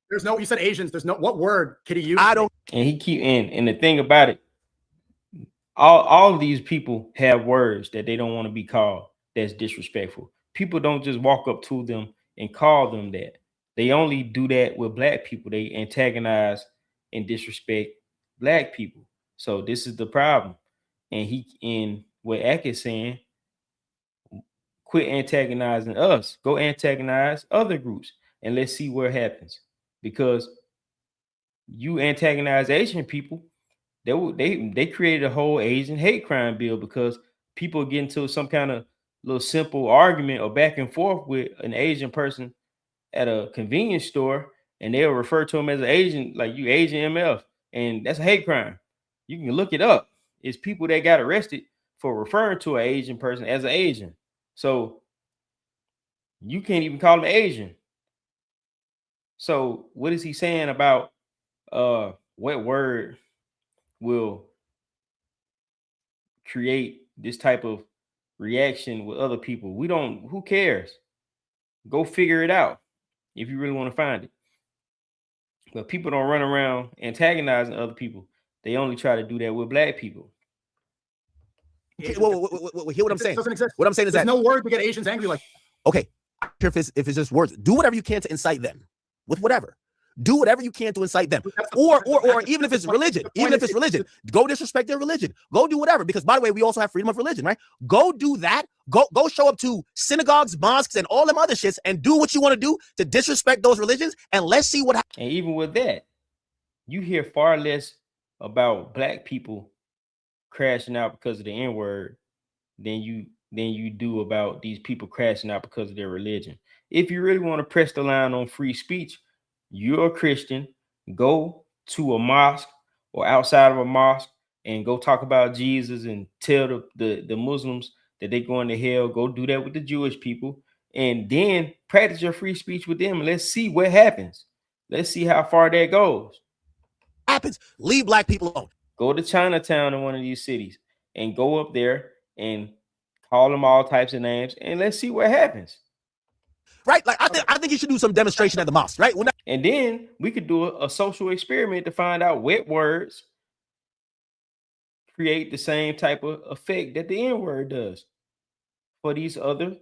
There's no, you said Asians. There's no, what word could he use? I don't. And he keep and the thing about it, all of these people have words that they don't want to be called. That's disrespectful. People don't just walk up to them and call them that. They only do that with black people. They antagonize and disrespect black people. So this is the problem. And what Ak is saying, quit antagonizing us. Go antagonize other groups and let's see what happens. Because you antagonize Asian people, they created a whole Asian hate crime bill because people get into some kind of little simple argument or back and forth with an Asian person at a convenience store, and they'll refer to him as an Asian, like you Asian MF, and that's a hate crime. You can look it up. It's people that got arrested for referring to an Asian person as an Asian. So you can't even call him Asian. So what is he saying about what word will create this type of reaction with other people? Who cares? Go figure it out if you really want to find it. But people don't run around antagonizing other people. They only try to do that with black people. Hear what I'm saying? It doesn't exist. What I'm saying is There's that no word to get Asians angry like. Okay, I don't care if it's just words. Do whatever you can to incite them with whatever. Do whatever you can to incite them, or even if it's religion, go disrespect their religion. Go do whatever. Because by the way, we also have freedom of religion, right? Go do that. Go show up to synagogues, mosques, and all them other shits, and do what you want to do to disrespect those religions. And let's see what happens. And even with that, you hear far less about black people crashing out because of the N-word than you do about these people crashing out because of their religion. If you really want to press the line on free speech, you're a Christian, go to a mosque or outside of a mosque and go talk about Jesus and tell the Muslims that they're going to hell. Go do that with the Jewish people and then practice your free speech with them. And let's see what happens. Let's see how far that goes. Leave black people alone. Go to Chinatown in one of these cities and go up there and call them all types of names and let's see what happens. Right? Like I think you should do some demonstration at the mosque, right? And then we could do a social experiment to find out what words create the same type of effect that the N-word does for these other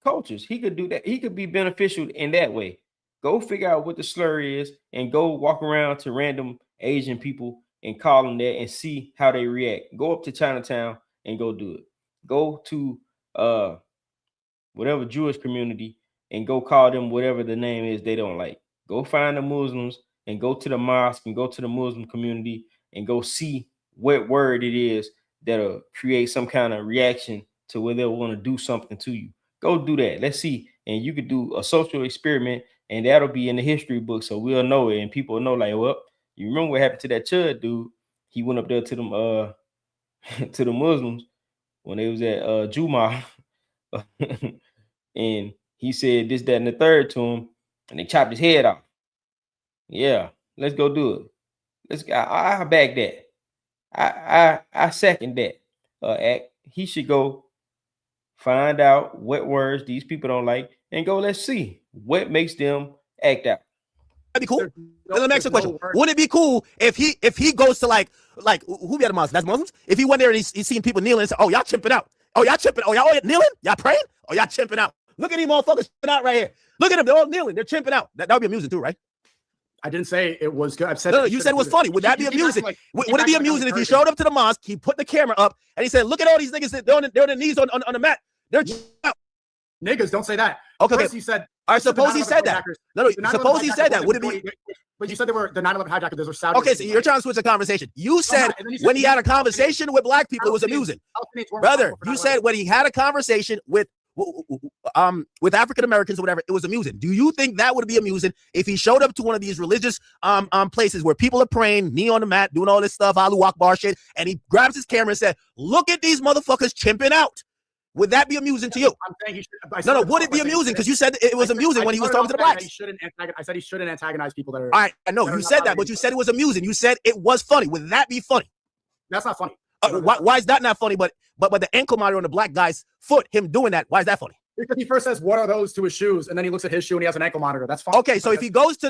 cultures. He could do that. He could be beneficial in that way. Go figure out what the slur is and go walk around to random Asian people and call them that and see how they react. Go up to Chinatown and go do it. Go to whatever Jewish community and go call them whatever the name is they don't like. Go find the Muslims and go to the mosque and go to the Muslim community and go see what word it is that'll create some kind of reaction to where they'll want to do something to you. Go do that. Let's see. And you could do a social experiment and that'll be in the history book. So we'll know it and people will know like, well, you remember what happened to that Chud dude? He went up there to them to the Muslims when they was at Juma and he said this, that, and the third to him, and they chopped his head off. Yeah, let's go do it. I back that. I second that. Act. He should go find out what words these people don't like and go. Let's see what makes them act out. That'd be cool. Let me ask you a question. Wouldn't it be cool if he goes to like who be at the mosque? That's Muslims. If he went there and he's seeing people kneeling and say, "Oh, y'all chimping out. Oh, y'all chimping. Oh, y'all kneeling. Y'all praying. Oh, y'all chimping out. Look at these motherfuckers chimping out right here. Look at them. They're all kneeling. They're chimping out. That would be amusing too, right?" I didn't say it was good. I've said no. You said it was funny. Would that be amusing? Would it be amusing if he showed up to the mosque, he put the camera up, and he said, "Look at all these niggas. They're on their knees on the mat. They're chimping out." Niggas, don't say that. Okay. First, you said. All right, suppose he said that. No, suppose he said that. Would it be? But you said they were the 9/11 hijackers. Those were Saudi. Okay, so you're trying to switch the conversation. You said when he had a conversation with black people, it was amusing. Brother, you said when he had a conversation with African Americans or whatever, it was amusing. Do you think that would be amusing if he showed up to one of these religious places where people are praying, knee on the mat, doing all this stuff, Allahu Akbar shit, and he grabs his camera and said, "Look at these motherfuckers chimping out"? Would that be amusing to you? I'm saying he should. No, would it be amusing? Because you said it was amusing when he was talking to the blacks. I said he shouldn't antagonize people that are. All right, I know you said that, but you said it was amusing. You said it was funny. Would that be funny? That's not funny. Why is that not funny? But the ankle monitor on the black guy's foot, him doing that, why is that funny? Because he first says, "What are those?" to his shoes, and then he looks at his shoe and he has an ankle monitor. That's fine. Okay, so if he goes to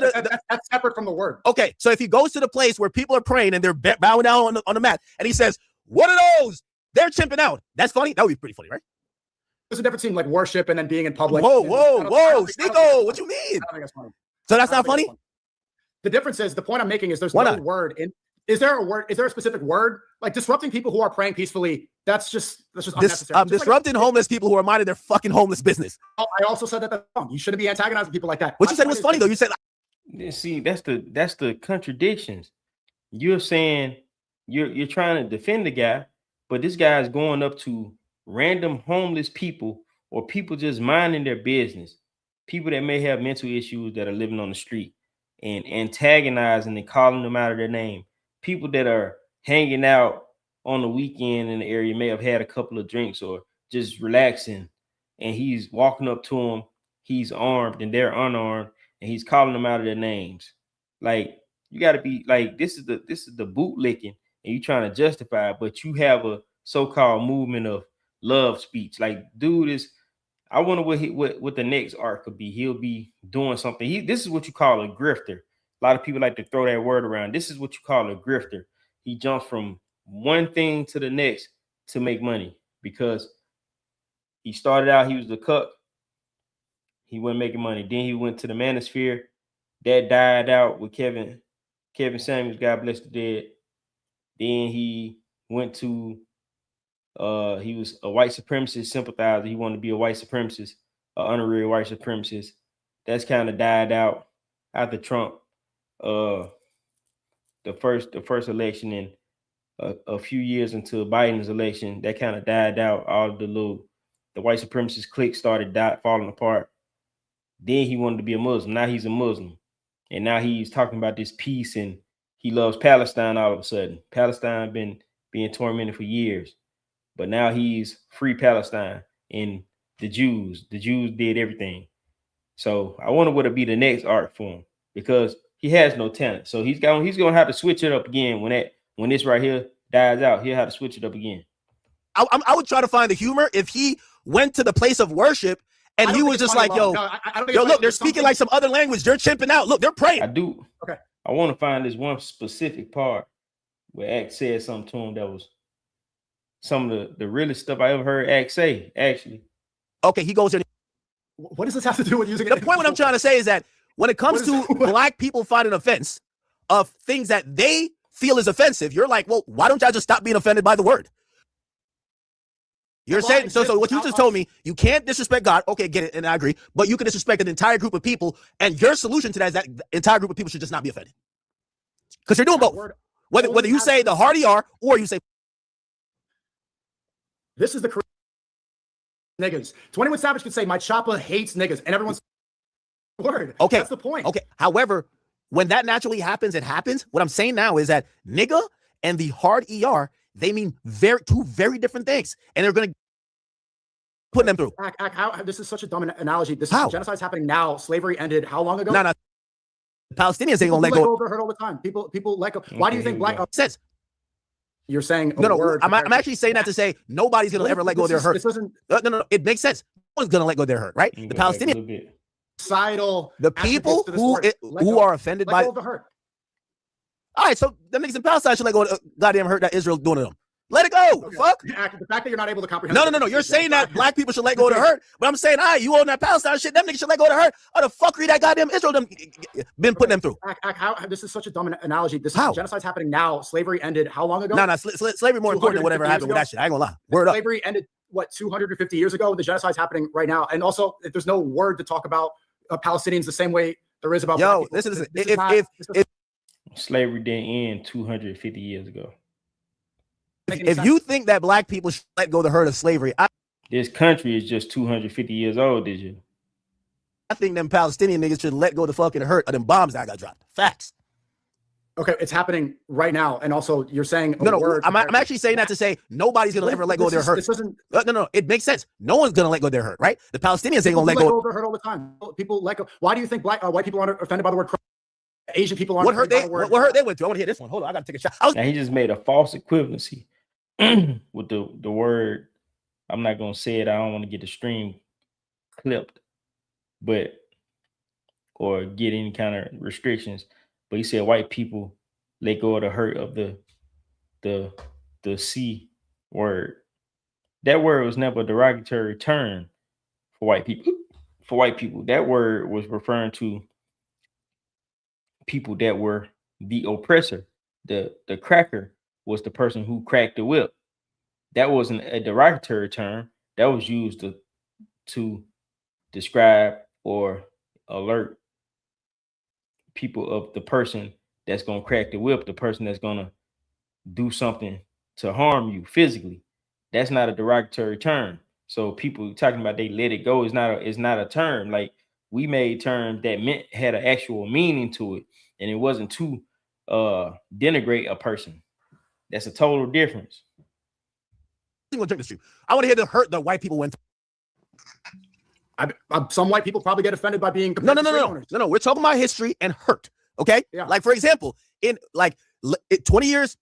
that's separate from the word. Okay, so if he goes to the place where people are praying and they're bowing down on the mat, and he says, "What are those?" They're chimping out. That's funny. That would be pretty funny, right? There's a difference between like worship and then being in public. Whoa, Sneeko, what you mean? I don't think that's funny. So that's not funny? The difference is, the point I'm making is there's no word in. Is there a word? Is there a specific word? Like disrupting people who are praying peacefully, that's just unnecessary. Disrupting homeless people who are minding their fucking homeless business. I also said that that's wrong. You shouldn't be antagonizing people like that. What you said was funny though. You said, see, that's the contradictions. You're saying you're trying to defend the guy, but this guy is going up to random homeless people or people just minding their business, people that may have mental issues that are living on the street, and antagonizing and calling them out of their name. People that are hanging out on the weekend in the area may have had a couple of drinks or just relaxing, and he's walking up to them. He's armed and they're unarmed, and he's calling them out of their names. Like, you got to be like, this is the bootlicking, and you trying to justify it, but you have a so-called movement of love speech. Like, dude is, I wonder what the next arc could be. He'll be doing something. This is what you call a grifter. A lot of people like to throw that word around. This is what you call a grifter. He jumps from one thing to the next to make money, because he started out, he was the cuck. He wasn't making money. Then he went to the manosphere. That died out with Kevin Samuels, God bless the dead. Then he went to he was a white supremacist sympathizer. He wanted to be a white supremacist, an honorary white supremacist. That's kind of died out after Trump. The first election, and a few years into Biden's election, that kind of died out. All of the white supremacist clique started falling apart. Then he wanted to be a Muslim. Now he's a Muslim, and now he's talking about this peace, and he loves Palestine. All of a sudden, Palestine been being tormented for years, but now he's free Palestine, and the Jews did everything. So I wonder what it'll be the next arc for him, because he has no talent. So he's gonna have to switch it up again when this right here dies out. He'll have to switch it up again. I would try to find the humor if he went to the place of worship and he was just like, look, they're speaking like some other language. They're chimping out. Look, they're praying. I do. Okay. I want to find this one specific part where Axe said something to him that was some of the realest stuff I ever heard Axe say, actually. Okay, he goes in. What does this have to do with using the point? What I'm trying to say is that when it comes to black people finding offense of things that they feel is offensive, you're like, well, why don't y'all just stop being offended by the word? You're saying, so what you just told me, you can't disrespect God. Okay, get it, and I agree. But you can disrespect an entire group of people, and your solution to that is that the entire group of people should just not be offended. Because you're doing both. Whether you say the hardy are, or you say... This is the niggas. 21 Savage could say, my choppa hates niggas, and everyone's word. Okay. That's the point. Okay. However, when that naturally happens, it happens. What I'm saying now is that nigga and the hard ER, they mean two very different things, and they're going to put them through. This is such a dumb analogy. Genocide's happening now. Slavery ended how long ago? No. The Palestinians ain't going to let go. They're hurt all the time. People let go. Why do you think black says? You're saying no. I'm actually saying that to say nobody's going to ever let go of their hurt. No. It makes sense. No one's going to let go of their hurt, right? The Palestinians, the people who are offended by the hurt. All right, so the niggas in Palestine should let go of the goddamn hurt that Israel's doing to them. Let it go. Okay. Fuck. The fact that you're not able to comprehend. No. You're saying that black people should let go of the hurt, but I'm saying, all right, you own that Palestine shit. Them niggas should let go of the hurt. How the fuckery that goddamn Israel been putting them through? This is such a dumb analogy. Genocide's happening now. Slavery ended how long ago? No. Slavery more important than whatever happened with that shit. I ain't gonna lie. Word Slavery ended what, 250 years ago. The genocide's happening right now. And also, if there's no word to talk about Palestinians the same way there is about black people. Listen. If slavery didn't end 250 years ago. If you think that black people should let go the hurt of slavery, this country is just 250 years old, did you? I think them Palestinian niggas should let go the fucking hurt of them bombs that got dropped. Facts. Okay, it's happening right now. And also, you're saying no. I'm actually saying that to say nobody's gonna ever let go of their hurt. No. It makes sense. No one's gonna let go of their hurt, right? The Palestinians ain't gonna let go of their hurt all the time. People let go. Why do you think white people aren't offended by the word? Asian people aren't. What hurt they went through? I want to hear this one. Hold on, I gotta take a shot. Now he just made a false equivalency with the word. I'm not gonna say it. I don't want to get the stream clipped, or get any kind of restrictions. But he said white people let go of the hurt of the C word. That word was never a derogatory term for white people. For white people, that word was referring to people that were the oppressor. The cracker was the person who cracked the whip. That wasn't a derogatory term. That was used to describe or alert people of the person that's going to crack the whip, the person that's going to do something to harm you physically. That's not a derogatory term. So people talking about they let it go is not a term. Like, we made terms that had an actual meaning to it, and it wasn't to denigrate a person. That's a total difference. I want to hear the hurt that white people went through. Some white people probably get offended by being no. We're talking about history and hurt. Okay, like for example, in 20 years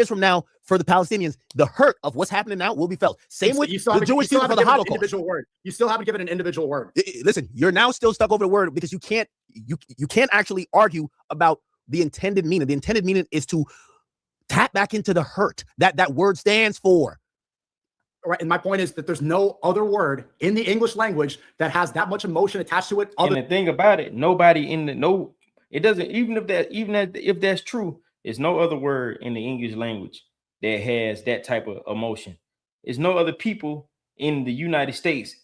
from now, for the Palestinians, the hurt of what's happening now will be felt. Same with the Jewish people for the Holocaust. Individual word. You still haven't given an individual word. Listen, you're now still stuck over the word because you can't actually argue about the intended meaning. The intended meaning is to tap back into the hurt that word stands for. Right, and my point is that there's no other word in the English language that has that much emotion attached to it. And the thing about it, it doesn't, even if that's true, there's no other word in the English language that has that type of emotion. There's no other people in the United States,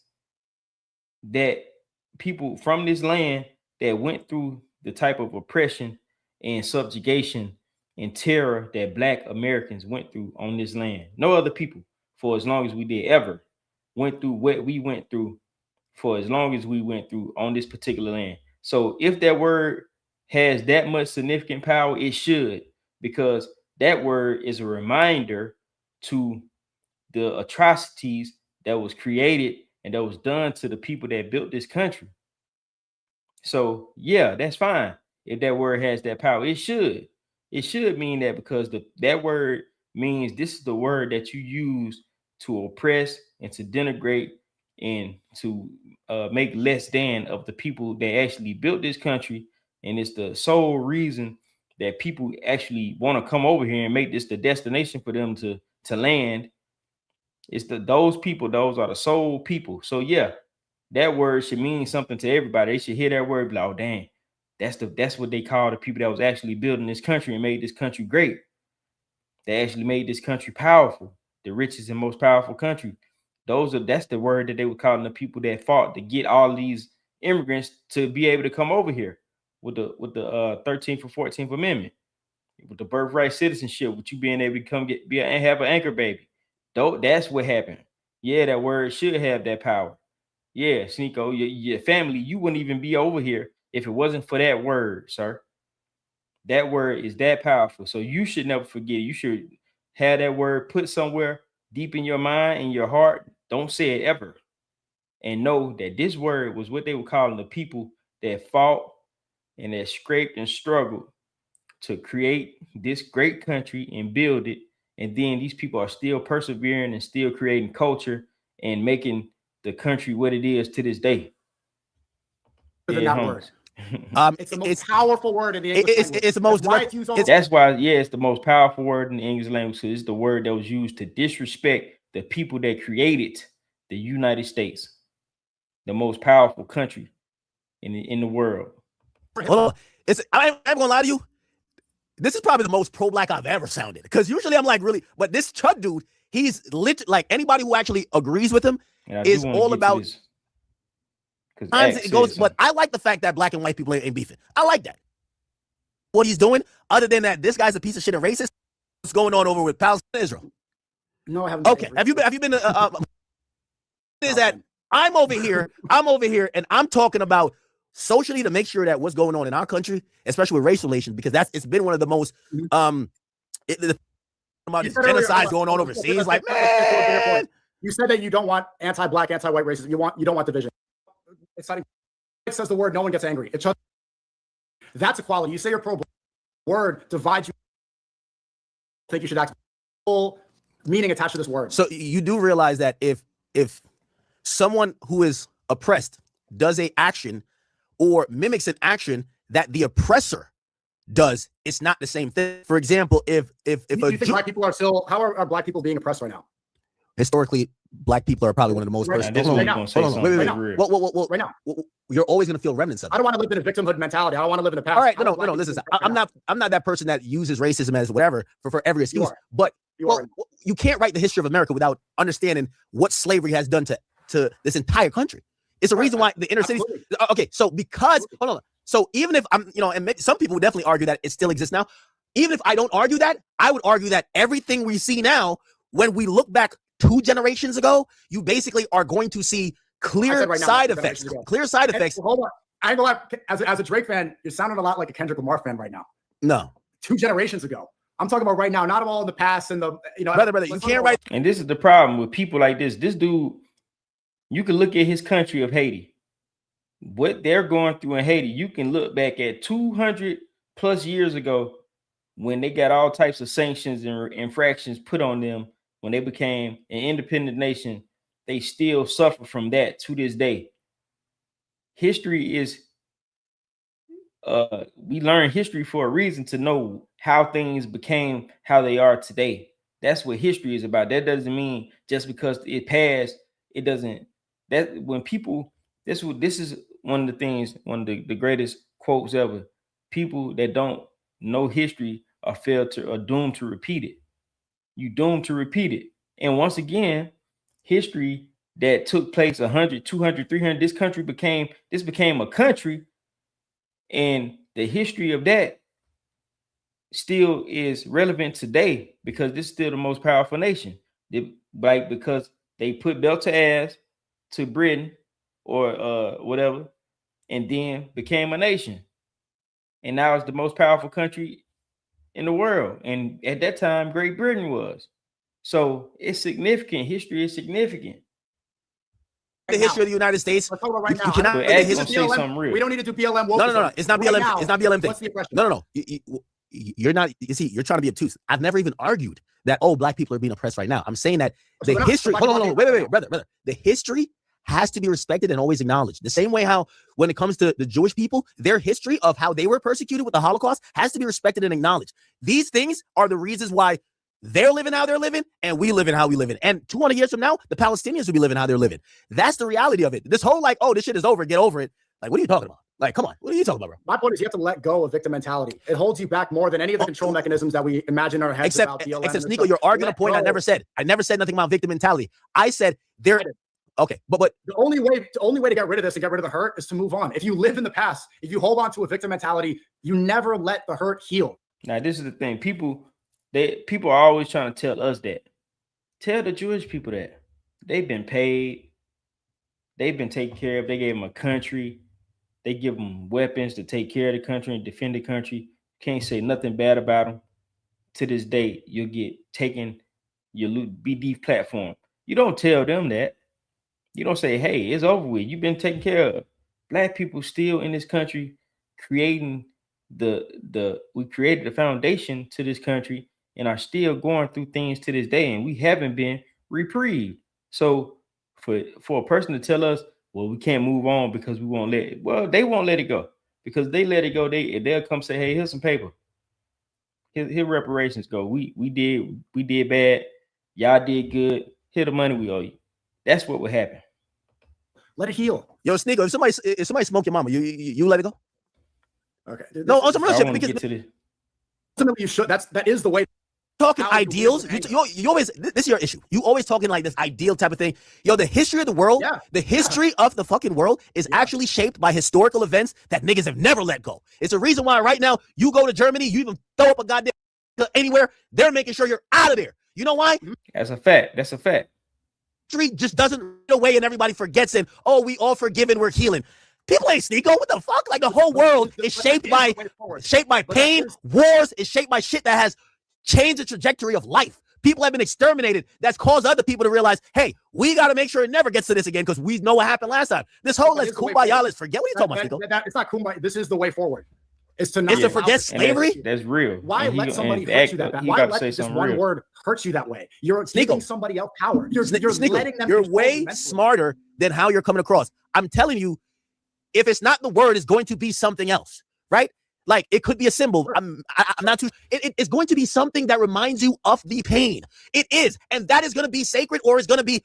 that people from this land that went through the type of oppression and subjugation and terror that Black Americans went through on this land. No other people, for as long as we did, ever went through what we went through for as long as we went through on this particular land. So if that word has that much significant power, it should, because that word is a reminder to the atrocities that was created and that was done to the people that built this country. So yeah, that's fine. If that word has that power, it should mean that, because that word means this is the word that you use to oppress and to denigrate and to make less than of the people that actually built this country. And it's the sole reason that people actually want to come over here and make this the destination for them to land. It's those people, those are the sole people. So yeah, that word should mean something to everybody. They should hear that word, be like, oh dang, that's what they call the people that was actually building this country and made this country great. They actually made this country powerful, the richest and most powerful country. That's the word that they were calling the people that fought to get all these immigrants to be able to come over here with the 13th or 14th Amendment, with the birthright citizenship, with you being able to come and have an anchor baby. That's what happened. Yeah, that word should have that power. Yeah, Sneeko, your family, you wouldn't even be over here if it wasn't for that word, sir. That word is that powerful. So you should never forget. You should have that word put somewhere deep in your mind, in your heart. Don't say it ever. And know that this word was what they were calling the people that fought and that scraped and struggled to create this great country and build it. And then these people are still persevering and still creating culture and making the country what it is to this day. That word. It's the most powerful word in the English language. It's the most. That's why, it's the most powerful word in the English language. So it's the word that was used to disrespect the people that created the United States, the most powerful country in the world. Hold on. I'm gonna lie to you. This is probably the most pro-black I've ever sounded. Because usually I'm like, really, but this Chud dude, He's like anybody who actually agrees with him is all about. It goes, but I like the fact that black and white people ain't beefing. I like that. What he's doing, other than that, this guy's a piece of shit and racist. What's going on over with Palestine and Israel? No, I haven't. Okay, have you been? Is that I'm over here, and I'm talking about socially to make sure that what's going on in our country, especially with race relations, because it's been one of the most about this genocide going on overseas. Like, man, you said that you don't want anti-black, anti-white racism. You don't want division. It's not. It says the word. No one gets angry. It's that's equality. You say you're pro-black. Word divides you. I think you should act full meaning attached to this word. So you do realize that if someone who is oppressed does a action or mimics an action that the oppressor does, it's not the same thing. For example, if you think black people are still, how are black people being oppressed right now? Historically, black people are probably one of the most Right now. You're always going to feel remnants of it. I don't want to live in a victimhood mentality. I don't want to live in the past. All right, no. Listen, I'm not that person that uses racism as whatever for every excuse. But you can't write the history of America without understanding what slavery has done to this entire country. It's a reason why the inner cities. Okay, so because hold on. So even if I'm, and some people would definitely argue that it still exists now. Even if I don't argue that, I would argue that everything we see now, when we look back 2 generations ago, you basically are going to see clear side effects. Clear side effects. Hold on. I ain't gonna lie. As a Drake fan, you're sounding a lot like a Kendrick Lamar fan right now. No. 2 generations ago. I'm talking about right now, not all in the past and the brother, you can't write. And this is the problem with people like this. This dude, you can look at his country of Haiti. What they're going through in Haiti, you can look back at 200 plus years ago when they got all types of sanctions and infractions put on them when they became an independent nation. They still suffer from that to this day. History is, we learn history for a reason to know how things became how they are today. That's what history is about. That doesn't mean just because it passed, it doesn't. That when people, this is one of the things, one of the greatest quotes ever. People that don't know history are doomed to repeat it. You doomed to repeat it. And once again, history that took place 100, 200, 300, this became a country, and the history of that still is relevant today because this is still the most powerful nation. Because they put belt to ass to Britain or whatever, and then became a nation. And now it's the most powerful country in the world. And at that time, Great Britain was. So it's significant. History is significant. The history of the United States. Right you cannot say something real. We don't need to do BLM. No. It's not BLM. Now, it's not BLM thing. What's the impression? No. You're not. You see, you're trying to be obtuse. I've never even argued that black people are being oppressed right now. I'm saying that the history. Hold on. Wait, brother. The history has to be respected and always acknowledged. The same way how when it comes to the Jewish people, their history of how they were persecuted with the Holocaust has to be respected and acknowledged. These things are the reasons why they're living how they're living and we live in how we live in. And 200 years from now, the Palestinians will be living how they're living. That's the reality of it. This whole this shit is over, get over it. Like, what are you talking about? Like, come on. What are you talking about, bro? My point is you have to let go of victim mentality. It holds you back more than any of the control mechanisms that we imagine in our heads about BLM. Except Nico, you're arguing a point I never said. I never said nothing about victim mentality. I said there. Okay, but the only way to get rid of this and get rid of the hurt is to move on. If you live in the past, if you hold on to a victim mentality, you never let the hurt heal. Now, this is the thing. People are always trying to tell us that. Tell the Jewish people that. They've been paid. They've been taken care of. They gave them a country. They give them weapons to take care of the country and defend the country. Can't say nothing bad about them. To this day, you'll get taken, you'll be deplatformed. You don't tell them that. You don't say, hey, it's over with. You've been taken care of. Black people still in this country creating we created the foundation to this country and are still going through things to this day, and we haven't been reprieved. So for a person to tell us, well, we can't move on because we won't let it. Well, they won't let it go because they let it go. They'll come say, hey, here's some paper. Here reparations go. We did bad. Y'all did good. Here the money we owe you. That's what would happen. Let it heal. Yo, Sneaker, if somebody smoke your mama, you let it go. Okay. No, on some real shit. Because ultimately you should. That is the way. talking ideals. You always, this is your issue. You always talking like this ideal type of thing. Yo, the history of the world, the history of the fucking world is actually shaped by historical events that niggas have never let go. It's a reason why right now you go to Germany, you even throw up a goddamn anywhere, they're making sure you're out of there. You know why? That's a fact. That's a fact. History just doesn't run away and everybody forgets it. Oh, we all forgiven, we're healing. People ain't sneako. What the fuck? Like the whole world is shaped by pain, wars, is shaped by shit that has changed the trajectory of life. People have been exterminated. That's caused other people to realize, hey, we got to make sure it never gets to this again because we know what happened last time. This whole let's kumbaya, let's forget. What are you talking about, Sneako? It's not kumbaya. This is the way forward. It's to not forget slavery. That's real. Why let somebody hurt you that bad? Why let this one word hurt you that way? You're giving somebody else power. You're letting them. You're way smarter than how you're coming across. I'm telling you, if it's not the word, it's going to be something else, right? Like it could be a symbol. I'm not too. It's going to be something that reminds you of the pain. It is, and that is going to be sacred, or it's going to be.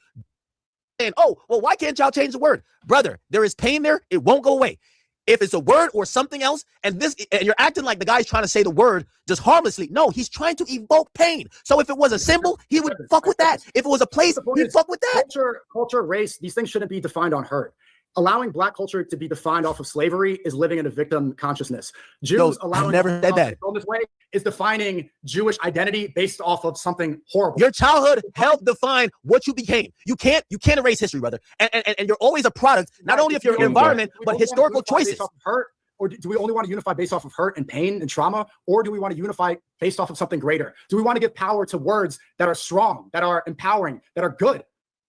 And oh, well, why can't y'all change the word, brother? There is pain there. It won't go away. If it's a word or something else, and you're acting like the guy's trying to say the word just harmlessly. No, he's trying to evoke pain. So if it was a symbol, he would fuck with that. If it was a place, he'd fuck with that. Culture, race, these things shouldn't be defined on hurt. Allowing Black culture to be defined off of slavery is living in a victim consciousness. Jews allowing never said that. this way is defining Jewish identity based off of something horrible. Your childhood helped define what you became. You can't erase history, brother. And you're always a product not only of your environment but historical choices. Hurt, or do we only want to unify based off of hurt and pain and trauma, or do we want to unify based off of something greater? Do we want to give power to words that are strong, that are empowering, that are good?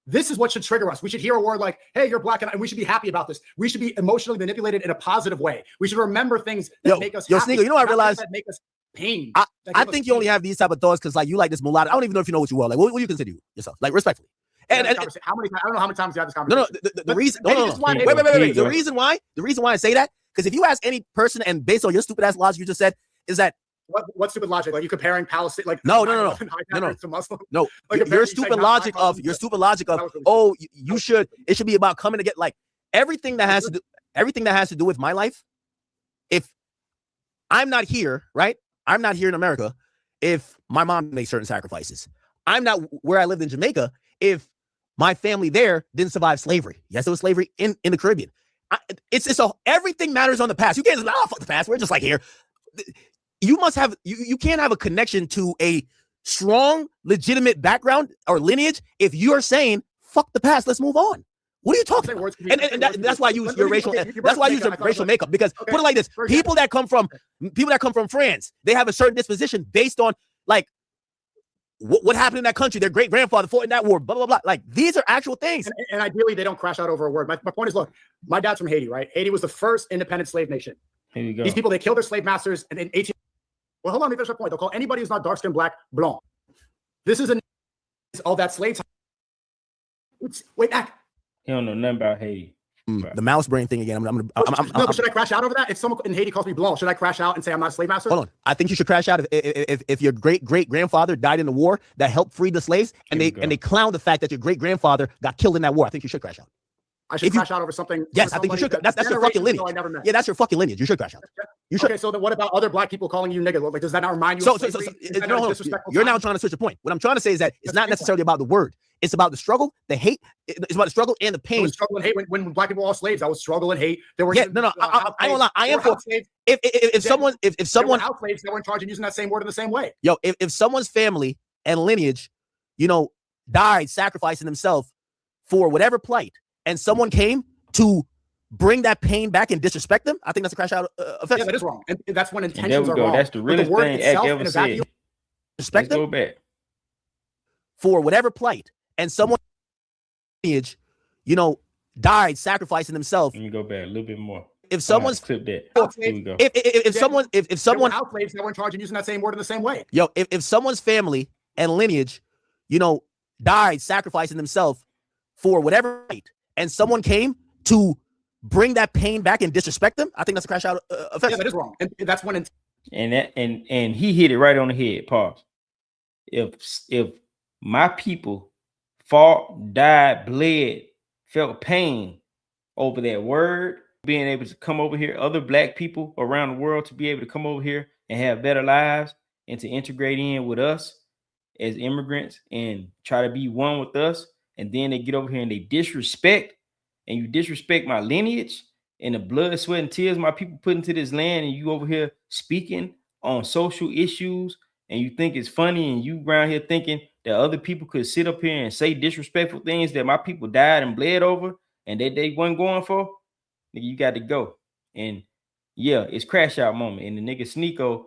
This is what should trigger us. We should hear a word like, hey, you're Black, and we should be happy about this. We should be emotionally manipulated in a positive way. We should remember things that make us happy. Sneako, you know what I realized? That make us pain. I think you only have these type of thoughts because like you like this mulatto. I don't even know if you know what you are. Like, what do you consider yourself? Like, respectfully. And I don't know how many times you had this conversation. The reason. Wait. The reason why I say that, because if you ask any person, and based on your stupid ass logic you just said, is that what stupid logic? Like you comparing Palestine, like no, to Muslim? No, like your stupid logic of oh, it should be about coming to get like everything that has to do with my life. If I'm not here, right? I'm not here in America. If my mom makes certain sacrifices, I'm not where I lived in Jamaica. If my family there didn't survive slavery, yes, it was slavery in the Caribbean. Everything matters on the past. You can't just like, oh, fuck the past. We're just like here. You must have you can't have a connection to a strong, legitimate background or lineage if you're saying fuck the past, let's move on. What are you talking about? And that's why I use your racial. That's why I use your racial makeup, because put it like this: people that come from France, they have a certain disposition based on like what happened in that country. Their great grandfather fought in that war. Blah blah blah. Like these are actual things. And ideally, they don't crash out over a word. My point is, look, my dad's from Haiti, right? Haiti was the first independent slave nation. Here you go. These people, they killed their slave masters, and in 18. Well, hold on, let me finish my point. They'll call anybody who's not dark skinned Black blanc. This is all that slave time. Wait, back. He don't know nothing about Haiti. The mouse brain thing again. But should I crash out over that? If someone in Haiti calls me blanc, should I crash out and say I'm not a slave master? Hold on. I think you should crash out if your great grandfather died in the war that helped free the slaves, and they clown the fact that your great grandfather got killed in that war. I think you should crash out. I should crash out over something. Yes, I think you should. That's your fucking lineage. Yeah, that's your fucking lineage. You should crash out. You should. Okay, so then what about other Black people calling you nigga? Like, does that not remind you? No, you're now trying to switch the point. What I'm trying to say is that it's not necessarily about the word. It's about the struggle, the hate. It's about the struggle and the pain. Struggle and hate. When Black people were all slaves, that was struggle and hate. There were I ain't gonna lie. I am for if someone out slaves, they were in charge of using that same word in the same way. Yo, if someone's family and lineage, died sacrificing themselves for whatever plight, and someone came to bring that pain back and disrespect them, I think that's a crash out offense. Yeah, that is wrong, and that's when intentions are wrong. That's the realest thing Ack ever said. Respect them. Go back for whatever plight, and someone lineage, died sacrificing themselves. Let me go back a little bit more. If someone's clip that, here we go. If someone out slaves, they were in charge of using that same word in the same way. Yo, if someone's family and lineage, died sacrificing themselves for whatever plight, and someone came to bring that pain back and disrespect them, I think that's a crash out offense. Yeah, that is wrong, and that's when. And he hit it right on the head. Pause. If my people fought, died, bled, felt pain over that word, being able to come over here, other Black people around the world to be able to come over here and have better lives and to integrate in with us, as immigrants and try to be one with us, and then they get over here and they disrespect, and you disrespect my lineage and the blood, sweat, and tears my people put into this land, and you over here speaking on social issues, and you think it's funny, and you around here thinking that other people could sit up here and say disrespectful things that my people died and bled over and that they wasn't going for, nigga, you got to go. And yeah, it's crash out moment. And the nigga Sneeko,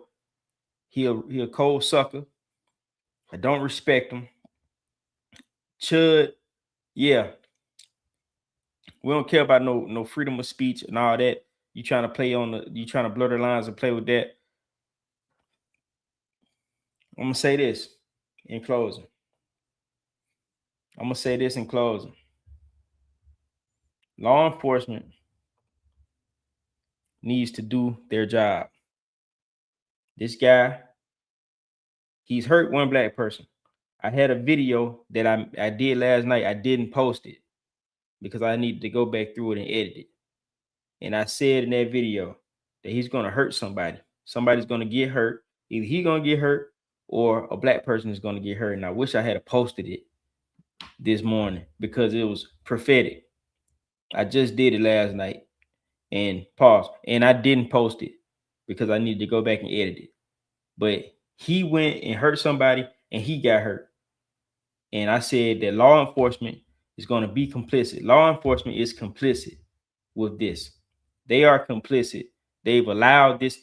he a cold sucker. I don't respect him. Chud, yeah. We don't care about no freedom of speech and all that. You trying to blur the lines and play with that. I'm gonna say this in closing. Law enforcement needs to do their job. This guy, he's hurt one black person. I had a video that I did last night. I didn't post it because I needed to go back through it and edit it. And I said in that video that he's going to hurt somebody. Somebody's going to get hurt. Either he's going to get hurt or a black person is going to get hurt. And I wish I had posted it this morning because it was prophetic. I just did it last night and pause. And I didn't post it because I needed to go back and edit it. But he went and hurt somebody and he got hurt. And I said that law enforcement is going to be complicit. Law enforcement is complicit with this. They are complicit. They've allowed this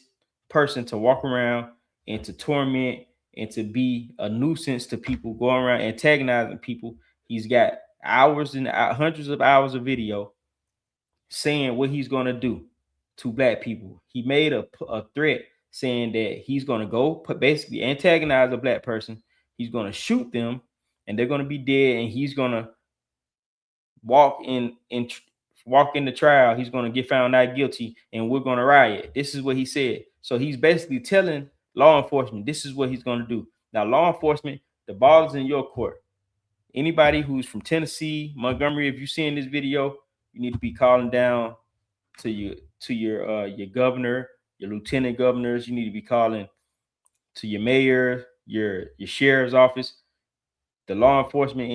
person to walk around and to torment and to be a nuisance to people, going around antagonizing people. He's got hours and hundreds of hours of video saying what he's going to do to black people. He made a threat saying that he's going to go basically antagonize a black person. He's going to shoot them and they're going to be dead, and he's going to walk in the trial. He's going to get found not guilty and we're going to riot. This is what he said. So he's basically telling law enforcement this is what he's going to do. Now, law enforcement, the ball is in your court. Anybody who's from Tennessee, Montgomery, if you're seeing this video, you need to be calling down to your governor, your lieutenant governors. You need to be calling to your mayor, your sheriff's office, the law enforcement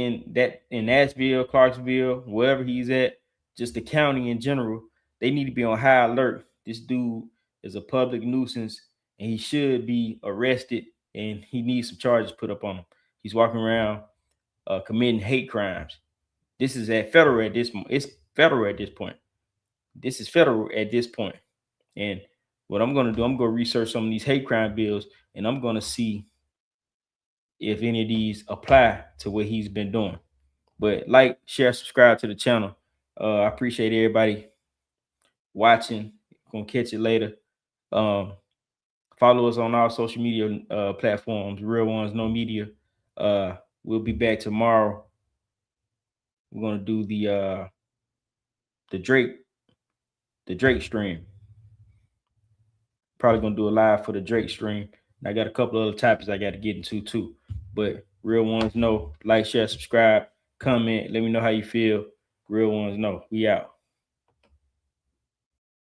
in Nashville, Clarksville, wherever he's at, just the county in general. They need to be on high alert. This dude is a public nuisance and he should be arrested, and he needs some charges put up on him. He's walking around committing hate crimes. This is federal at this point. It's federal at this point. This is federal at this point. And what I'm going to do, I'm going to research some of these hate crime bills, and I'm going to see if any of these apply to what he's been doing. But like, share, subscribe to the channel. I appreciate everybody watching. Gonna catch it later. Follow us on our social media platforms, Real Ones No Media. We'll be back tomorrow. We're gonna do the Drake stream. Probably gonna do a live for the Drake stream. And I got a couple other topics I got to get into too. But Real Ones Know. Like, share, subscribe, comment. Let me know how you feel. Real Ones Know. We out.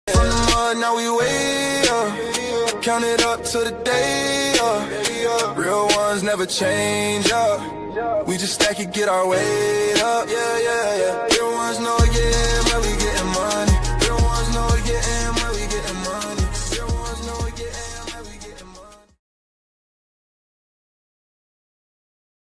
Now we way up, count it up to the day up. Real ones never change up. We just stack it, get our weight up. Yeah, yeah, yeah. Real ones know, yeah.